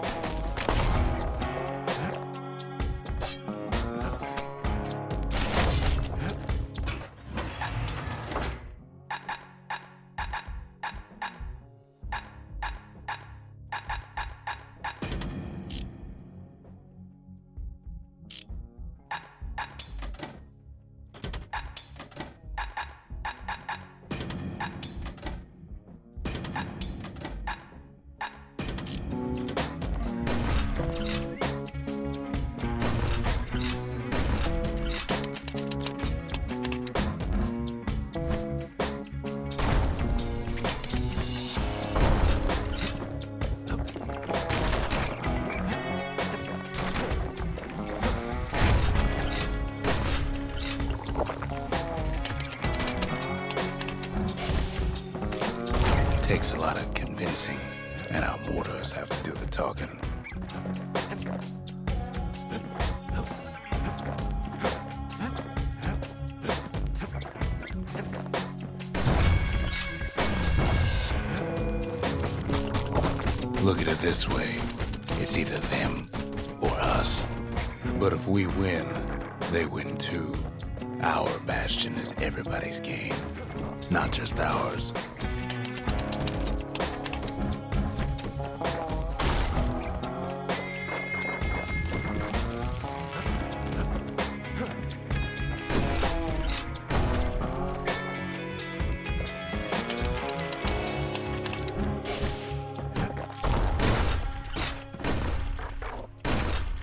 Takes a lot of convincing, and our mortars have to do the talking. Look at it this way, it's either them or us. But if we win, they win too. Our Bastion is everybody's game, not just ours.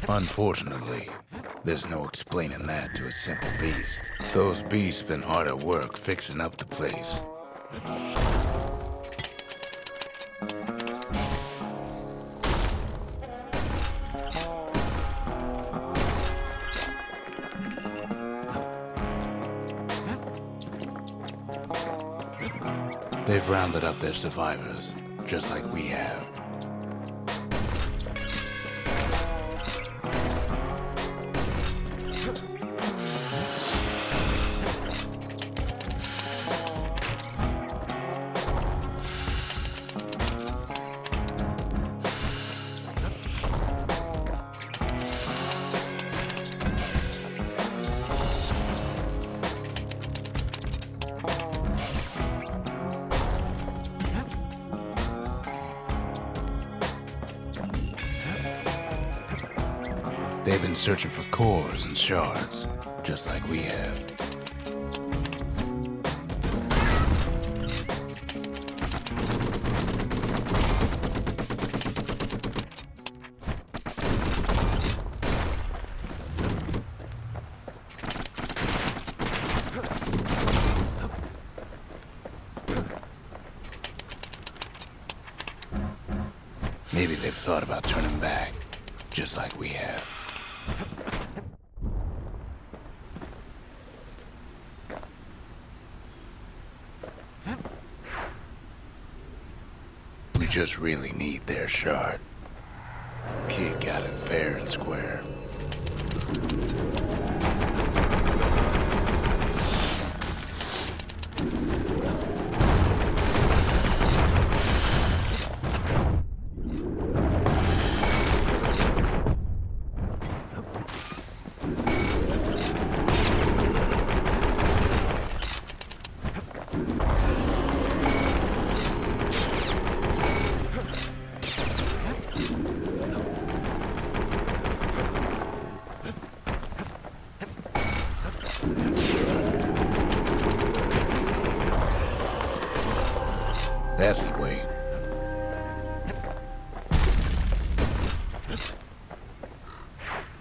Unfortunately, there's no explaining that to a simple beast. Those beasts been hard at work fixing up the place. They've rounded up their survivors, just like we have. They've been searching for cores and shards, just like we have. Maybe they've thought about turning back, just like we have. We just really need their shard. Kid got it fair and square. That's the way.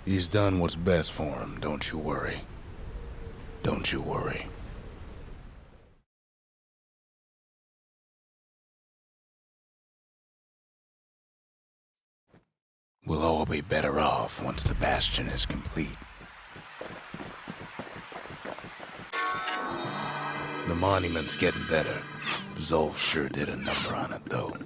He's done what's best for him, don't you worry. Don't you worry. We'll all be better off once the Bastion is complete. The monument's getting better. Zolf sure did a number on it, though.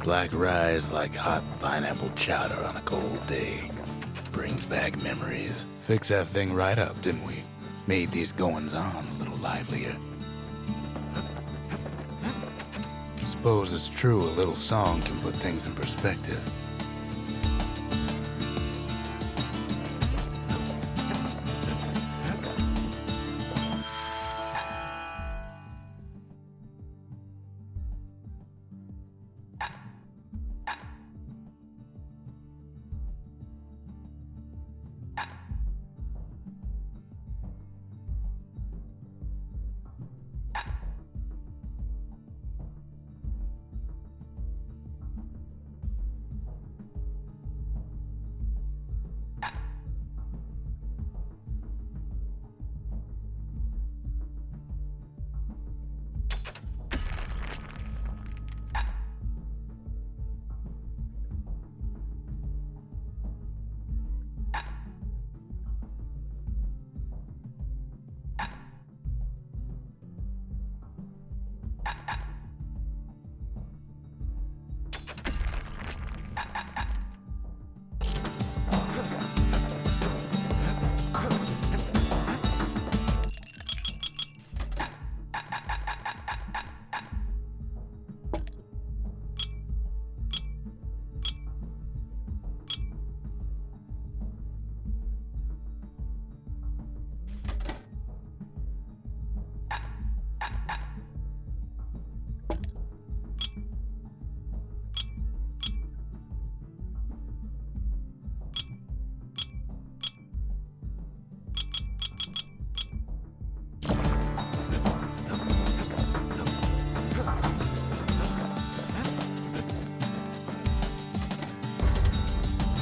Black rye's like hot pineapple chowder on a cold day. Brings back memories. Fixed that thing right up, didn't we? Made these goings-on a little livelier. Suppose it's true a little song can put things in perspective.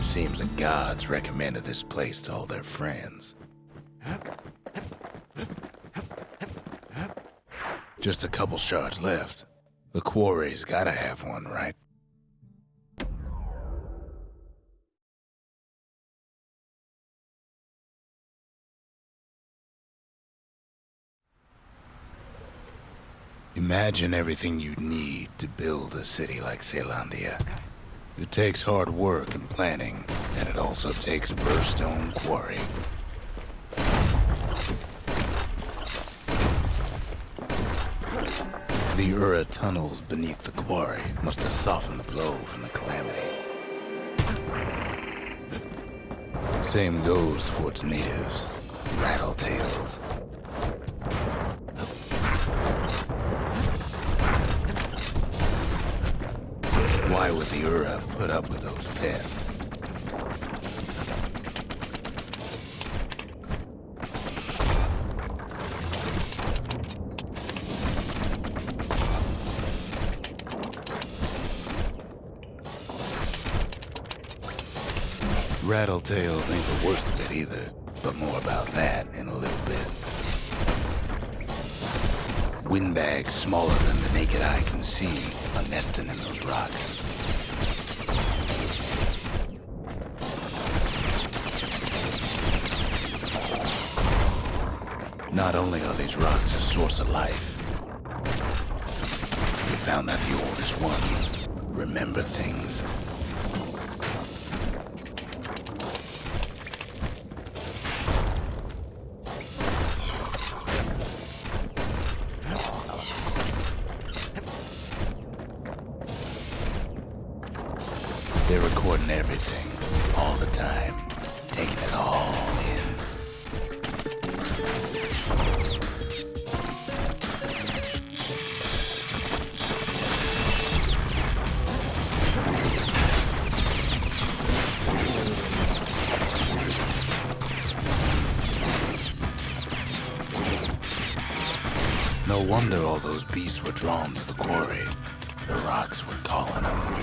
Seems the gods recommended this place to all their friends. Just a couple shards left. The quarry's gotta have one, right? Imagine everything you'd need to build a city like Caelondia. It takes hard work and planning, and it also takes burstone quarry. The Ura tunnels beneath the quarry must have softened the blow from the calamity. Same goes for its natives, rattletails. Why would the Ura put up with those pests? Rattletails ain't the worst of it either, but more about that in a little bit. Windbags smaller than the naked eye can see are nesting in those rocks. Not only are these rocks a source of life, we found that the oldest ones remember things. They're recording everything, all the time, taking it all in. No wonder all those beasts were drawn to the quarry. The rocks were calling them.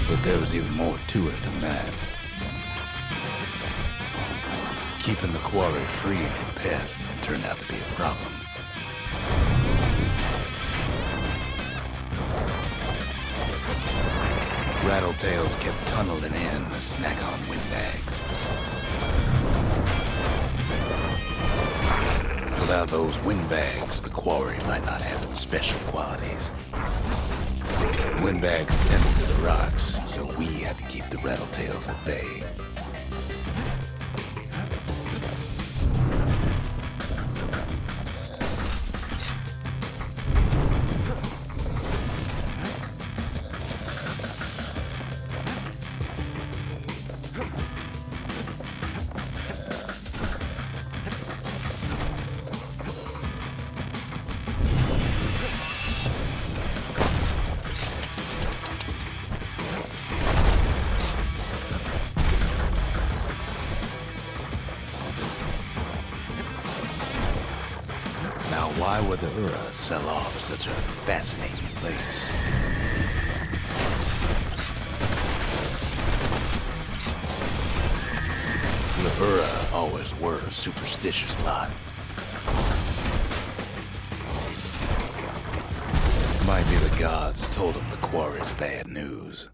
But there was even more to it than that. Keeping the quarry free from pests turned out to be a problem. Rattletails kept tunneling in to snack on windbags. Without those windbags, the quarry might not have its special qualities. Windbags tended to the rocks, so we had to keep the rattletails at bay. Now, why would the Ura sell off such a fascinating place? The Ura always were a superstitious lot. Might be the gods told them the quarry's bad news.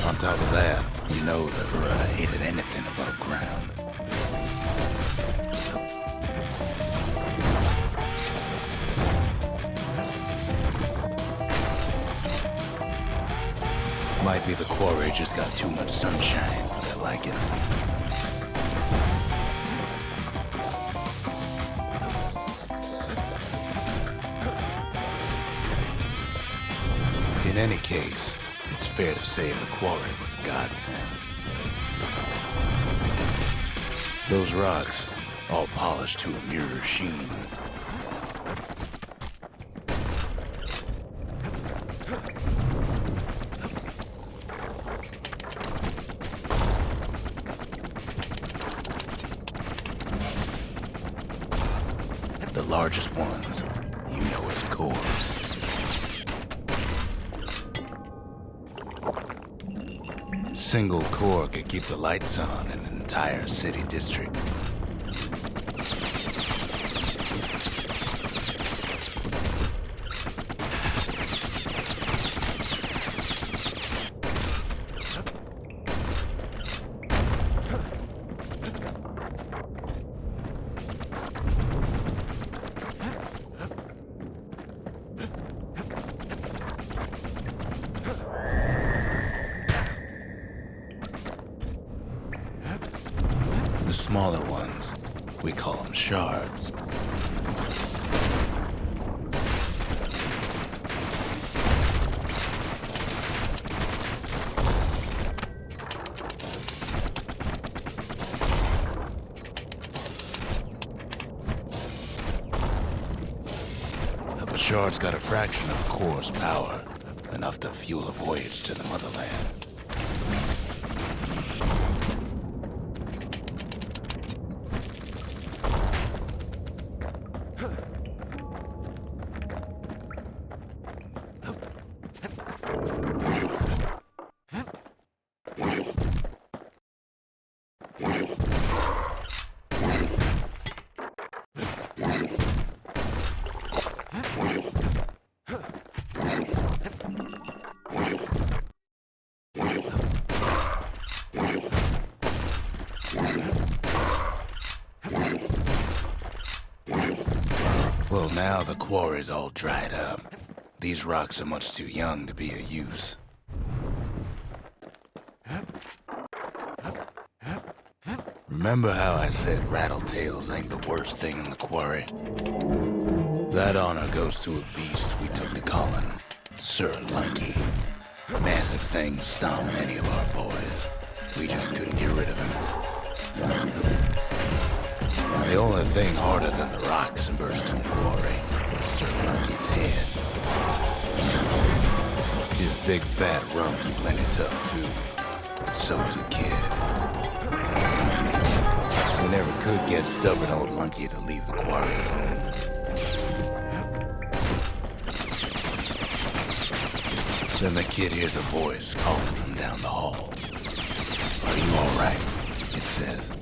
On top of that, you know the Ura hated anything above ground. Might be the quarry just got too much sunshine for their liking. In any case, it's fair to say the quarry was a godsend. Those rocks, all polished to a mirror sheen. the largest ones you know as cores. Single core could keep the lights on in an entire city district. The smaller ones, we call them shards. The shard's got a fraction of a core's power, enough to fuel a voyage to the motherland. Well, now the quarry's all dried up. These rocks are much too young to be of use. Remember how I said rattletails ain't the worst thing in the quarry? That honor goes to a beast we took to calling Sir Lunky. Massive things stomped many of our boys. We just couldn't get rid of him. The only thing harder than the rocks in Bastion Quarry is Sir Lunky's head. His big fat rump's plenty tough too. So is the kid. We never could get stubborn old Lunky to leave the quarry alone. Then the kid hears a voice calling from down the hall. "Are you all right?" it says.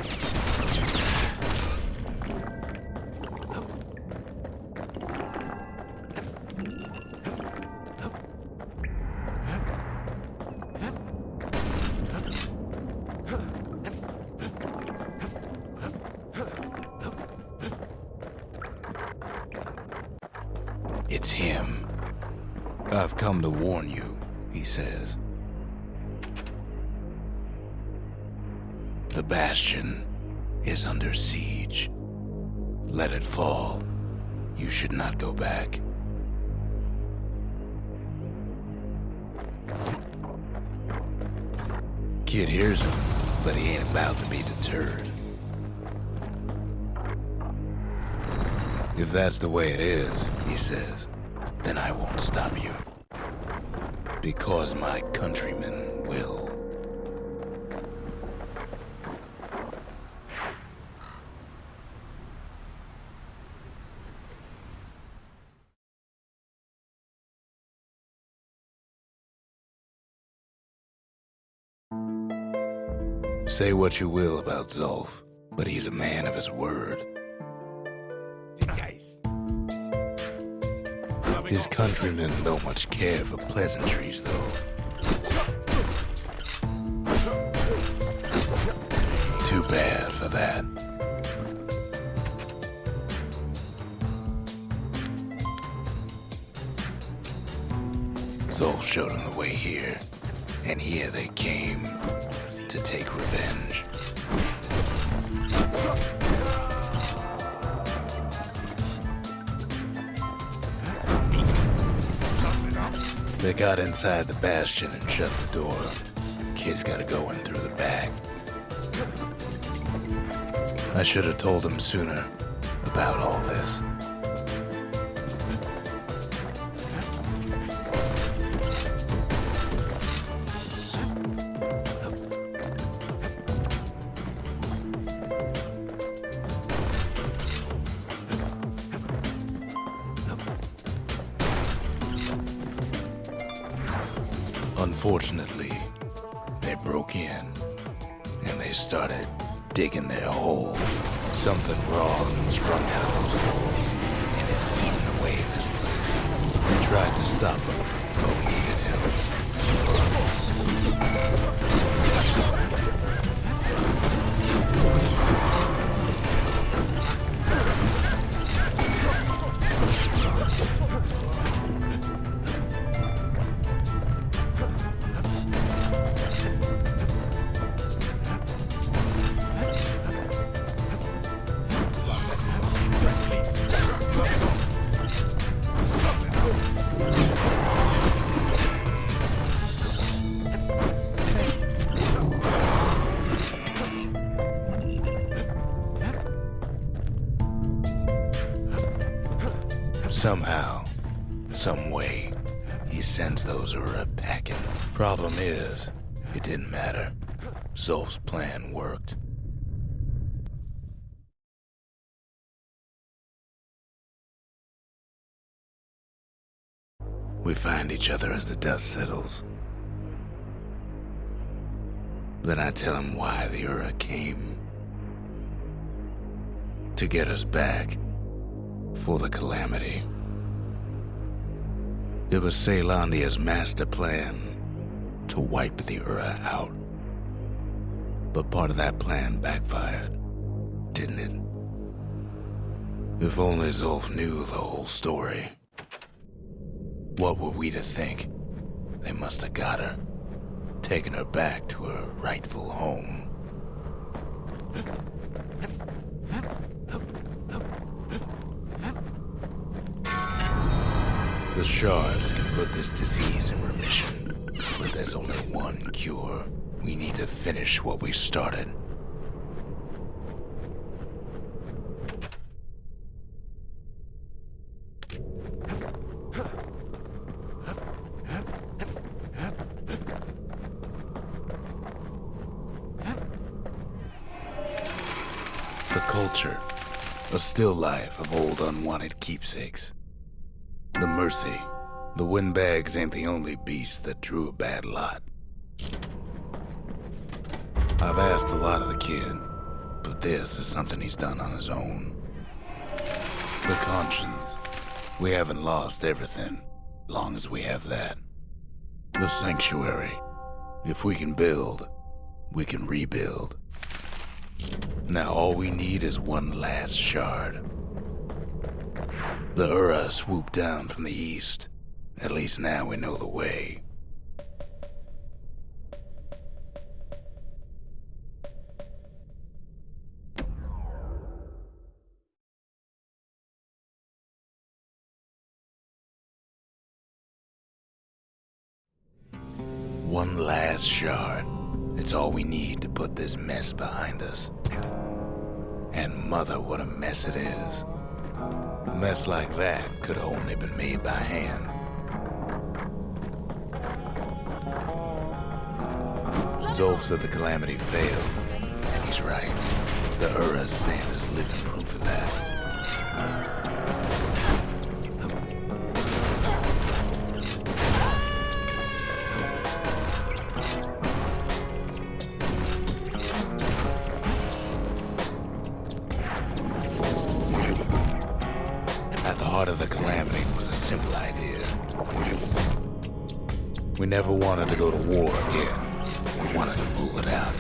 It's him. "I've come to warn you," he says. "The Bastion is under siege. Let it fall. You should not go back." Kid hears him, but he ain't about to be deterred. "If that's the way it is," he says, "then I won't stop you. Because my countrymen will." Say what you will about Zulf, but he's a man of his word. His countrymen don't much care for pleasantries, though. Too bad for that. Zulf showed him the way here, and here they came to take revenge. They got inside the Bastion and shut the door. Kid's gotta go in through the back. I should have told him sooner about all this. Unfortunately, they broke in and they started digging their hole. Something wrong was sprung out of those holes, and it's eating away at this place. We tried to stop him, but we needed help. Somehow, some way, he sends those Ura packing. Problem is, it didn't matter. Zolf's plan worked. We find each other as the dust settles. Then I tell him why the Ura came. To get us back. For the calamity. It was Caelondia's master plan to wipe the Ura out. But part of that plan backfired, didn't it? If only Zolf knew the whole story. What were we to think? They must have got her, taken her back to her rightful home. The shards can put this disease in remission, but there's only one cure. We need to finish what we started. The culture, a still life of old unwanted keepsakes. The mercy, the windbags ain't the only beast that drew a bad lot. I've asked a lot of the kid, but this is something he's done on his own. The conscience, we haven't lost everything, long as we have that. The sanctuary, if we can build, we can rebuild. Now all we need is one last shard. The Ura swooped down from the east. At least now we know the way. One last shard. It's all we need to put this mess behind us. And mother, what a mess it is. A mess like that could have only been made by hand. Zolf said the calamity failed, and he's right. The Uras stand as living proof of that. At the heart of the calamity was a simple idea. We never wanted to go to war again. We wanted to rule it out.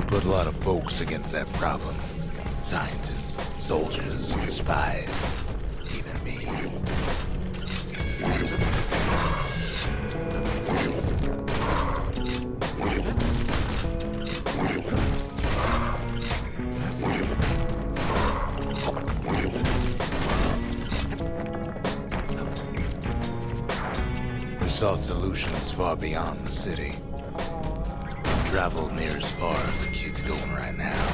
Put a lot of folks against that problem. Scientists, soldiers, spies, even me. We sought solutions far beyond the city. Traveled near as far as the kid's going right now.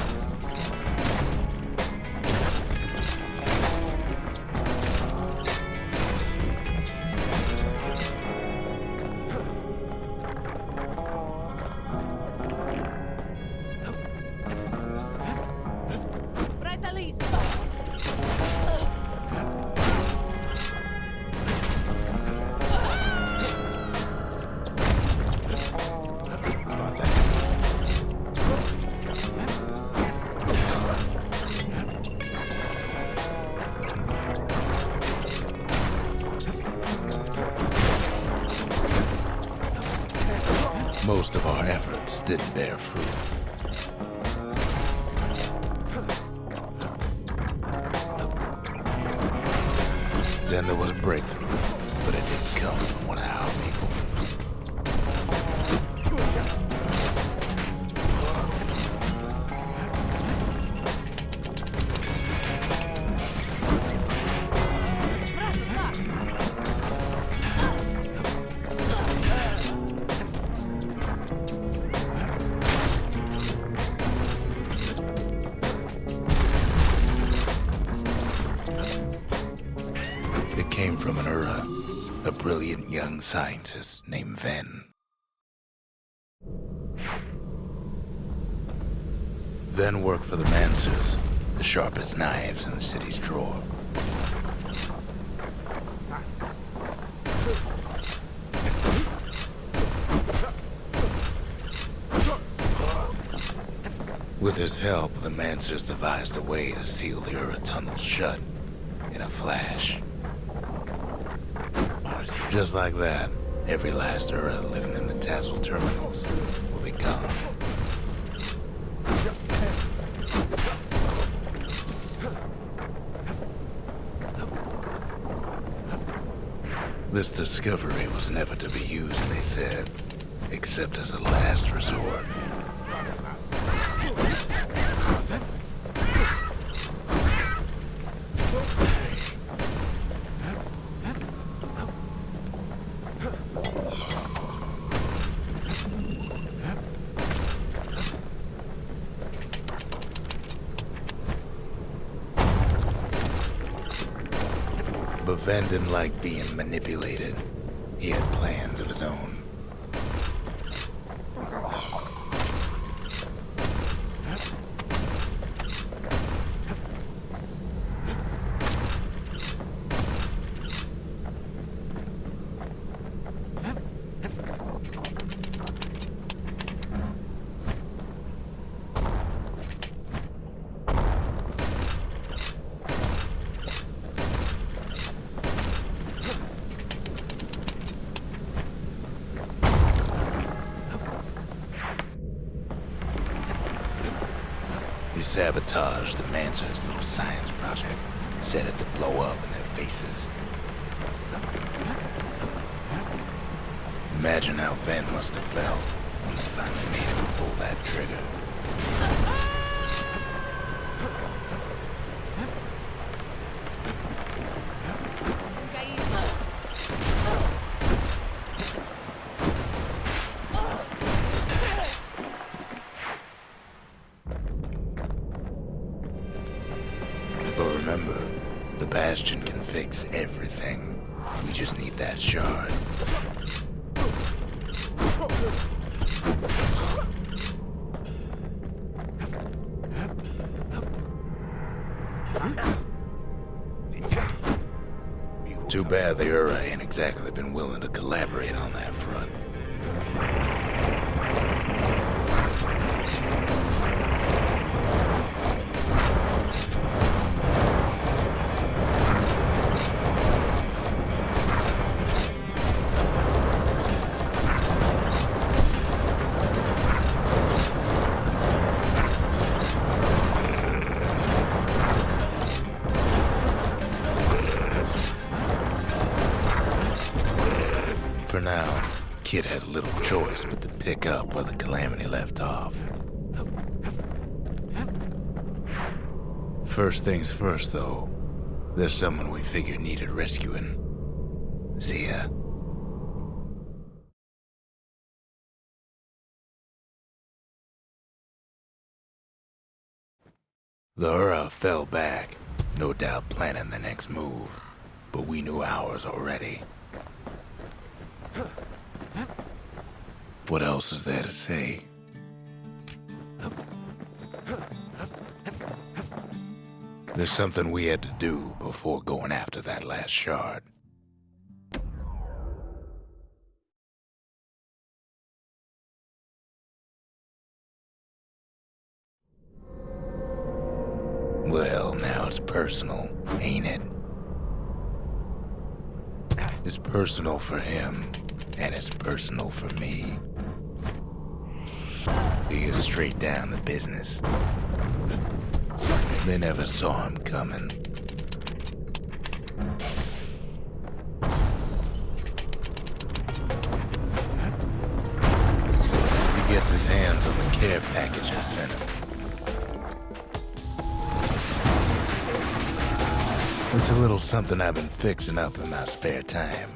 Most of our efforts didn't bear fruit. Then there was a breakthrough, but it didn't come from one of our people. It came from an a brilliant young scientist named Ven. Ven worked for the Mancers, the sharpest knives in the city's drawer. With his help, the Mancers devised a way to seal the tunnels shut in a flash. Just like that, every last living in the Tassel terminals will be gone. This discovery was never to be used, they said, except as a last resort. But Ven didn't like being manipulated. He had plans of his own. He sabotaged the Mancer's little science project, set it to blow up in their faces. Imagine how Ven must have felt when they finally made him pull that trigger. But remember, the Bastion can fix everything. We just need that shard. Too bad the ain't exactly been willing to collaborate on that front. kid had little choice but to pick up where the calamity left off. First things first, though, there's someone we figured needed rescuing. Zia. The Ura fell back, no doubt planning the next move, but we knew ours already. What else is there to say? There's something we had to do before going after that last shard. Well, now it's personal, ain't it? It's personal for him, and it's personal for me. He is straight down to business. They never saw him coming. He gets his hands on the care package I sent him. It's a little something I've been fixing up in my spare time.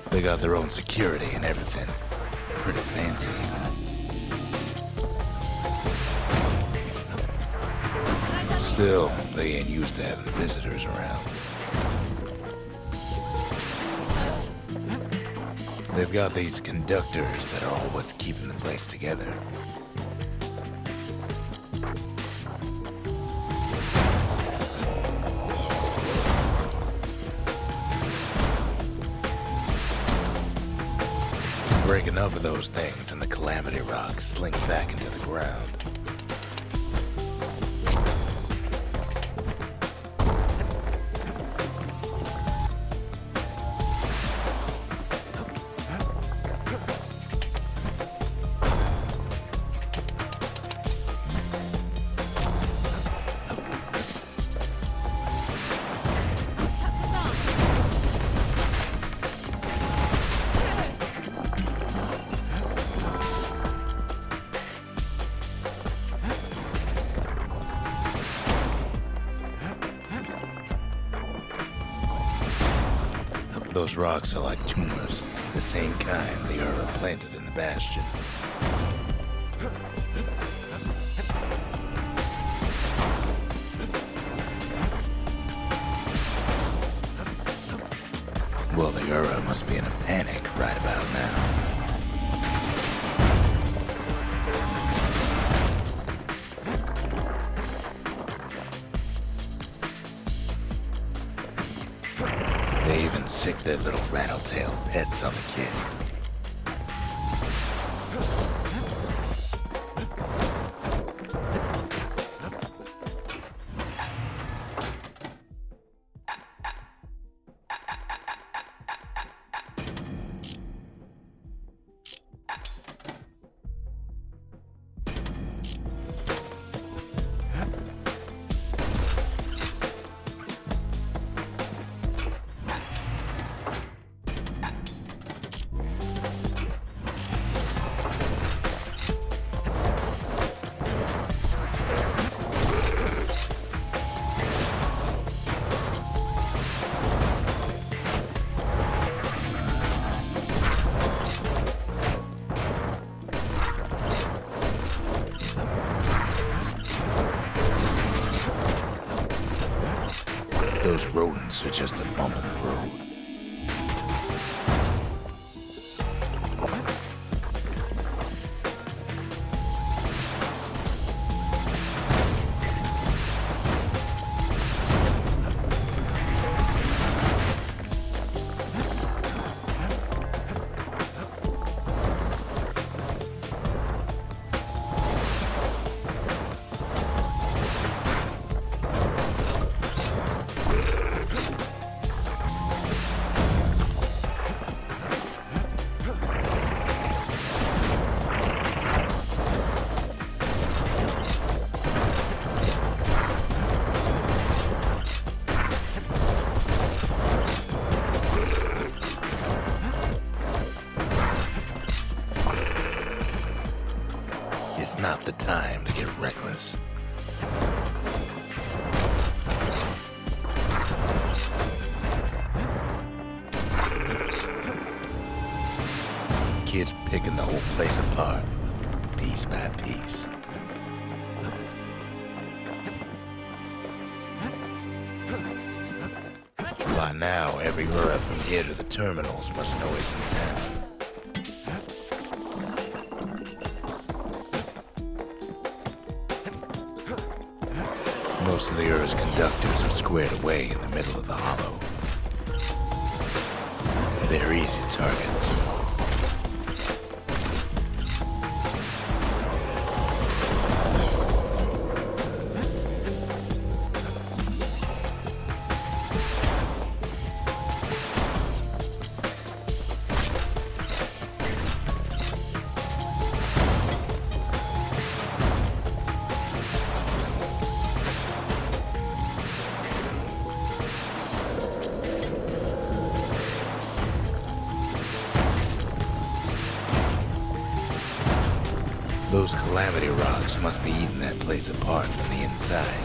They got their own security and everything. Pretty fancy even. Still, they ain't used to having visitors around. They've got these conductors that are all what's keeping the place together. Break enough of those things and the calamity rocks slink back into the ground. Those rocks are like tumors, the same kind the Ura planted in the Bastion. Well, the Ura must be in a panic right about now. They even sick their little rattletail pets on the kid. Those rodents are just a bump in the road. It's not the time to get reckless. Kids picking the whole place apart, piece by piece. By now, every Ura from here to the terminals must know he's in town. Most of the Ura's conductors are squared away in the middle of the hollow. They're easy targets. Those calamity rocks must be eating that place apart from the inside.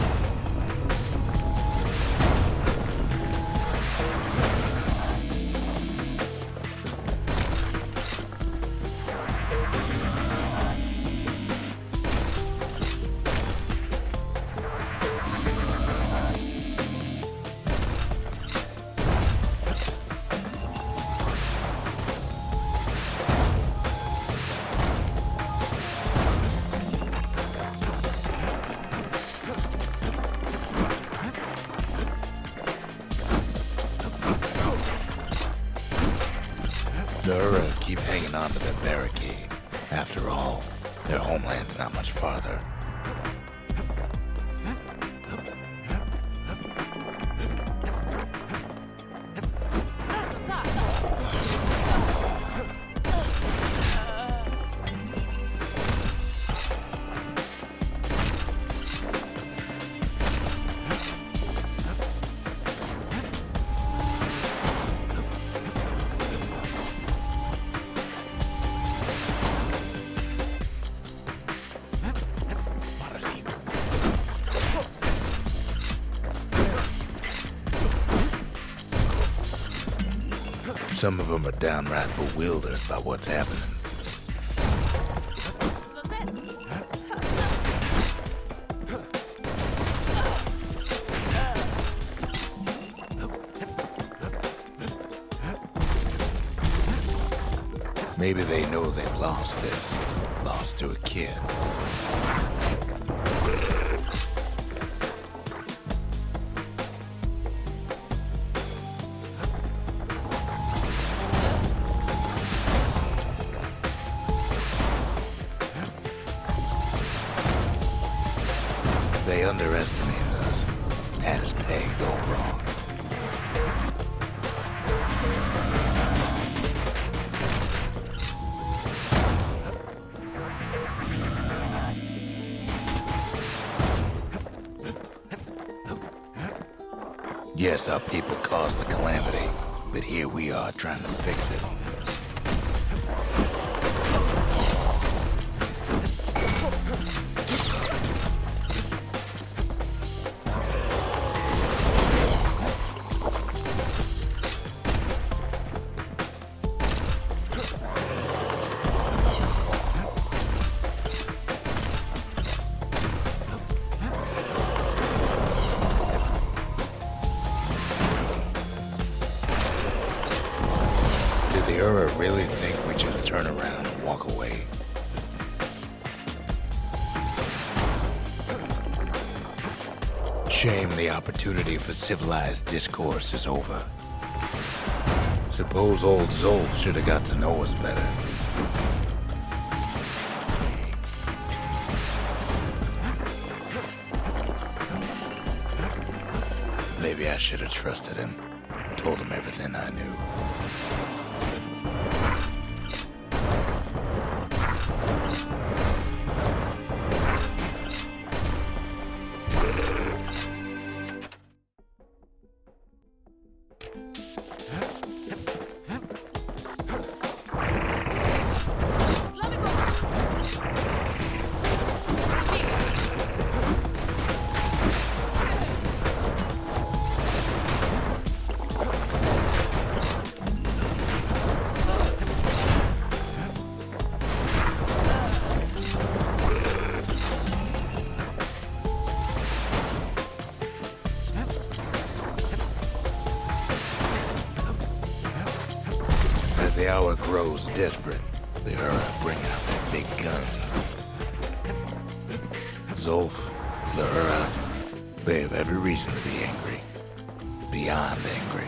The Ura keep hanging on to their barricade. After all, their homeland's not much farther. Some of them are downright bewildered by what's happening. Maybe they know they've lost this, lost to a kid. They underestimated us, had us pegged all wrong. Yes, our people caused the calamity, but here we are trying to fix it. Did the Ura really think we just turn around and walk away? Shame the opportunity for civilized discourse is over. Suppose old Zolf should have got to know us better. Maybe I should have trusted him, told him everything I knew. hour grows desperate, the Ura bring out their big guns. Zolf, the Ura, they have every reason to be angry. Beyond angry.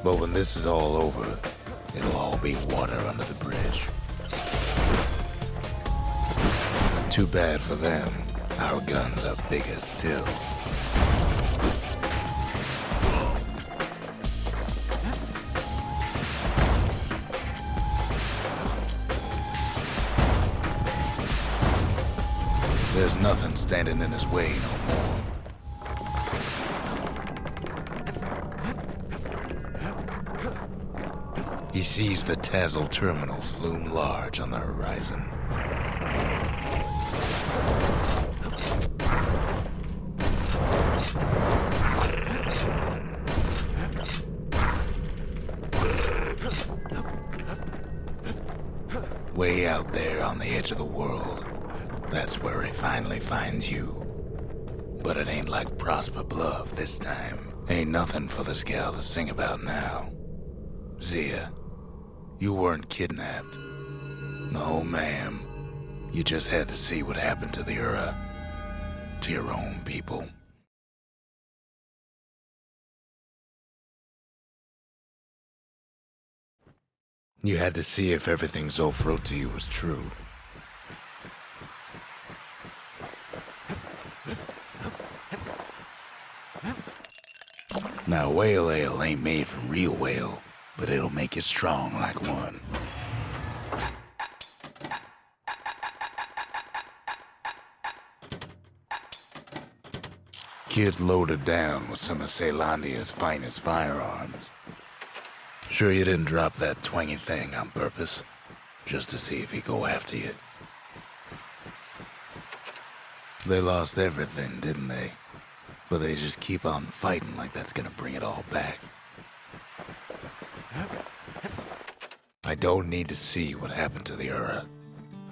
But when this is all over, it'll all be water under the bridge. Too bad for them, our guns are bigger still. There's nothing standing in his way no more. He sees the Tazzle terminals loom large on the horizon. Way out there on the edge of the world, that's where he finally finds you. But it ain't like Prosper Bluff this time. Ain't nothing for this gal to sing about now. Zia, you weren't kidnapped. No, ma'am. You just had to see what happened to the Ura. To your own people. You had to see if everything Zolf wrote to you was true. Now, whale ale ain't made from real whale, but it'll make you strong like one. Kid loaded down with some of Ceylondia's finest firearms. Sure you didn't drop that twangy thing on purpose, just to see if he'd go after you? They lost everything, didn't they? But they just keep on fighting like that's gonna bring it all back. I don't need to see what happened to the Ura.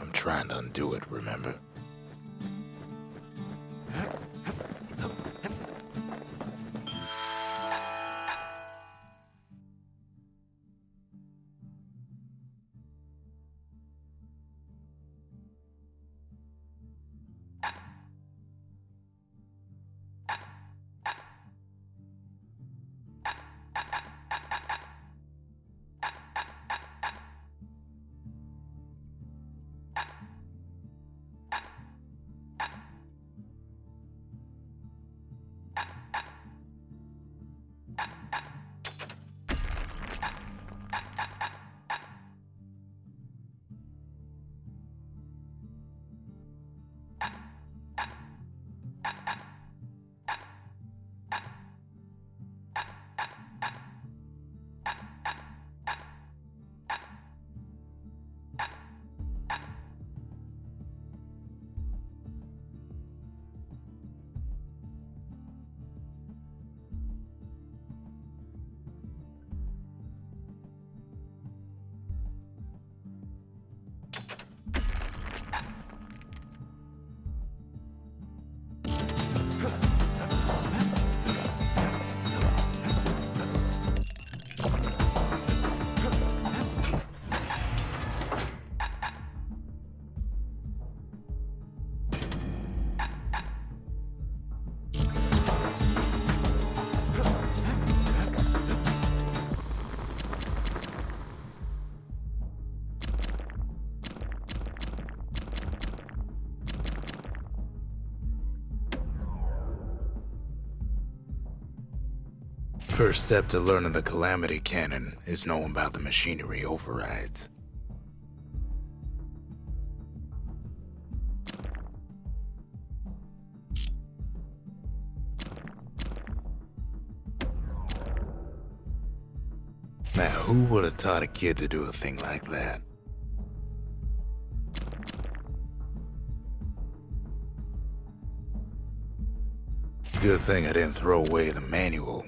I'm trying to undo it, remember? First step to learning the Calamity Cannon is knowing about the machinery overrides. Now, who would have taught a kid to do a thing like that? Good thing I didn't throw away the manual.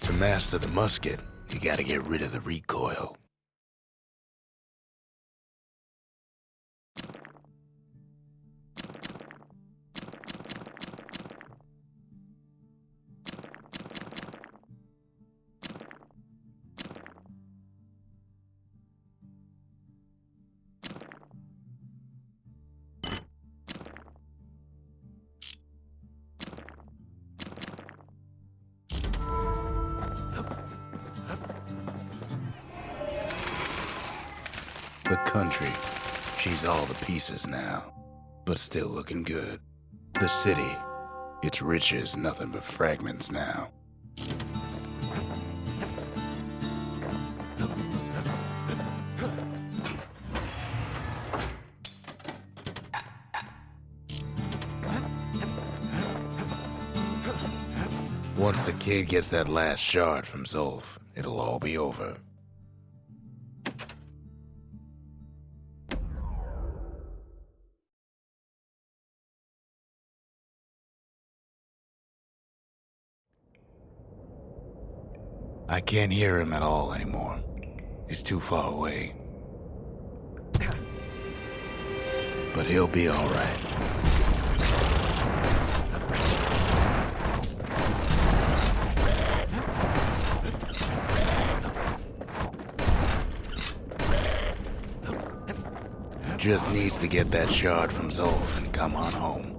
To master the musket, you gotta get rid of the recoil. The country, she's all the pieces now, but still looking good. The city, its riches nothing but fragments now. Once the kid gets that last shard from Zolf, it'll all be over. I can't hear him at all anymore. He's too far away. But he'll be all right. Just needs to get that shard from Zolf and come on home.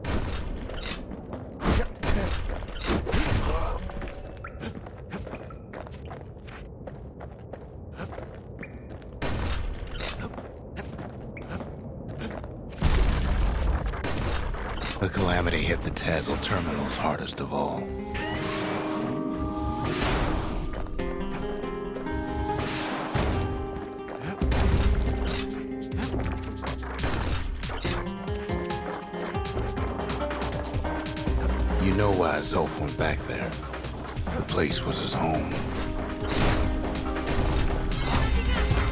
The calamity hit the Tazzle terminals hardest of all. You know why Zolf went back there. The place was his home.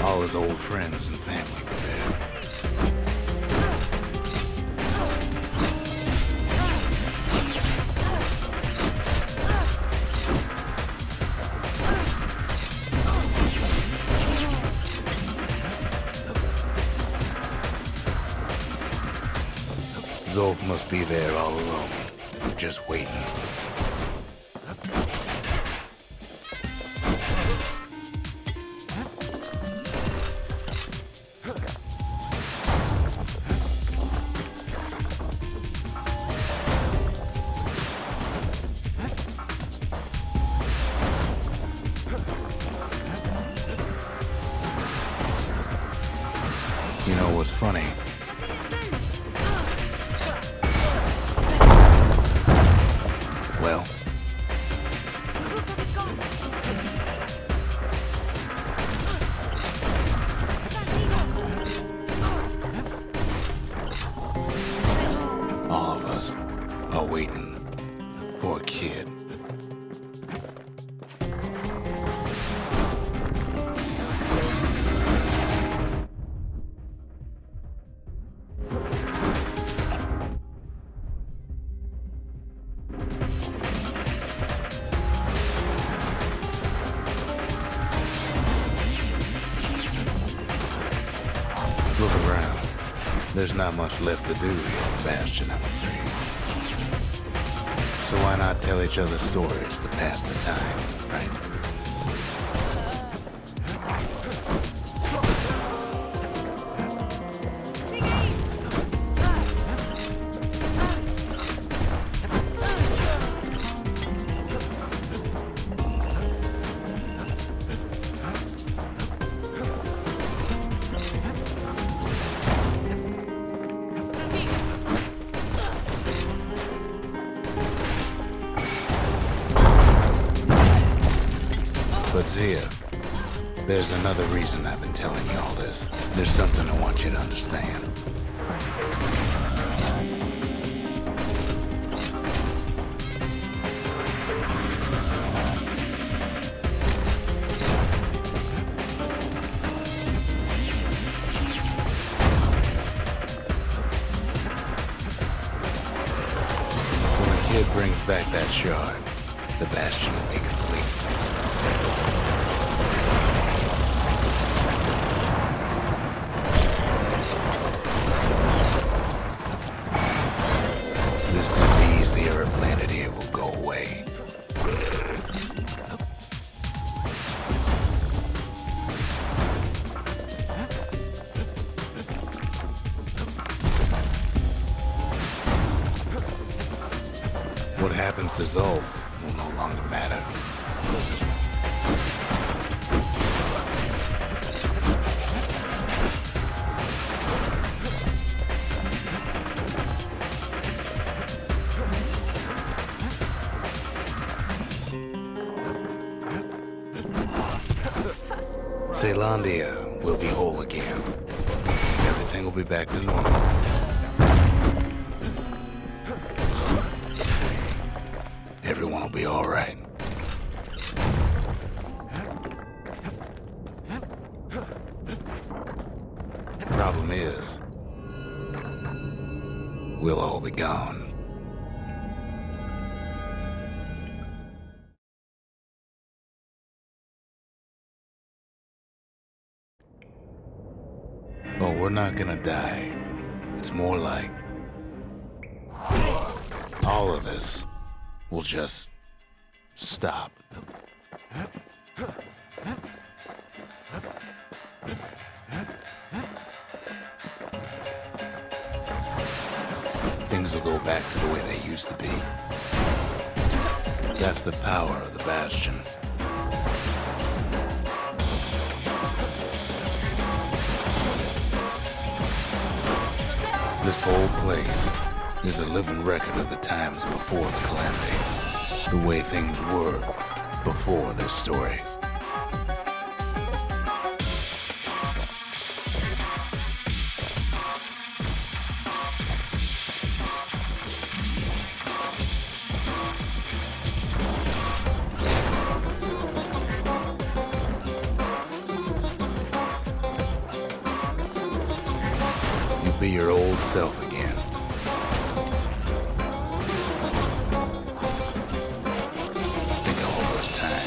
All his old friends and family were there. Zolf must be there all alone, just waiting. You know what's funny? Well, all of us are waiting for a kid. Look around. There's not much left to do here in Bastion, I'm afraid. So why not tell each other stories to pass the time, right? But Zia, there's another reason I've been telling you all this. There's something I want you to understand. When a kid brings back that shard, the Bastion will be complete. This disease the Earth planted here will go away. What happens to Zolf will no longer matter. Zealandia will be whole again. Everything will be back to normal. Everyone will be all right. Problem is, we'll all be gone. Oh, we're not gonna die. It's more like all of this will just stop. Things will go back to the way they used to be. That's the power of the Bastion. This whole place is a living record of the times before the calamity. The way things were before this story. You'll be your old self again.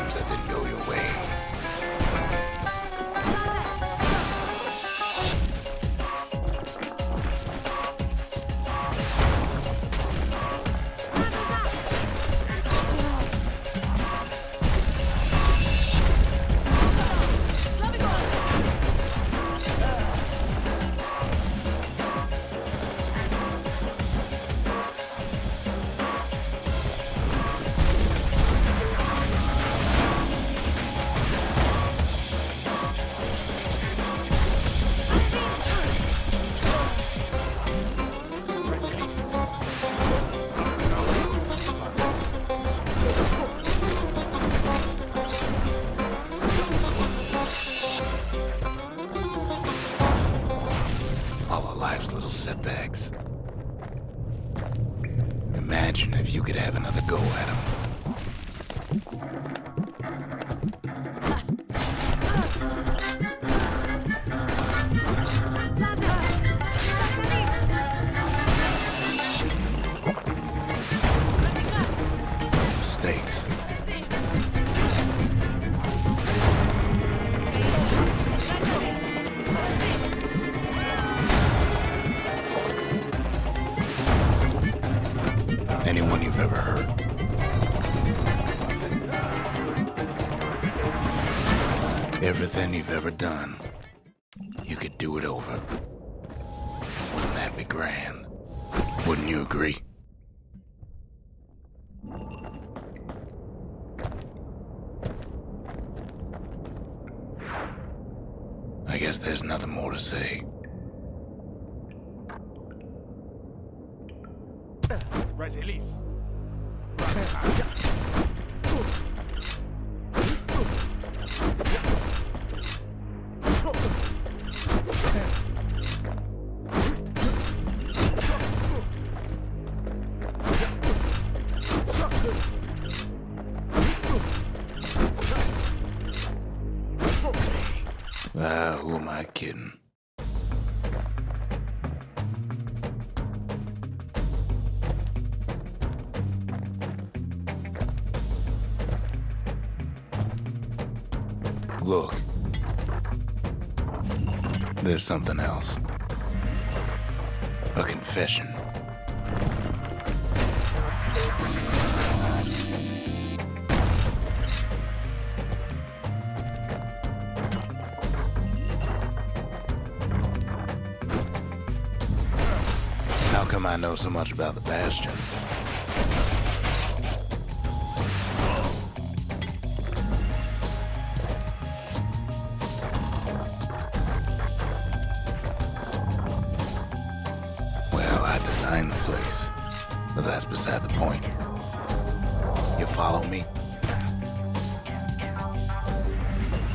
That didn't go your way. Little setbacks. Imagine if you could have another go at them. No mistakes. Anyone you've ever hurt. Everything you've ever done, you could do it over. Wouldn't that be grand? Wouldn't you agree? I guess there's nothing more to say. Who am I kidding? Look. There's something else. A confession. How come I know so much about the Bastion? Designed the place, but that's beside the point. You follow me?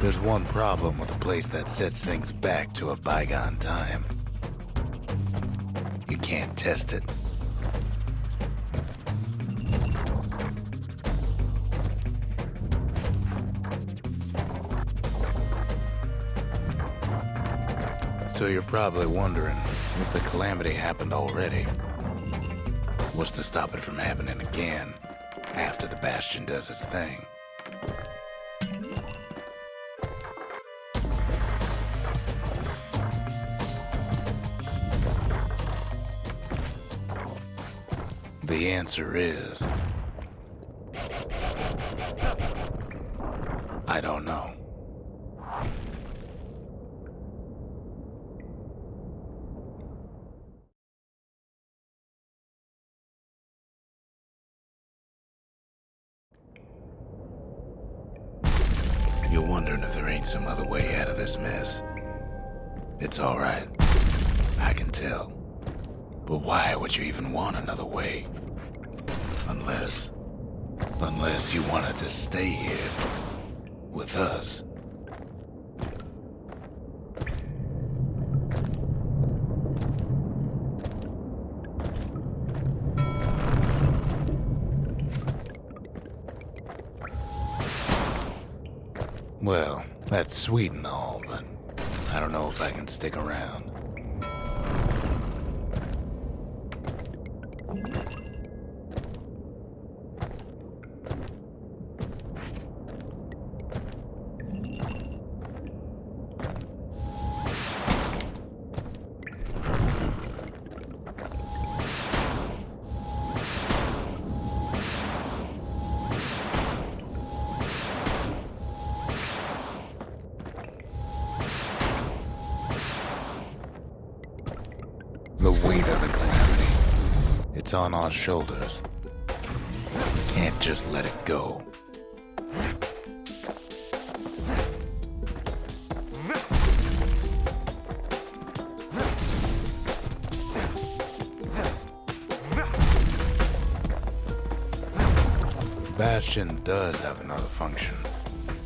There's one problem with a place that sets things back to a bygone time. You can't test it. So you're probably wondering, if the calamity happened already, what's to stop it from happening again after the Bastion does its thing? The answer is, I don't know. You're wondering if there ain't some other way out of this mess. It's all right. I can tell. But why would you even want another way? Unless you wanted to stay here with us. Well, that's sweet and all, but I don't know if I can stick around. The weight of the calamity. It's on our shoulders. Can't just let it go. Bastion does have another function,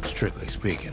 strictly speaking.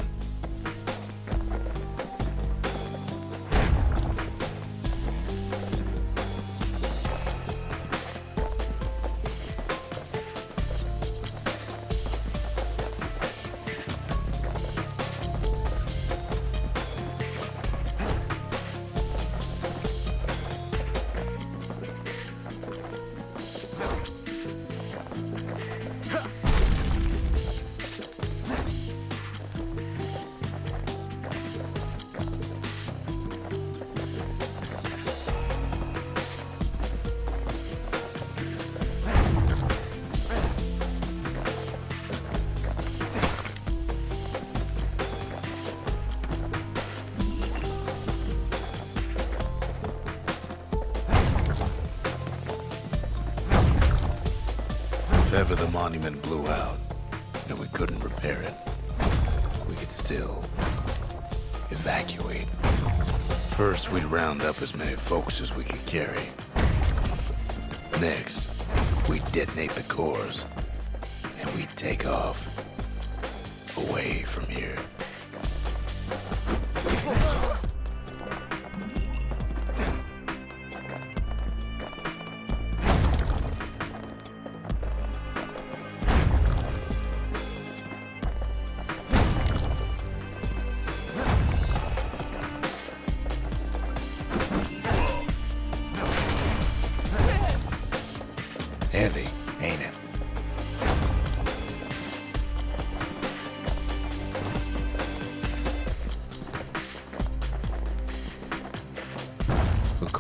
If ever the monument blew out and we couldn't repair it, we could still evacuate. First, we'd round up as many folks as we could carry. Next, we'd detonate the cores, and we'd take off away from here.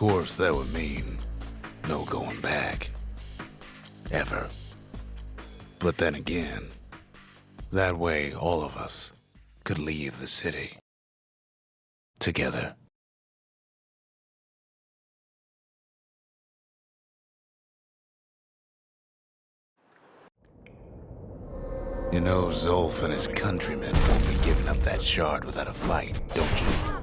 course, that would mean no going back. Ever. But then again, that way all of us could leave the city. Together. You know, Zolf and his countrymen won't be giving up that shard without a fight, don't you?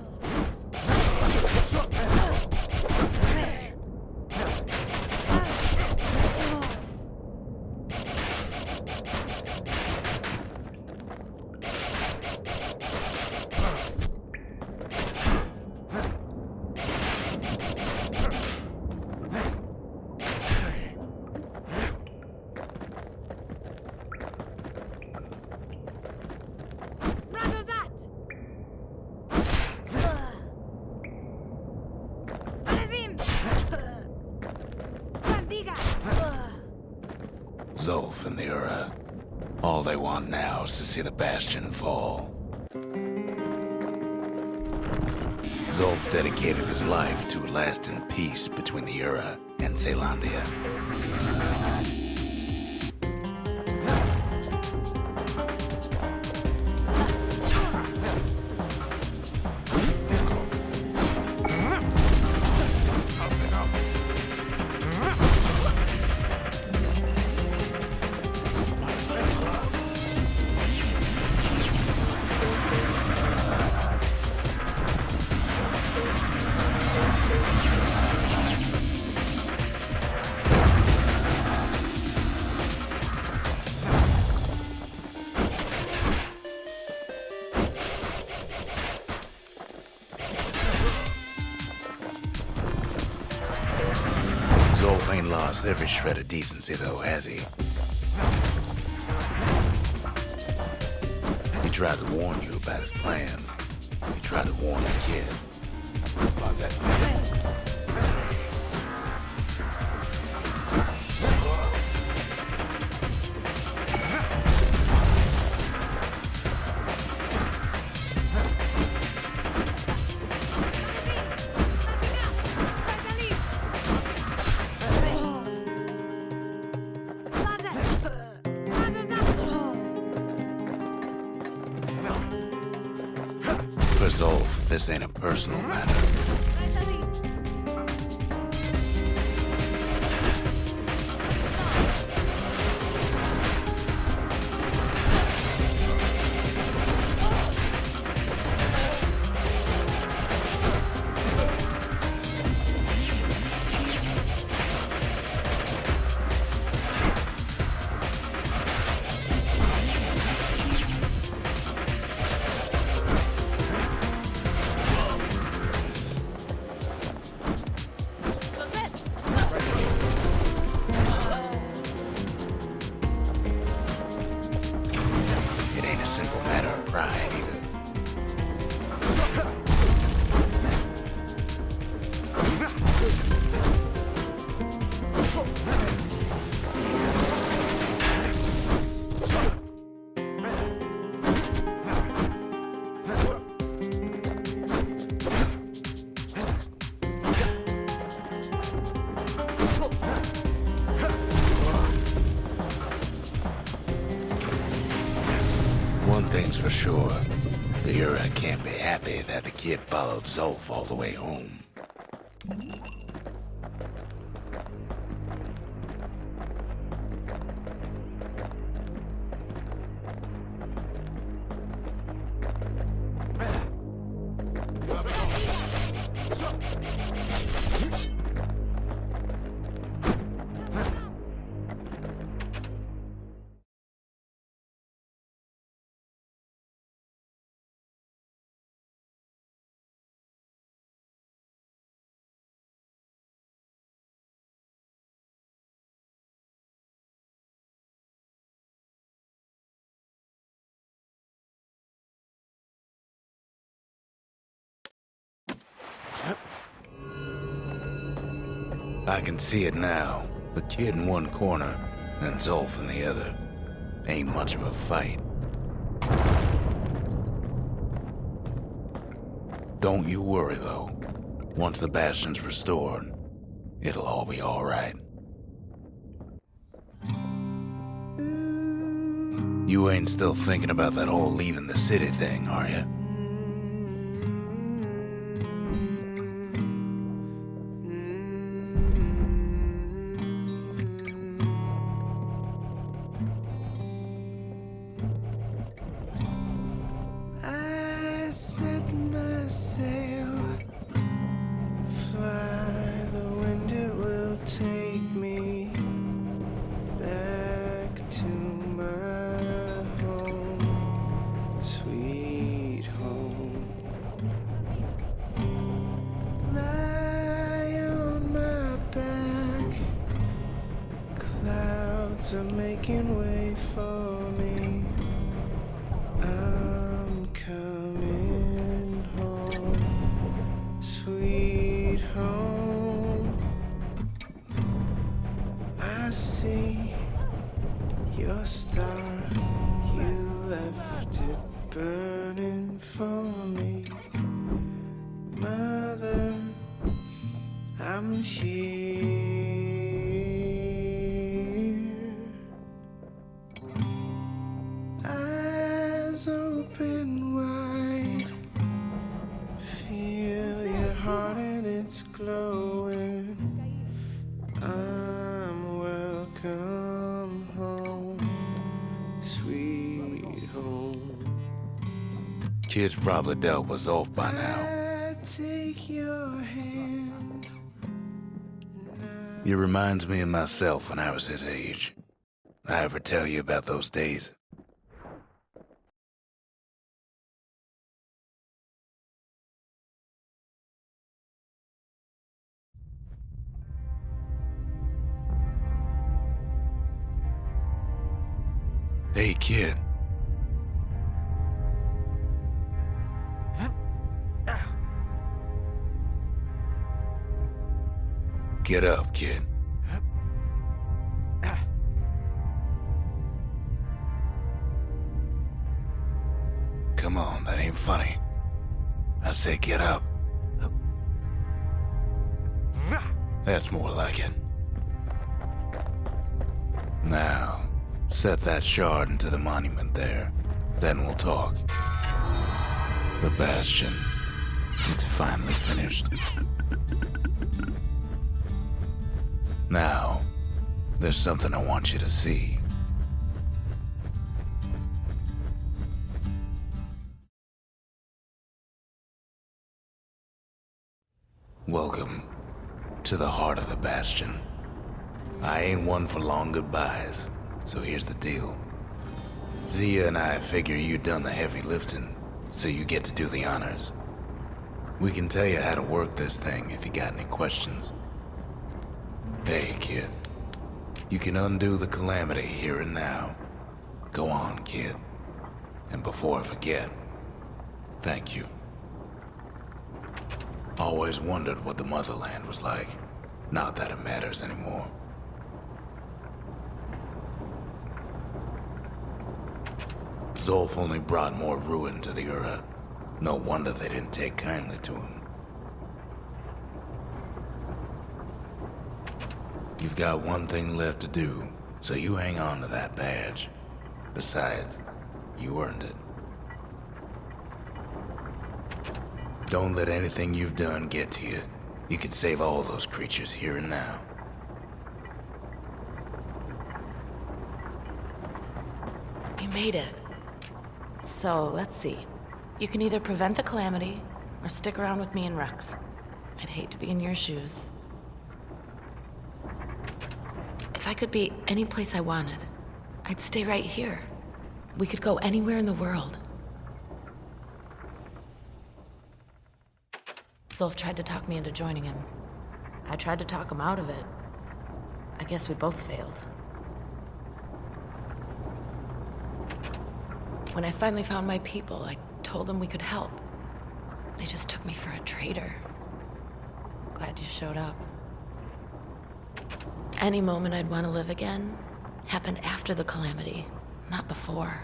Zolf and the Ura. All they want now is to see the Bastion fall. Zolf dedicated his life to a lasting peace between the Ura and Zealandia. Zolf ain't lost every shred of decency, though, has he? He tried to warn you about his plans. He tried to warn the kid. Pause that. For Zolf, this ain't a personal matter. Simple matter of pride, either. One thing's for sure, the Ura can't be happy that the kid followed Zolf all the way home. I can see it now. The kid in one corner, and Zolf in the other. Ain't much of a fight. Don't you worry, though. Once the Bastion's restored, it'll all be alright. You ain't still thinking about that whole leaving the city thing, are you? I set my sail, fly, the wind it will take me back to my home, sweet home. Lie on my back, clouds are making way for me. I'm coming home, sweet home. I see your star, you left it burning for me. Mother, I'm here. Eyes open wide, feel your heart and it's glowing. I'm welcome home, sweet home. Kid's probably dealt with Zolf by now. I take your hand. It reminds me of myself when I was his age. I ever tell you about those days? Hey, kid. Get up, kid. Come on, that ain't funny. I say get up. That's more like it. Now, set that shard into the monument there. Then we'll talk. The Bastion. It's finally finished. Now, there's something I want you to see. Welcome to the heart of the Bastion. I ain't one for long goodbyes, so here's the deal. Zia and I figure you done the heavy lifting, so you get to do the honors. We can tell you how to work this thing if you got any questions. Hey, kid. You can undo the calamity here and now. Go on, kid. And before I forget, thank you. Always wondered what the motherland was like. Not that it matters anymore. Zolf only brought more ruin to the Ura. No wonder they didn't take kindly to him. You've got one thing left to do, so you hang on to that badge. Besides, you earned it. Don't let anything you've done get to you. You can save all those creatures here and now. You made it. So, let's see. You can either prevent the calamity, or stick around with me and Rex. I'd hate to be in your shoes. If I could be any place I wanted, I'd stay right here. We could go anywhere in the world. Zolf tried to talk me into joining him. I tried to talk him out of it. I guess we both failed. When I finally found my people, I told them we could help. They just took me for a traitor. Glad you showed up. Any moment I'd want to live again happened after the calamity, not before.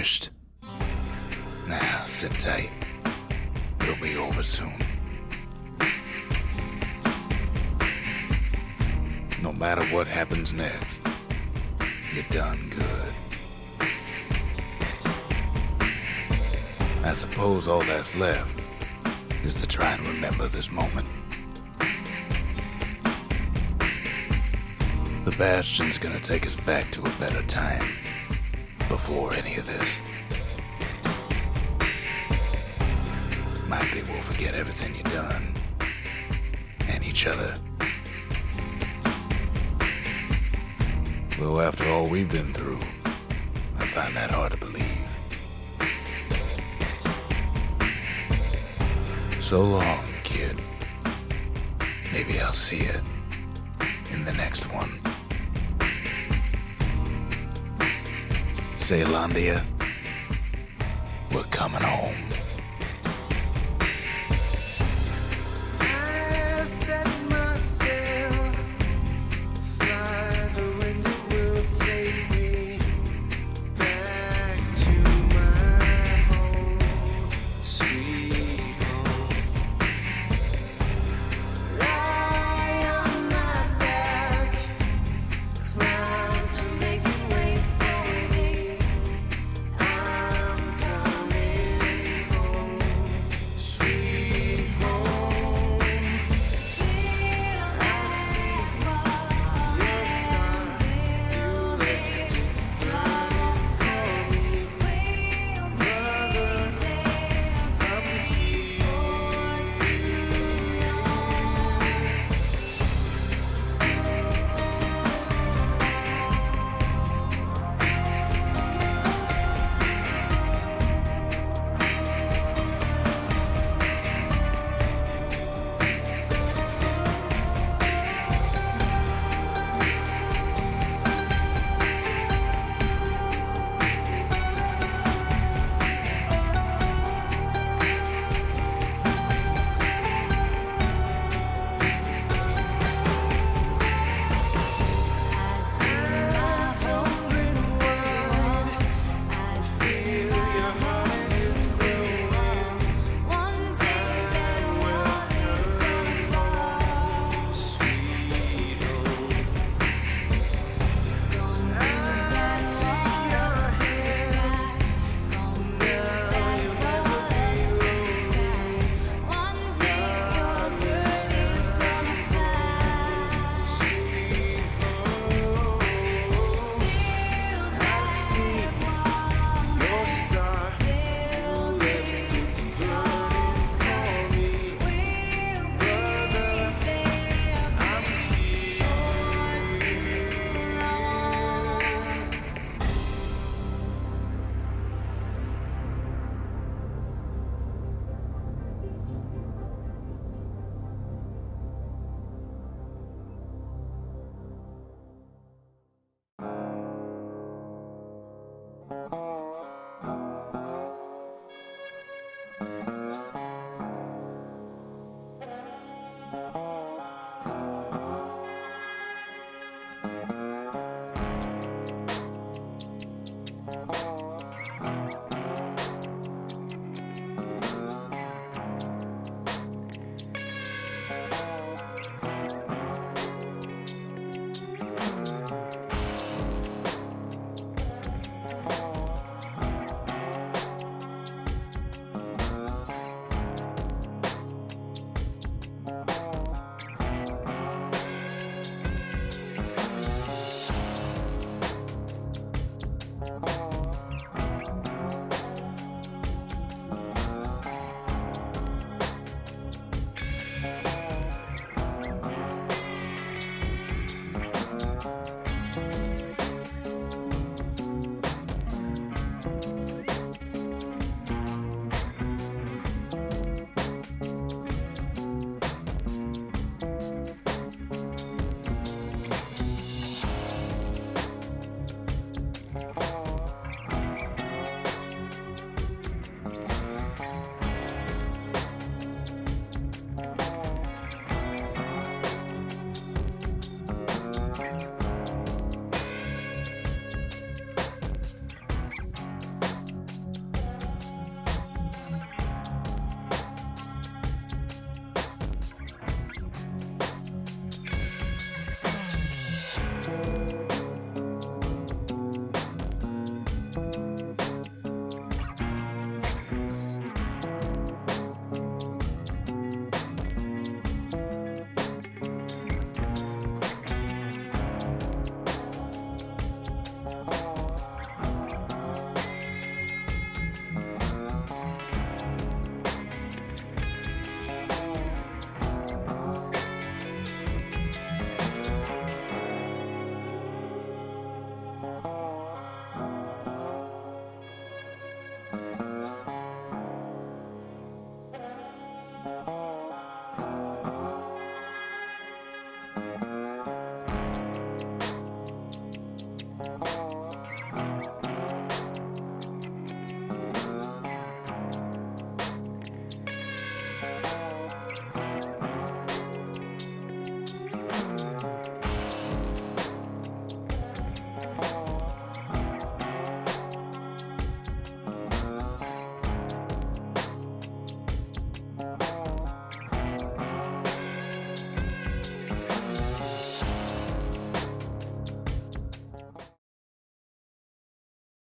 finished. Now, sit tight. It'll be over soon. No matter what happens next, you're done good. I suppose all that's left is to try and remember this moment. The Bastion's gonna take us back to a better time before any of this. Might be we'll forget everything you've done and each other. Though after all we've been through, I find that hard to believe. So long, kid. Maybe I'll see you in the next one. Zealandia, we're coming home. I set my sail, fly the wind, it will take me back to my home, sweet home. Lie on my back, clouds are making way for me. I'm coming